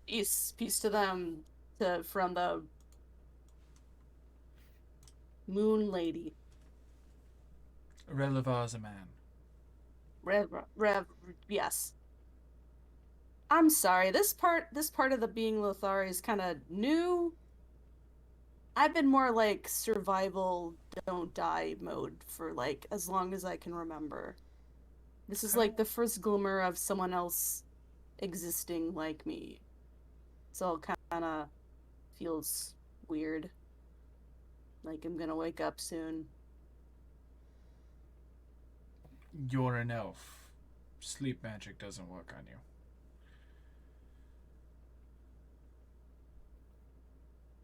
Peace to them. From the Moon Lady. Relevar's a man. Rev, yes. I'm sorry. This part of the being Lothari is kind of new. I've been more like survival, don't die mode for like as long as I can remember. This is like the first glimmer of someone else existing like me. So it kind of feels weird. Like I'm gonna wake up soon. You're an elf. Sleep magic doesn't work on you.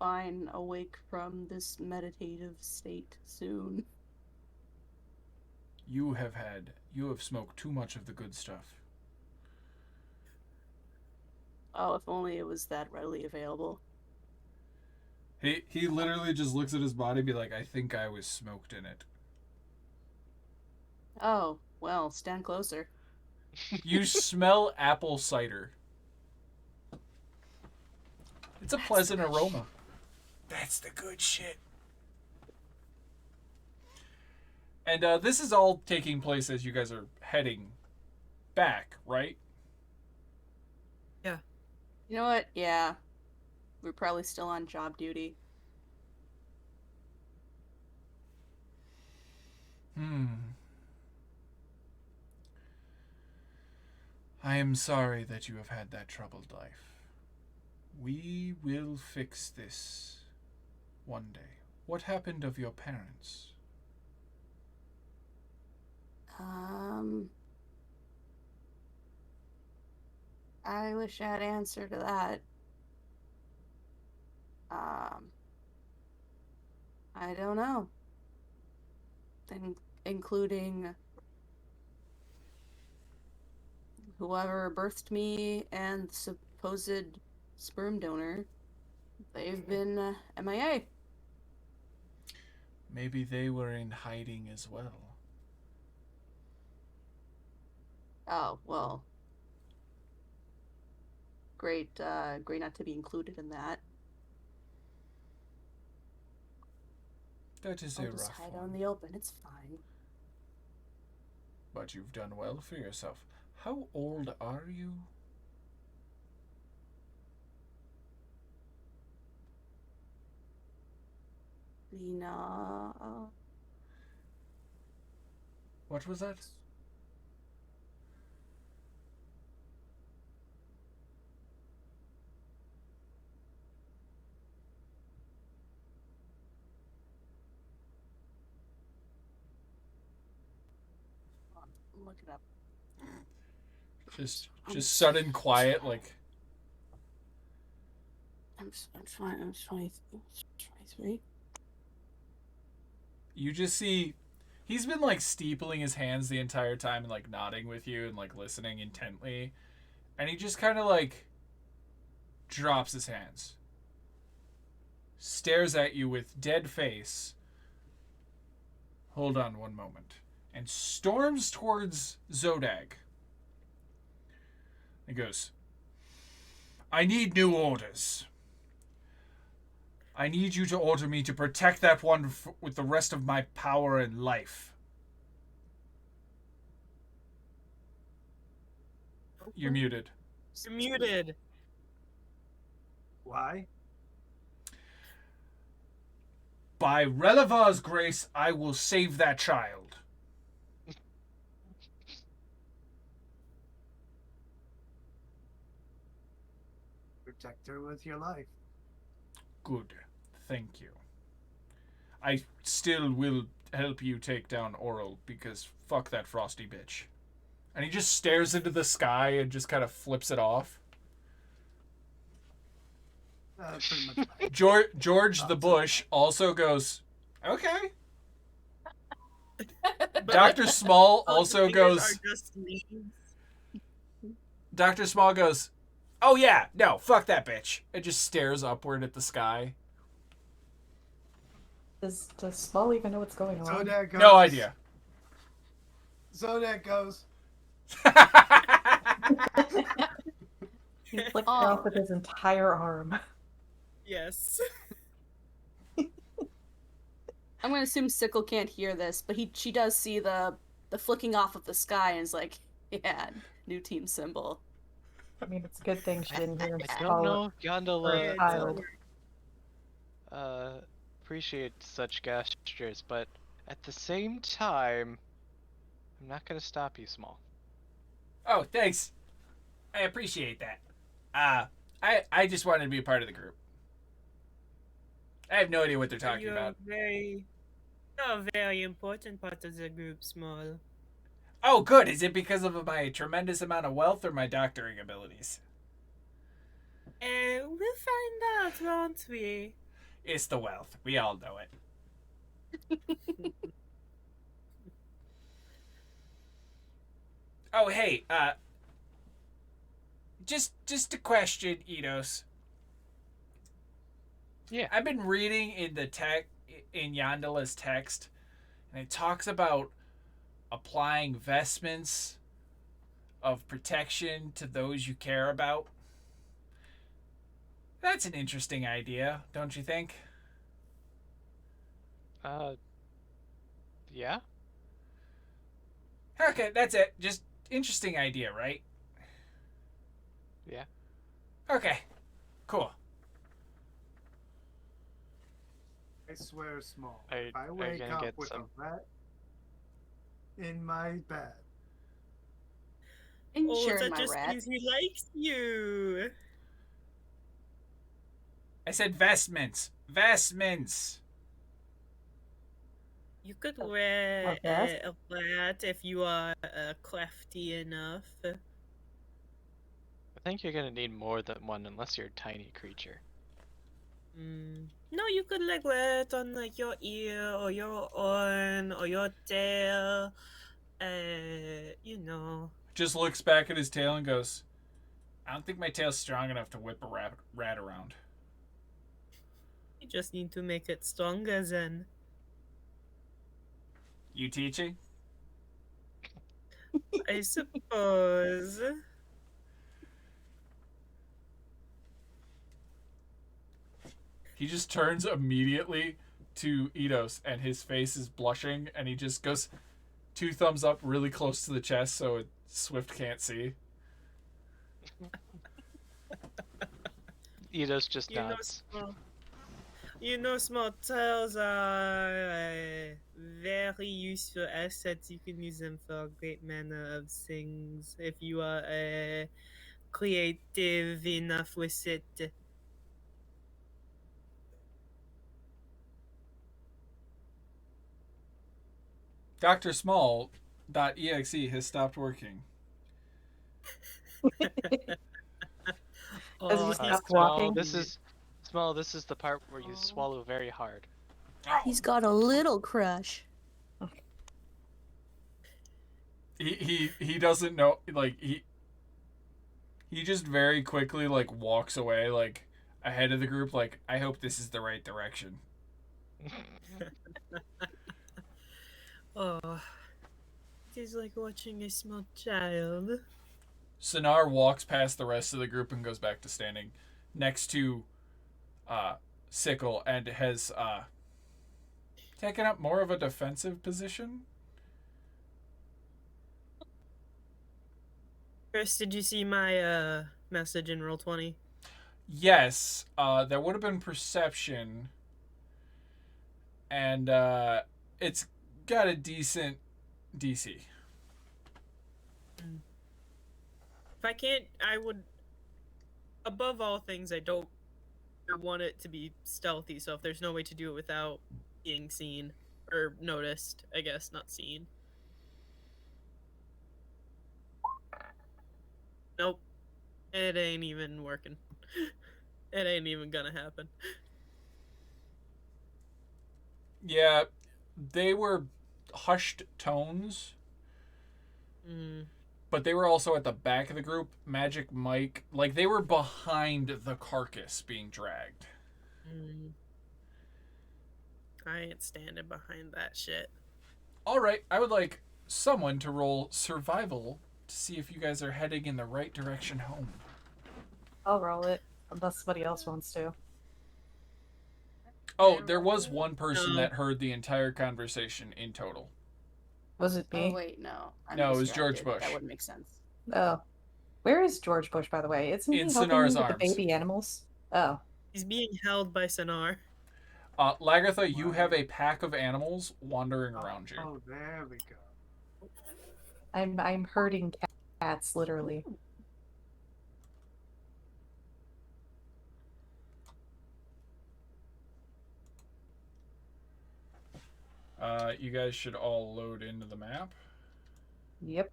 fine, awake from this meditative state soon. You have smoked too much of the good stuff. Oh, if only it was that readily available. He literally just looks at his body and be like, I think I was smoked in it. Oh, well, stand closer. You smell apple cider. It's a pleasant aroma. That's the good shit. And this is all taking place as you guys are heading back, right? Yeah. You know what? Yeah. We're probably still on job duty. I am sorry that you have had that troubled life. We will fix this one day. What happened of your parents? I wish I had an answer to that. I don't know. Including whoever birthed me and the supposed sperm donor. They've been MIA. Maybe they were in hiding as well. Oh, well. Great not to be included in that. That is I'll a just rough hide one. out in the open, it's fine. But you've done well for yourself. How old are you? Lena... What was that? Look it up. Just sudden quiet, like... I'm 23. You just see... He's been, like, steepling his hands the entire time and, like, nodding with you and, like, listening intently. And he just kind of, like, drops his hands. Stares at you with dead face. Hold on one moment. And storms towards Zodagh. He goes, I need new orders. I need you to order me to protect that one with the rest of my power and life. You're muted. You're muted. Why? By Relevar's grace, I will save that child. Protect her with your life. Good. Thank you. I still will help you take down Oral because fuck that frosty bitch. And he just stares into the sky and just kind of flips it off. Pretty much. George the Bush also goes, okay. But, Dr. Smol also fingers goes, are just leaves. Dr. Small goes, oh yeah, no, fuck that bitch. It just stares upward at the sky. Does Smol even know what's going on? Zodagh goes. No idea. Zodagh goes. He flicked off with his entire arm. Yes. I'm gonna assume Sickle can't hear this, but she does see the flicking off of the sky and is like, yeah, new team symbol. I mean, it's a good thing she didn't hear him I don't call know if Gondola child. appreciate such gestures, but at the same time, I'm not gonna stop you, Small. Oh, thanks. I appreciate that. I just wanted to be a part of the group. I have no idea what they're talking about. You're a very important part of the group, Small. Oh, good. Is it because of my tremendous amount of wealth or my doctoring abilities? We'll find out, won't we? It's the wealth. We all know it. Oh, hey, just a question, Eidos. Yeah. I've been reading in the in Yandala's text, and it talks about applying vestments of protection to those you care about. That's an interesting idea, don't you think? Yeah. Okay, that's it. Just interesting idea, right? Yeah. Okay, cool. I swear, Smol. Are If I you wake gonna up get with some? a rat in my bed, Oh, Insuring that my just rat. means he likes you. I said vestments. Vestments. You could wear vest? a rat if you are crafty enough. I think you're gonna need more than one unless you're a tiny creature. No, you could like wear it on like your ear or your horn or your tail. You know. Just looks back at his tail and goes, I don't think my tail's strong enough to whip a rat around. You just need to make it stronger then. You teaching? I suppose. He just turns immediately to Eidos, and his face is blushing, and he just goes 2 thumbs up really close to the chest so Swift can't see. Eidos just You know, nods. small tiles are a very useful assets. You can use them for a great manner of things if you are creative enough with it. Dr. Small.exe has stopped working. As you Oh, stop he's walking. Small. This is the part where you swallow very hard. He's got a little crush. He doesn't know, like, he just very quickly, like, walks away, like, ahead of the group, like, I hope this is the right direction. Oh, it is like watching a small child. Sonar walks past the rest of the group and goes back to standing next to Sickle and has taken up more of a defensive position. Chris, did you see my message in Roll20? Yes, there would have been perception, and it's got a decent DC. If I can't, I would. Above all things, I don't want it to be stealthy. So if there's no way to do it without being seen or noticed, I guess not seen. Nope, it ain't even working. It ain't even gonna happen. Yeah, they were hushed tones, but they were also at the back of the group. Magic Mike, like, they were behind the carcass being dragged. I ain't standing behind that shit. All right, I would like someone to roll survival to see if you guys are heading in the right direction home. I'll roll it, unless somebody else wants to. Oh, there was one person No. that heard the entire conversation in total. Was it me? Oh wait, no. I'm No, it was George distracted. Bush. That wouldn't make sense. Oh. Where is George Bush, by the way? Isn't he In helping Sonar's with the arms. baby animals? Oh. He's being held by Sonar. Lagartha, you have a pack of animals wandering around you. Oh, there we go. I'm herding cats, literally. You guys should all load into the map. Yep.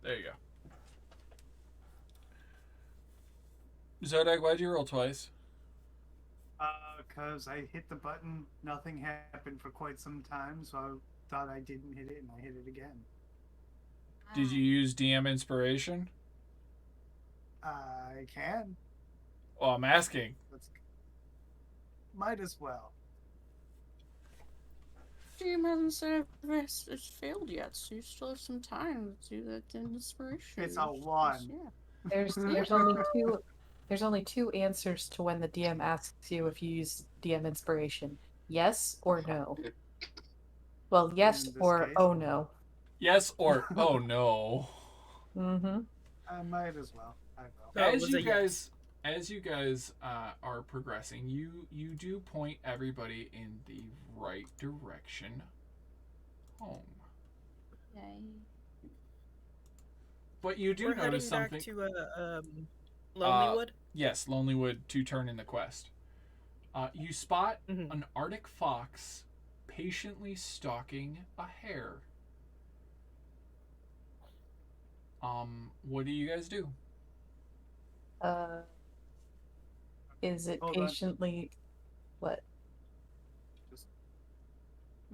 There you go. Zodagh, why'd you roll twice? Cause I hit the button, nothing happened for quite some time, so I thought I didn't hit it, and I hit it again. Did you use DM inspiration? I can. Oh, I'm asking. Let's. Might as well. Team hasn't said it's failed yet, so you still have some time to do that inspiration. It's a one. Yeah. There's only two answers to when the DM asks you if you use DM inspiration. Yes or no. Well, yes In this or case, oh no. Yes or oh no. Mm-hmm. I might as well. I will. So it was a yes. As you guys are progressing, you do point everybody in the right direction home. Yay. But you do We're notice heading something. back to Lonelywood. Yes, Lonelywood to turn in the quest. You spot an Arctic fox patiently stalking a hare. What do you guys do? Is it Hold on. patiently what? Just.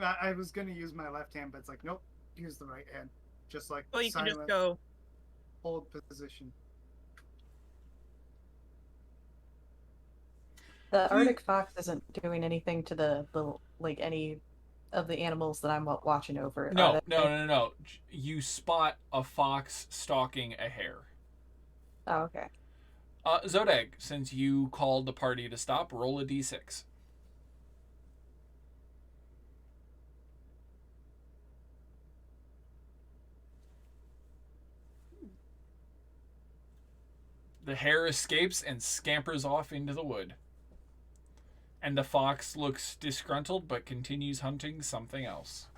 I was gonna use my left hand, but it's like, nope. Use the right hand. Just like Well, you can silent, just go. hold position. The Arctic fox isn't doing anything to the like any of the animals that I'm watching over, are No. You spot a fox stalking a hare. Oh, okay. Zodagh, since you called the party to stop, roll a d6. The hare escapes and scampers off into the wood. And the fox looks disgruntled but continues hunting something else.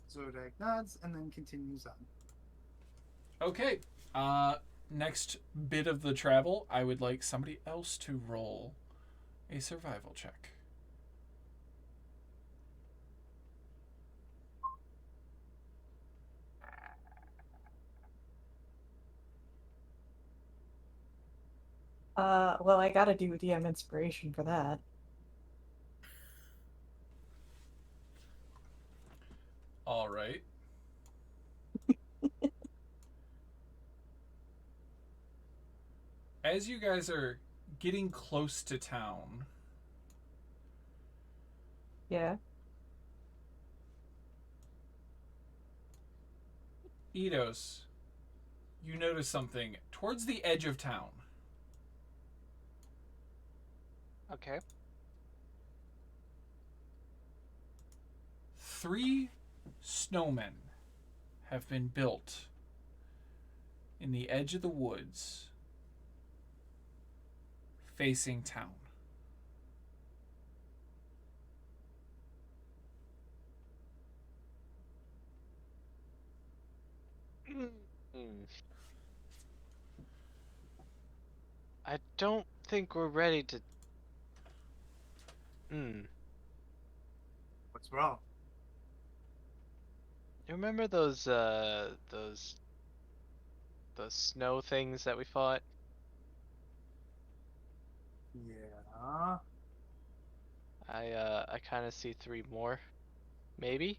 Zodagh nods and then continues on. Okay. Next bit of the travel, I would like somebody else to roll a survival check. Well, I gotta do DM inspiration for that. All right. As you guys are getting close to town, Yeah. Eidos, you notice something towards the edge of town. Okay. 3 snowmen have been built in the edge of the woods facing town. I don't think we're ready to. What's wrong? You remember those snow things that we fought? Yeah. I kind of see 3 more. Maybe?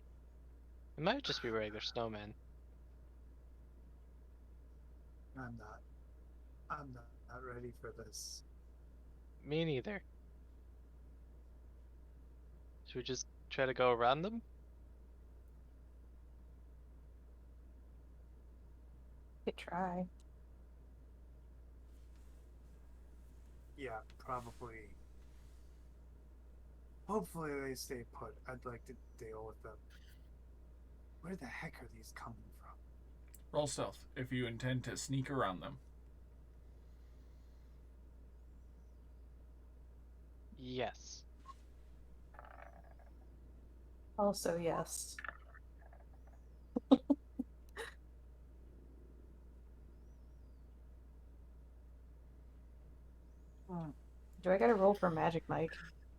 It might just be regular snowmen. I'm not ready for this. Me neither. Should we just try to go around them? Could try. Yeah, probably. Hopefully they stay put. I'd like to deal with them. Where the heck are these coming from? Roll stealth if you intend to sneak around them. Yes. Also, yes. Do I gotta roll for Magic Mike?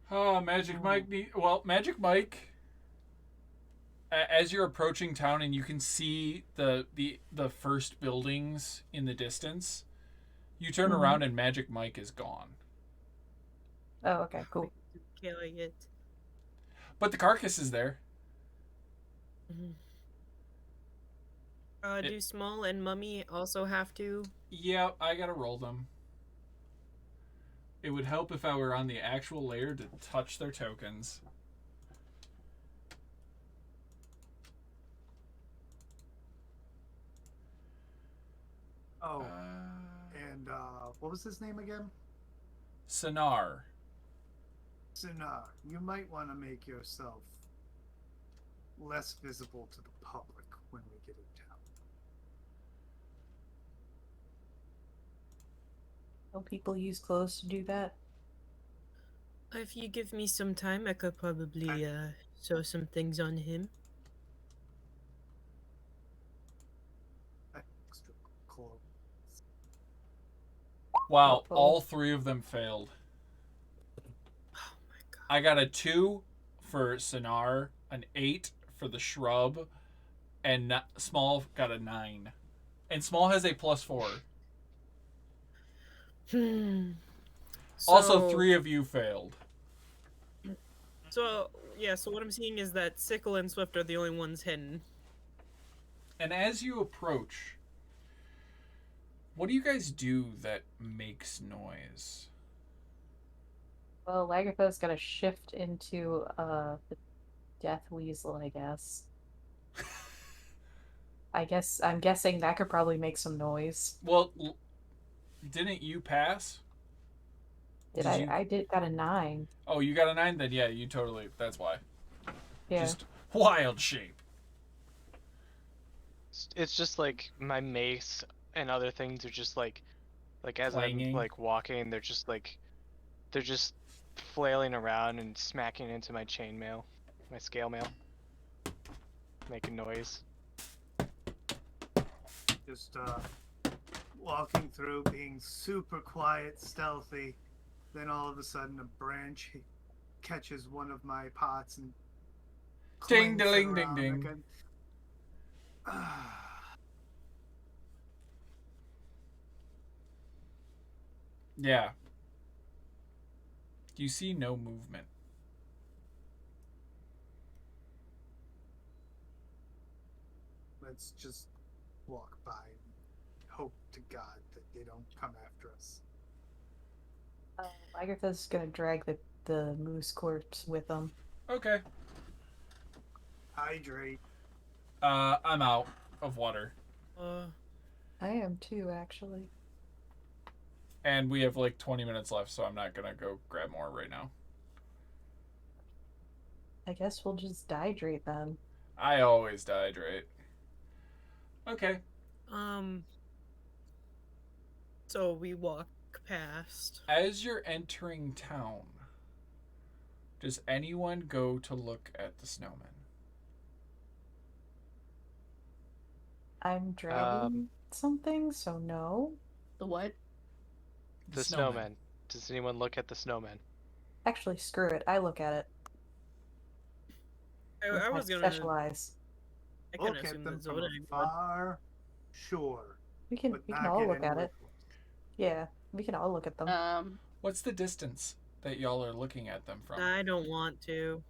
Oh, Magic Mike. Magic Mike as you're approaching town and you can see the first buildings in the distance, you turn Mhm. around and Magic Mike is gone. Oh, okay, cool. Killing it. But the carcass is there. Mhm. It- Do Small and Mummy also have to? Yeah, I gotta roll them. It would help if I were on the actual layer to touch their tokens. Oh, Uh, and what was his name again? Sonar. Sinar. You might want to make yourself less visible to the public when we get in town. Don't people use clothes to do that? If you give me some time, I could probably sew some things on him. Extra clothes. Wow, Oh. all three of them failed. Oh my god. I got a 2 for Sonar, an 8 for the shrub, and Small got a 9. And Small has a +4. Also, 3 of you failed. So yeah, so what I'm seeing is that Sickle and Swift are the only ones hidden. And as you approach, what do you guys do that makes noise? Well, Lagertha's gonna shift into the Death Weasel, I guess. I'm guessing that could probably make some noise. Well, didn't you pass? Did Did I? you? I did got a 9. Oh, you got a 9? Then yeah, you totally. That's why. Yeah. Just wild shape. It's just like my mace and other things are just like as Clanging. I'm like walking, they're just flailing around and smacking into my chainmail, my scale mail, making noise. Just walking through, being super quiet, stealthy. Then all of a sudden, a branch catches one of my pots and Ding, clanks it ding, ding, around ding. again. Yeah. You see no movement. Let's just walk by and hope to God that they don't come after us. Lagertha's gonna drag the moose corpse with him. Okay. Hydrate. I'm out of water. I am too, actually. And we have like 20 minutes left, so I'm not gonna go grab more right now. I guess we'll just dehydrate then. I always dehydrate. Okay. So we walk past. As you're entering town, does anyone go to look at the snowman? I'm dragging something, so no. The what? The snowman. Does anyone look at the snowman? Actually, screw it. I look at it. With I my was gonna special eyes. I kind Look of at assume them that from Zodagh would. afar, sure, We can but we can not all get look at anywhere it. close. Yeah, we can all look at them. What's the distance that y'all are looking at them from? I don't want to.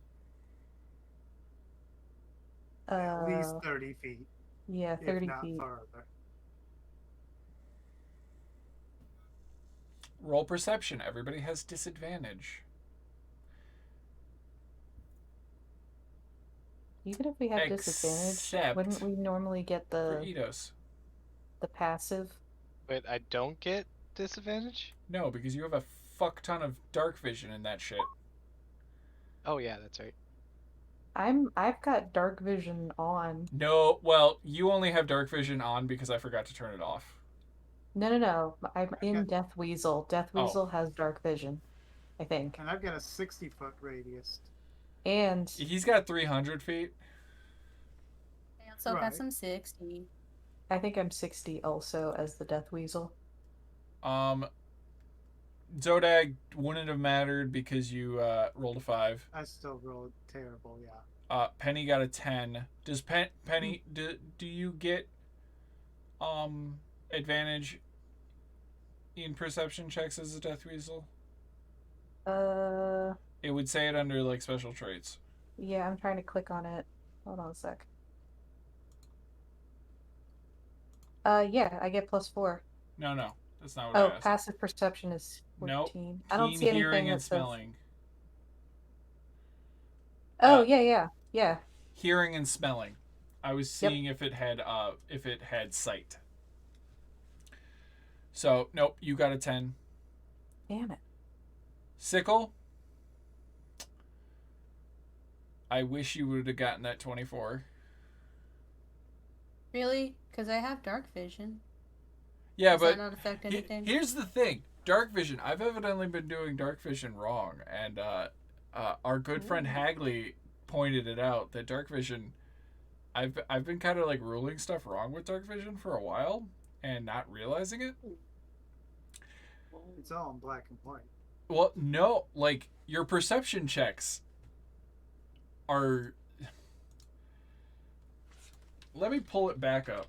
At least 30 feet, Yeah, if 30 not feet. further. Roll perception. Everybody has disadvantage. Even if we have disadvantage, Except wouldn't we normally get for the Eidos. passive? Wait, I don't get disadvantage? No, because you have a fuck ton of dark vision in that shit. Oh yeah, that's right. I've got dark vision on. No, well, you only have dark vision on because I forgot to turn it off. No. I'm in got- Death Weasel. Death Oh. Weasel has dark vision, I think. And I've got a 60-foot radius. And He's got 300 feet. I also Right. got some 60. I think I'm 60 also as the Death Weasel. Zodagh wouldn't have mattered because you rolled a 5. I still rolled terrible, yeah. Penny got a 10. Does Penny do you get advantage in perception checks as a death weasel? Uh, It would say it under like special traits. yeah, I'm trying to click on it. Hold on a sec. Yeah, I get +4. No, that's not what I Oh, asked. passive perception is Nope. 14. I don't Keen see anything hearing and that says. smelling. Oh, yeah. Hearing and smelling. I was Yep. seeing if it had sight. So nope, you got a 10. Damn it. Sickle. I wish you would have gotten that 24. Really? Because I have dark vision. Yeah, Does but that not affect anything? here's the thing. Dark vision. I've evidently been doing dark vision wrong, and our good friend Hagley pointed it out that dark vision. I've been kind of like ruling stuff wrong with dark vision for a while and not realizing it. It's all in black and white. Well, no, like your perception checks are. Let me pull it back up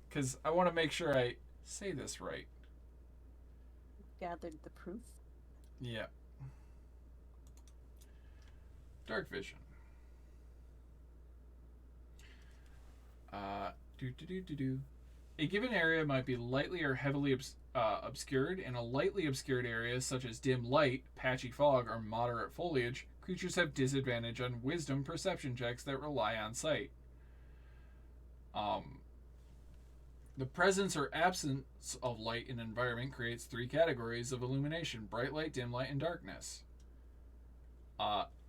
because I want to make sure I say this right. Gathered the proof. Yeah. Dark vision. A given area might be lightly or heavily obscured. In a lightly obscured area, such as dim light, patchy fog, or moderate foliage, creatures have disadvantage on wisdom perception checks that rely on sight. The presence or absence of light in an environment creates 3 categories of illumination: bright light, dim light, and darkness.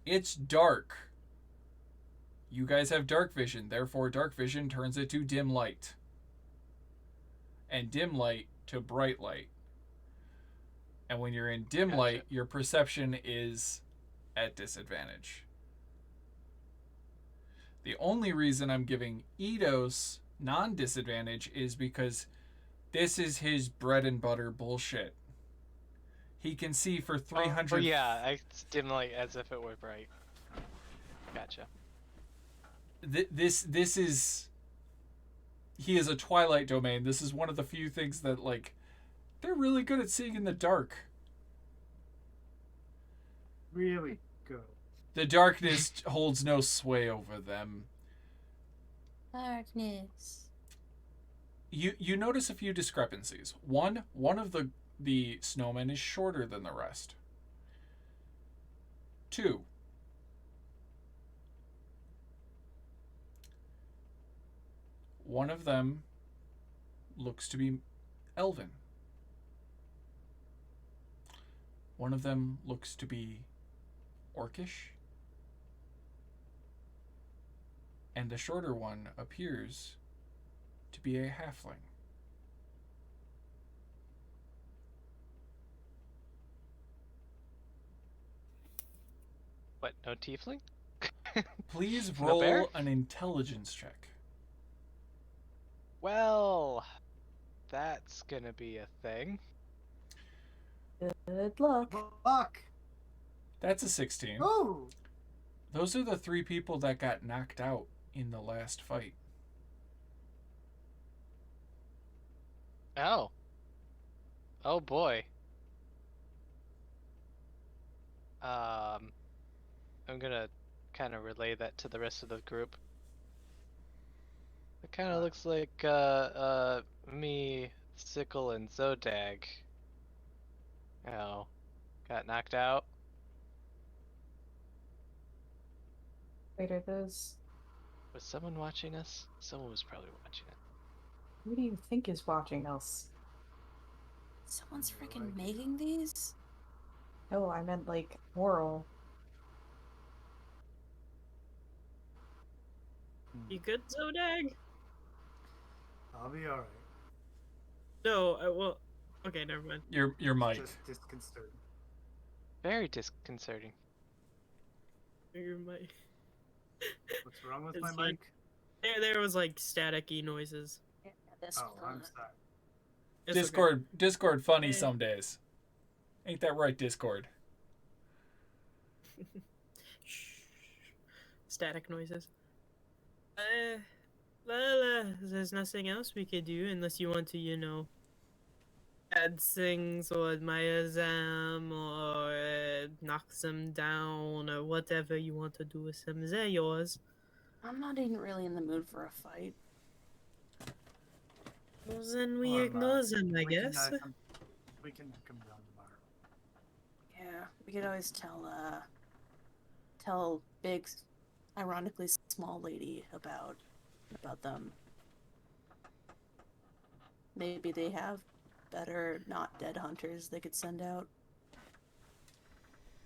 It's dark. You guys have dark vision, therefore dark vision turns it to dim light. And dim light to bright light. And when you're in dim light, your perception is at disadvantage. The only reason I'm giving Eidos non-disadvantage is because this is his bread and butter bullshit. He can see for 300... Oh, yeah, I dim light as if it were bright. Gotcha. This is... He is a Twilight domain. This is one of the few things that, like, they're really good at seeing in the dark. Really good. The darkness holds no sway over them. Darkness. You notice a few discrepancies. One of the snowmen is shorter than the rest. 2, one of them looks to be elven. One of them looks to be orcish. And the shorter one appears to be a halfling. What, no tiefling? Please No bear? roll an intelligence check. Well, that's gonna be a thing. Good luck. Fuck. That's a 16. Oh. Those are the 3 people that got knocked out in the last fight. Oh. Oh boy. I'm gonna kind of relay that to the rest of the group. It kind of looks like me, Sickle, and Zodagh. Oh, got knocked out. Wait, are those... Was someone watching us? Someone was probably watching it. Who do you think is watching us? Someone's freaking making these? Oh, I meant like moral. You good, Zodagh? I'll be alright. No, well, okay, never mind. Your mic. Just disconcerting. Very disconcerting. Your mic. What's wrong with It's my fine. mic? There was like staticky noises. Yeah, this Oh, I'm sorry. It's okay. Discord funny Hey. some days. Ain't that right, Discord? Shh. static noises. Well, there's nothing else we could do unless you want to, add things or admire them or knock them down or whatever you want to do with them. They're yours. I'm not even really in the mood for a fight. Well, then we Or, ignore them, I we can, guess. we can come down tomorrow. Yeah, we could always tell big, ironically small lady about them. Maybe they have better not dead hunters they could send out.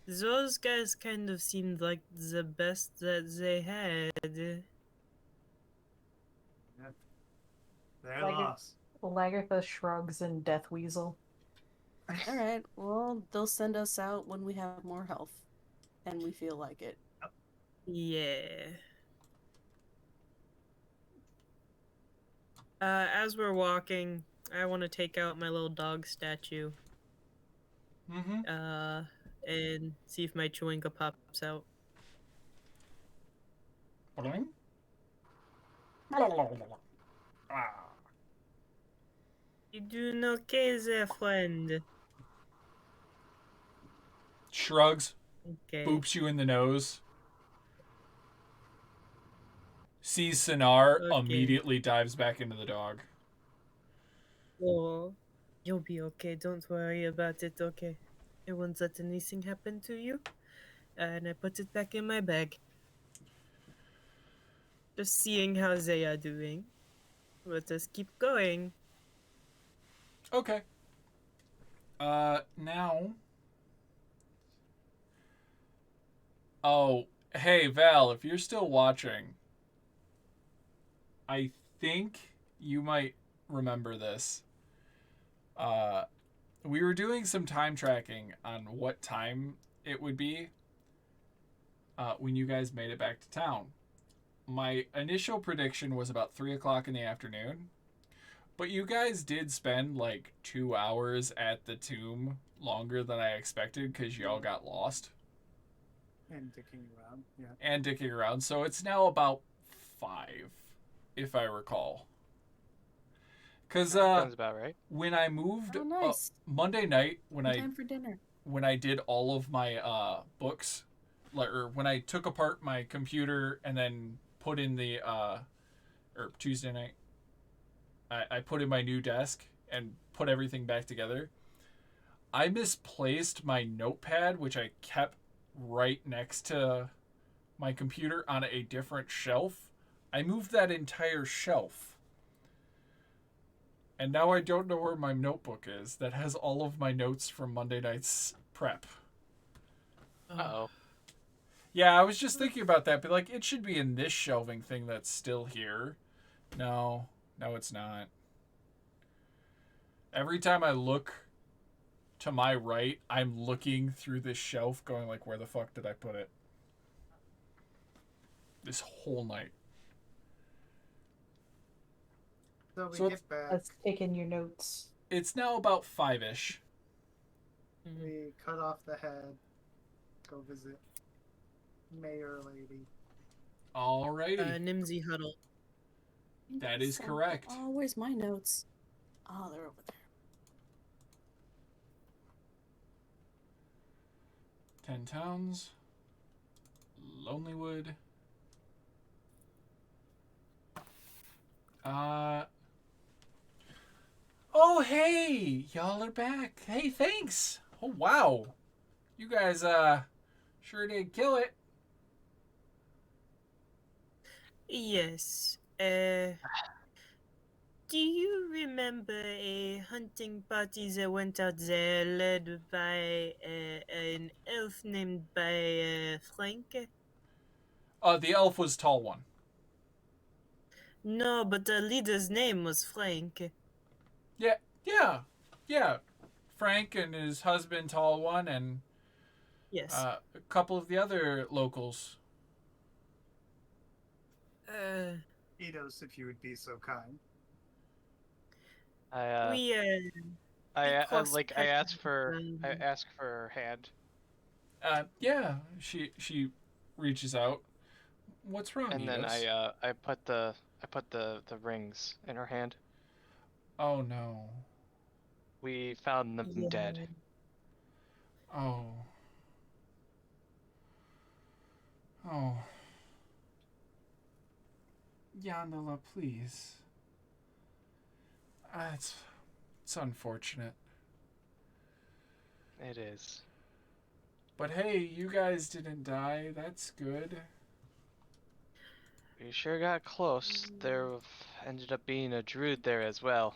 Those guys kind of seemed like the best that they had. They're Like it- lost. Lagertha shrugs and Death Weasel. Alright, well, they'll send us out when we have more health. And we feel like it. Yeah. As we're walking, I want to take out my little dog statue. Mm-hmm. And see if my Chewinga pops out. Boing. Ah. You doing okay there, friend? Shrugs, Okay. boops you in the nose. Sees Sinar, Okay. immediately dives back into the dog. Oh, you'll be okay. Don't worry about it, okay? I won't let anything happen to you. And I put it back in my bag. Just seeing how they are doing. Let us keep going. Okay. Now. Oh, hey, Val, if you're still watching, I think you might remember this. We were doing some time tracking on what time it would be when you guys made it back to town. My initial prediction was about 3 o'clock in the afternoon, but you guys did spend like 2 hours at the tomb longer than I expected because y'all got lost And dicking around, yeah. and dicking around. So it's now about 5, if I recall. Because Sounds about right. when I moved Oh, nice. Monday night, when Time for dinner. I did all of my books, or when I took apart my computer and then put in the or Tuesday night, I put in my new desk and put everything back together. I misplaced my notepad, which I kept right next to my computer on a different shelf. I moved that entire shelf. And now I don't know where my notebook is that has all of my notes from Monday night's prep. Uh-oh. Yeah, I was just thinking about that, but like it should be in this shelving thing that's still here. No, it's not. Every time I look to my right, I'm looking through this shelf going like, where the fuck did I put it? This whole night. So we So get back. Let's take in your notes. It's now about 5-ish. We cut off the head. Go visit Mayor Lady. Alrighty. Nimsy Huddle. That is correct. Oh, where's my notes? Oh, they're over there. 10 towns. Lonelywood. Oh, hey! Y'all are back. Hey, thanks. Oh, wow. You guys, sure did kill it. Yes. Do you remember a hunting party that went out there led by an elf named Frank? The elf was tall one. No, but the leader's name was Frank. Yeah. Frank and his husband, tall one, and Yes. a couple of the other locals. Eidos, if you would be so kind. We I crossed asked paths for and- her hand. Yeah, she reaches out. What's wrong, And then Eos? I put the rings in her hand. Oh no. We found them dead. Oh. Oh. Yanela, please. It's unfortunate. It is. But hey, you guys didn't die. That's good. We sure got close. There ended up being a druid there as well.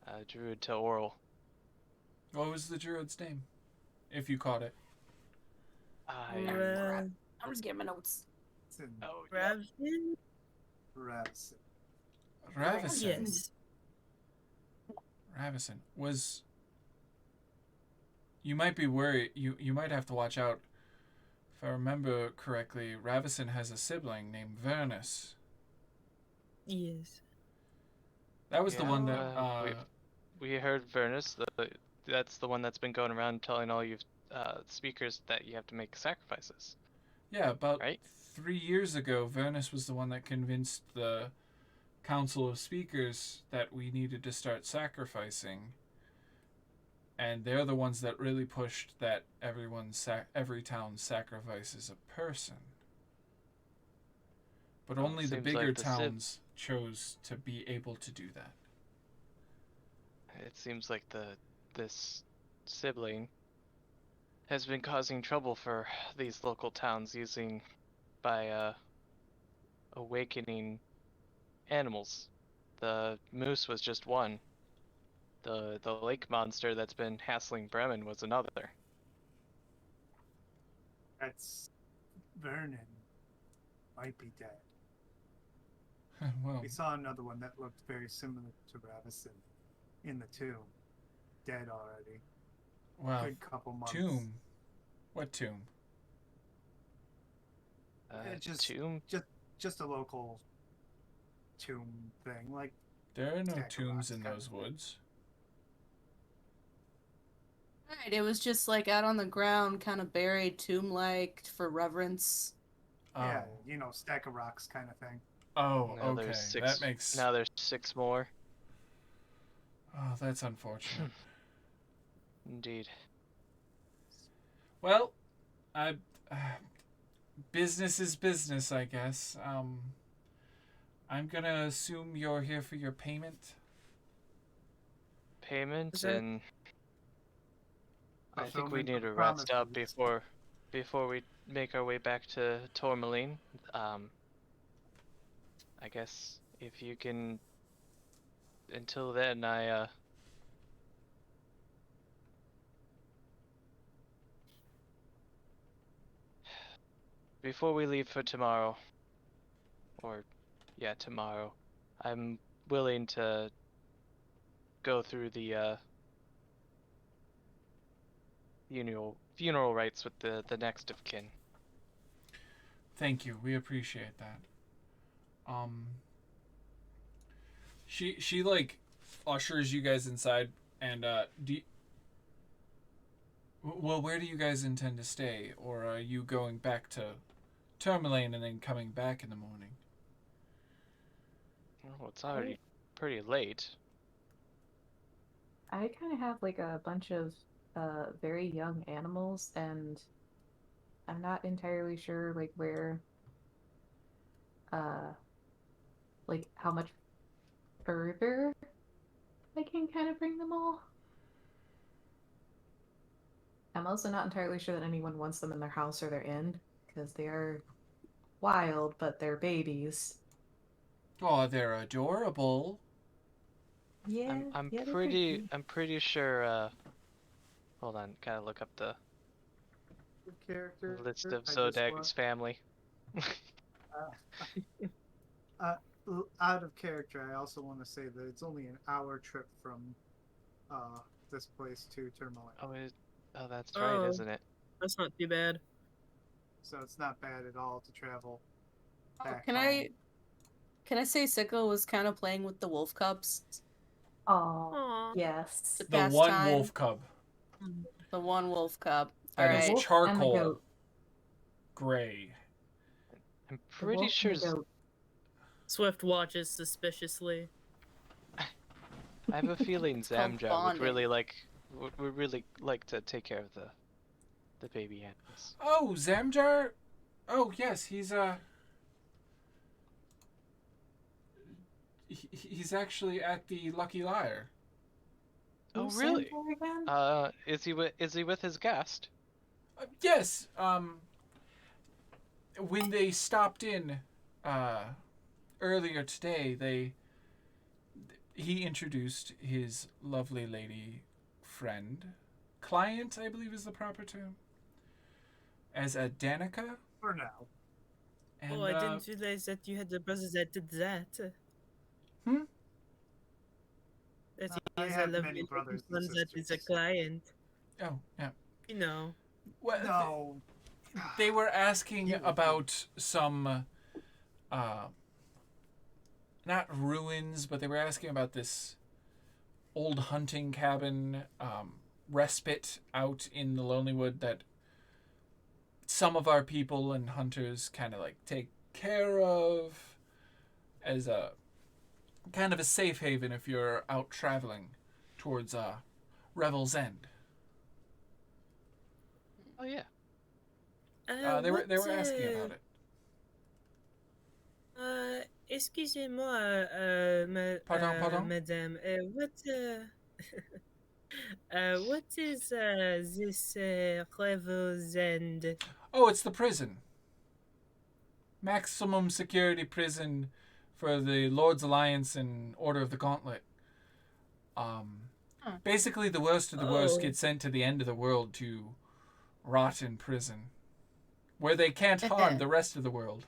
A druid to Oral. What was the druid's name? If you caught it. Crap. I'm just getting my notes. Oh, yeah. Ravin? Ravison. Ravison. Yes. Ravison. Was... You might be worried. You might have to watch out. If I remember correctly, Ravison has a sibling named Vernus. Yes. That was the Yeah, one that... we heard Vernus. That's the one that's been going around telling all you speakers that you have to make sacrifices. Yeah, about Right? 3 years ago, Vernus was the one that convinced the Council of Speakers that we needed to start sacrificing. And they're the ones that really pushed that every town sacrifices a person. But Well, only the seems bigger like the towns chose to be able to do that. It seems like this sibling has been causing trouble for these local towns by awakening animals. The moose was just one. The lake monster that's been hassling Bremen was another. That's Vernon. Might be dead. Well, We saw another one that looked very similar to Ravison in the tomb. Dead already. well, Good couple months. tomb. What tomb? Tomb? Just a local tomb thing. Like, There are no Stack of tombs rocks in kind those of thing. woods. Right, it was just like out on the ground, kind of buried, tomb-like, for reverence. yeah, Oh. stack of rocks kind of thing. Oh, Now okay. there's six. That makes... Now there's 6 more. Oh, that's unfortunate. Indeed. Well, business is business, I guess. I'm gonna assume you're here for your payment. Payment Is that- and I think we Fulfillment need of to rest up promises. before we make our way back to Tourmaline. I guess if you can. Until then, before we leave for tomorrow, or yeah, tomorrow, I'm willing to go through the funeral rites with the next of kin. Thank you. We appreciate that. She like ushers you guys inside, and well, where do you guys intend to stay, or are you going back to Tourmaline and then coming back in the morning? Oh, it's already pretty late. I kind of have like a bunch of very young animals, and I'm not entirely sure like where uh like how much further I can kind of bring them all. I'm also not entirely sure that anyone wants them in their house or their inn because they are wild, but they're babies. Oh, they're adorable. Yeah, I'm yeah, they're pretty cute. I'm pretty sure. Hold on, gotta look up the Character. list of I just Zodagh's family. Out of character, I also want to say that it's only an hour trip from this place to Tourmaline. Oh, that's right, Oh. isn't it? That's not too bad. So it's not bad at all to travel back Can home. I say Sickle was kind of playing with the wolf cubs Oh, Aw. yes. to The pass one time? wolf cub. The one wolf cub. That All is right. Wolf and the charcoal goat. gray. I'm The pretty wolf sure. and the goat. Swift watches suspiciously. I have a feeling It's called Zamja bonding. would really like to take care of the baby animals. Oh, Zamjar. Oh yes, he's actually at the Lucky Liar. Oh Who's really? Xander again? Is he with his guest? Yes. When they stopped in, uh, earlier today, he introduced his lovely lady friend, client, I believe is the proper term, as a Danica. For now. And Oh, I didn't realize that you had the brothers that did that. Hmm? That I he is a have lovely many brothers and one that is a sisters. client. Oh yeah. You know. Well, No. they were asking You- about some, not ruins, but they were asking about this old hunting cabin, respite out in the Lonely Wood that some of our people and hunters kind of like take care of as a kind of a safe haven if you're out traveling towards Revel's End. Oh yeah. They were asking about it. Excusez-moi, Pardon? madame. What is this Revel's End? Oh, it's the prison. Maximum security prison for the Lord's Alliance and Order of the Gauntlet. Basically, the worst of the worst Oh. get sent to the end of the world to rot in prison, where they can't harm the rest of the world.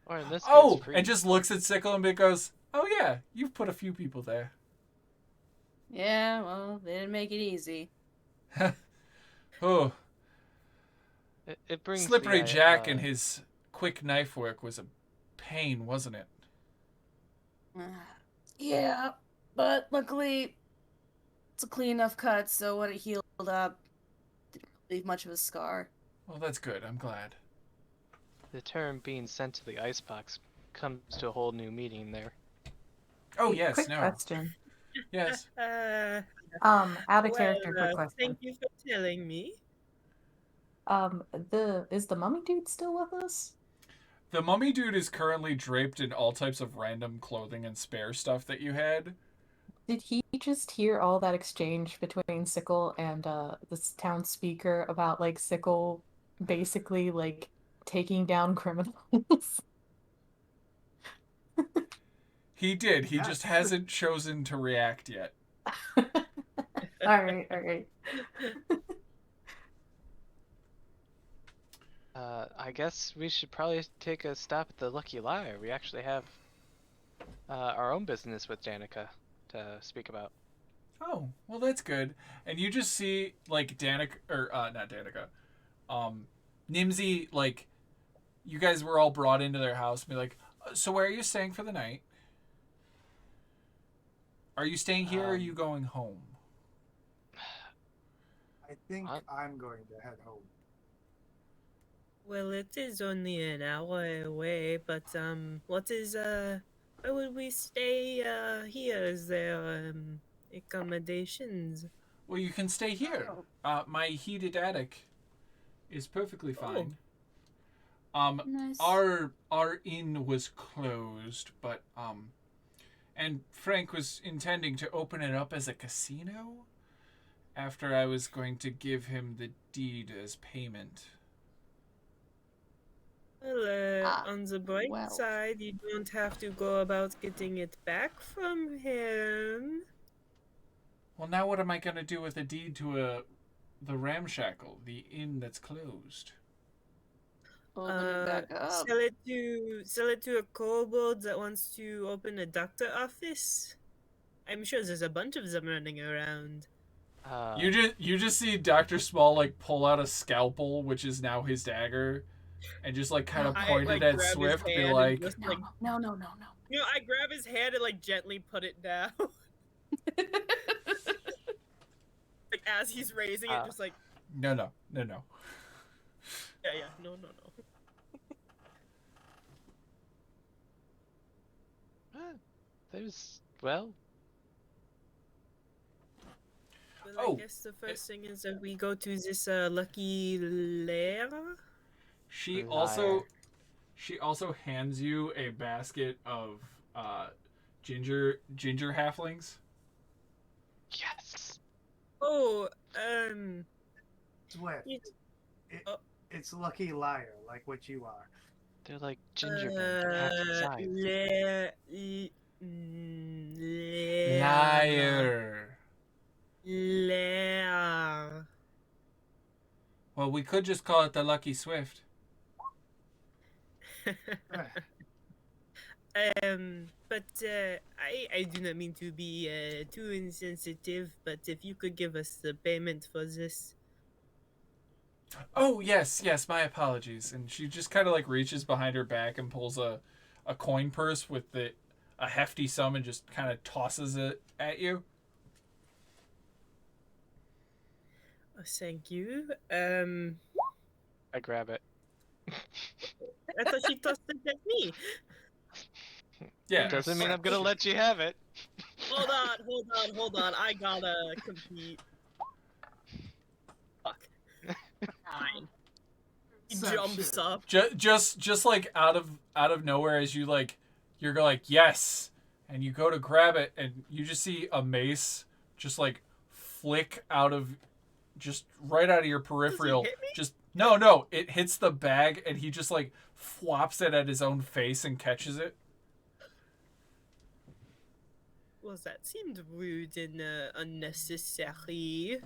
Or in this case, Oh, free. and just looks at Sickle and goes, "Oh yeah, you've put a few people there." Yeah, well, they didn't make it easy. Oh, It brings Slippery the, Jack and his quick knife work was a pain, wasn't it? Yeah, but luckily it's a clean enough cut, so when it healed up, didn't leave much of a scar. Well, that's good. I'm glad. the term being sent to the icebox comes to a whole new meaning there. Oh Hey, yes, quick no, question. yes. Out of character, quick question. Thank you for telling me. Is the mummy dude still with us? The mummy dude is currently draped in all types of random clothing and spare stuff that you had. Did he just hear all that exchange between Sickle and this town speaker about like Sickle basically like taking down criminals? He did. He Yes. just hasn't chosen to react yet. All right. I guess we should probably take a stop at the Lucky Liar. We actually have our own business with Danica to speak about. Oh, well, that's good. And you just see like Danica, or not Danica, Nimsy. Like, you guys were all brought into their house. And be like, so where are you staying for the night? Are you staying here or are you going home? I think I'm going to head home. Well, it is only an hour away, but what is where would we stay here? Is there accommodations? Well, you can stay here. My heated attic is perfectly fine. Nice. Our inn was closed, but and Frank was intending to open it up as a casino after I was going to give him the deed as payment. Well, on the bright well. side, you don't have to go about getting it back from him. Well, now what am I going to do with a deed to the Ramshackle, the inn that's closed? Open it back up. Sell it to a kobold that wants to open a doctor office. I'm sure there's a bunch of them running around. You just see Dr. Smol like pull out a scalpel, which is now his dagger, and just like kind of point it at grab his Swift, be hand and like, just, No. You know, I grab his hand and like gently put it down. Like as he's raising it, just like no. yeah, no. Well, Well, Oh, I guess the first thing is that we go to this lucky lair. she liar. also hands you a basket of uh, ginger halflings. Yes. Oh, Swift. it- It, oh, it's Lucky Liar, like what you are. They're like gingerbread, but half the size. lair. Liar. Lair. Well, we could just call it the Lucky Swift. But I do not mean to be too insensitive, but if you could give us the payment for this. Oh, yes, my apologies. And she just kind of like reaches behind her back and pulls a coin purse with a hefty sum and just kind of tosses it at you. Oh, thank you. I grab it. I thought she tossed it at me. Yeah. Doesn't mean I'm gonna let you have it. Hold on. I gotta compete. Fuck. Fine. He So jumps shit. up. Just like out of nowhere as you're like yes, and you go to grab it and you just see a mace just like flick out of just right out of your peripheral. hit me? Just no, it hits the bag and he just like flops it at his own face and catches it. Well, that seemed rude and unnecessary.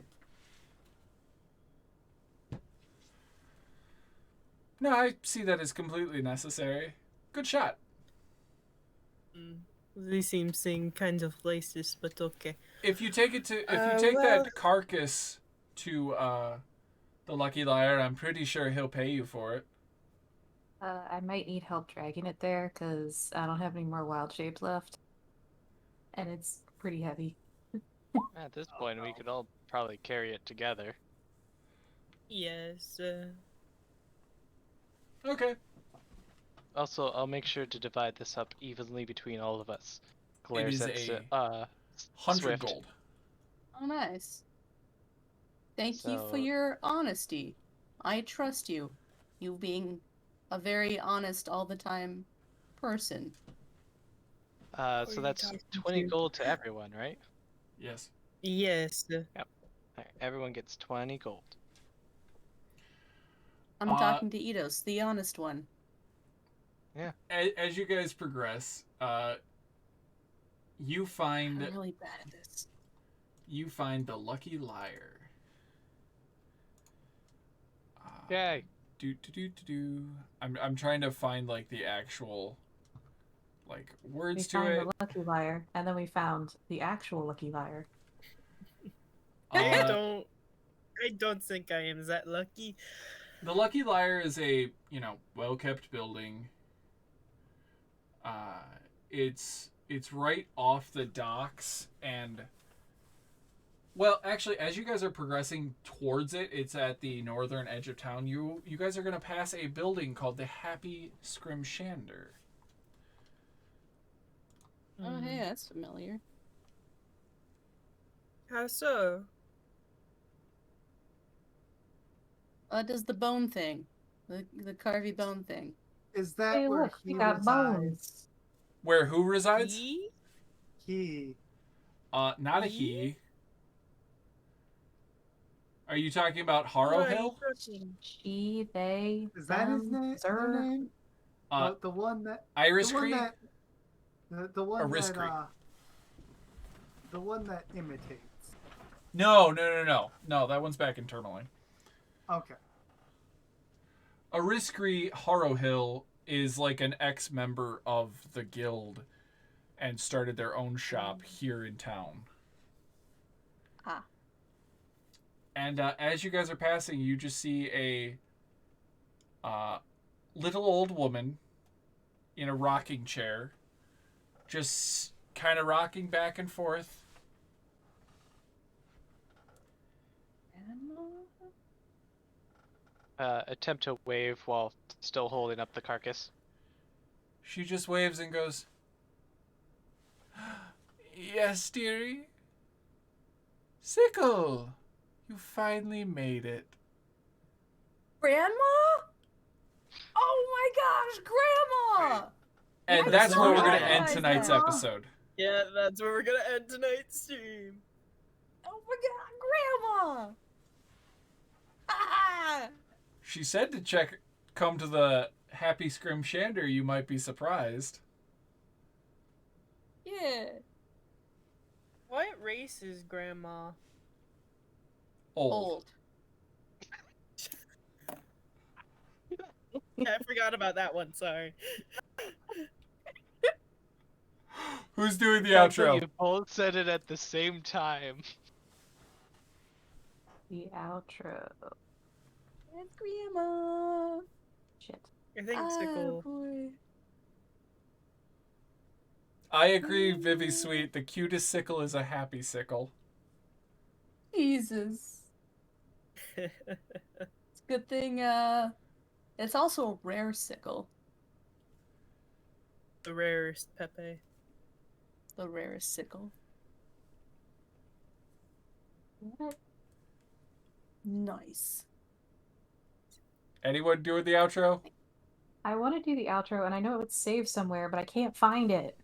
No, I see that as completely necessary. Good shot. They seem kind of racist, but okay. If you take well- that carcass to the Lucky Liar, I'm pretty sure he'll pay you for it. I might need help dragging it there because I don't have any more wild shapes left. And it's pretty heavy. At this point, we could all probably carry it together. Yes. Okay. Also, I'll make sure to divide this up evenly between all of us. Glares is at a uh 100 Swift. gold. Oh, nice. Thank you for So- your honesty. I trust you. You being a very honest all the time person. are So you that's talking 20 to? gold to everyone, right? Yes. Yes. Alright, everyone gets 20 gold. I'm talking to Eidos, the honest one. As you guys progress, you find I'm really bad at this. the Lucky Liar. Yay! I'm trying to find like the actual like We words to found it. the Lucky Liar, and then we found the actual Lucky Liar. I don't think I am that lucky. The Lucky Liar is a well-kept building. It's right off the docks, and well, actually, as you guys are progressing towards it, it's at the northern edge of town. You guys are gonna pass a building called the Happy Scrimshander. Oh, hey, that's familiar. How so? Does the bone thing. The carvy bone thing. Is that Hey, where look, he we got resides? bones. Where who resides? He? He. Not a he. Are you talking about Harrow What are you Hill? talking? She, they, Is that his name? Sir. Her name? The one that. Iris the one Cree? that. The one Iris that. Cree. The one that imitates. No, that one's back internally. Okay. Ariskri Harrowhill is like an ex-member of the guild and started their own shop here in town. Ah. And as you guys are passing, you just see a little old woman in a rocking chair, just kind of rocking back and forth. Attempt to wave while still holding up the carcass. She just waves and goes, Yes, dearie? Sickle, you finally made it. Grandma? Oh my gosh, Grandma! And Yes, that's where we're going to Grandma. end tonight's episode. Yeah, that's where we're gonna end tonight's stream. Oh my god, Grandma! Ah! She said to come to the Happy Scrim Shander, you might be surprised. Yeah. What race is Grandma? Old. Yeah, I forgot about that one. Sorry. Who's doing the Fact that outro? You both said it at the same time. The outro. It's Grandma. Shit. I think Oh Sickle. boy. I agree, Vivi Sweet. The cutest sickle is a happy sickle. Jesus. It's a good thing, it's also a rare sickle. The rarest Pepe. The rarest sickle. What? Nice. Anyone doing the outro? I want to do the outro, and I know it's saved somewhere, but I can't find it.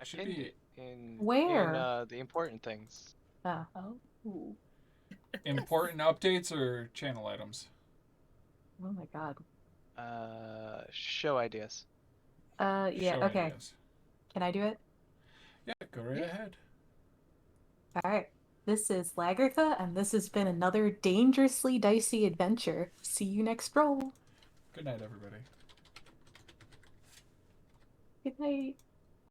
It should be in Where? the important things. Oh. Oh. important updates or channel items. Oh my god. Show ideas. Yeah, Show okay. ideas. Can I do it? Yeah, go right ahead. Alright. This is Lagertha, and this has been another dangerously dicey adventure. See you next roll. Good night, everybody. Good night.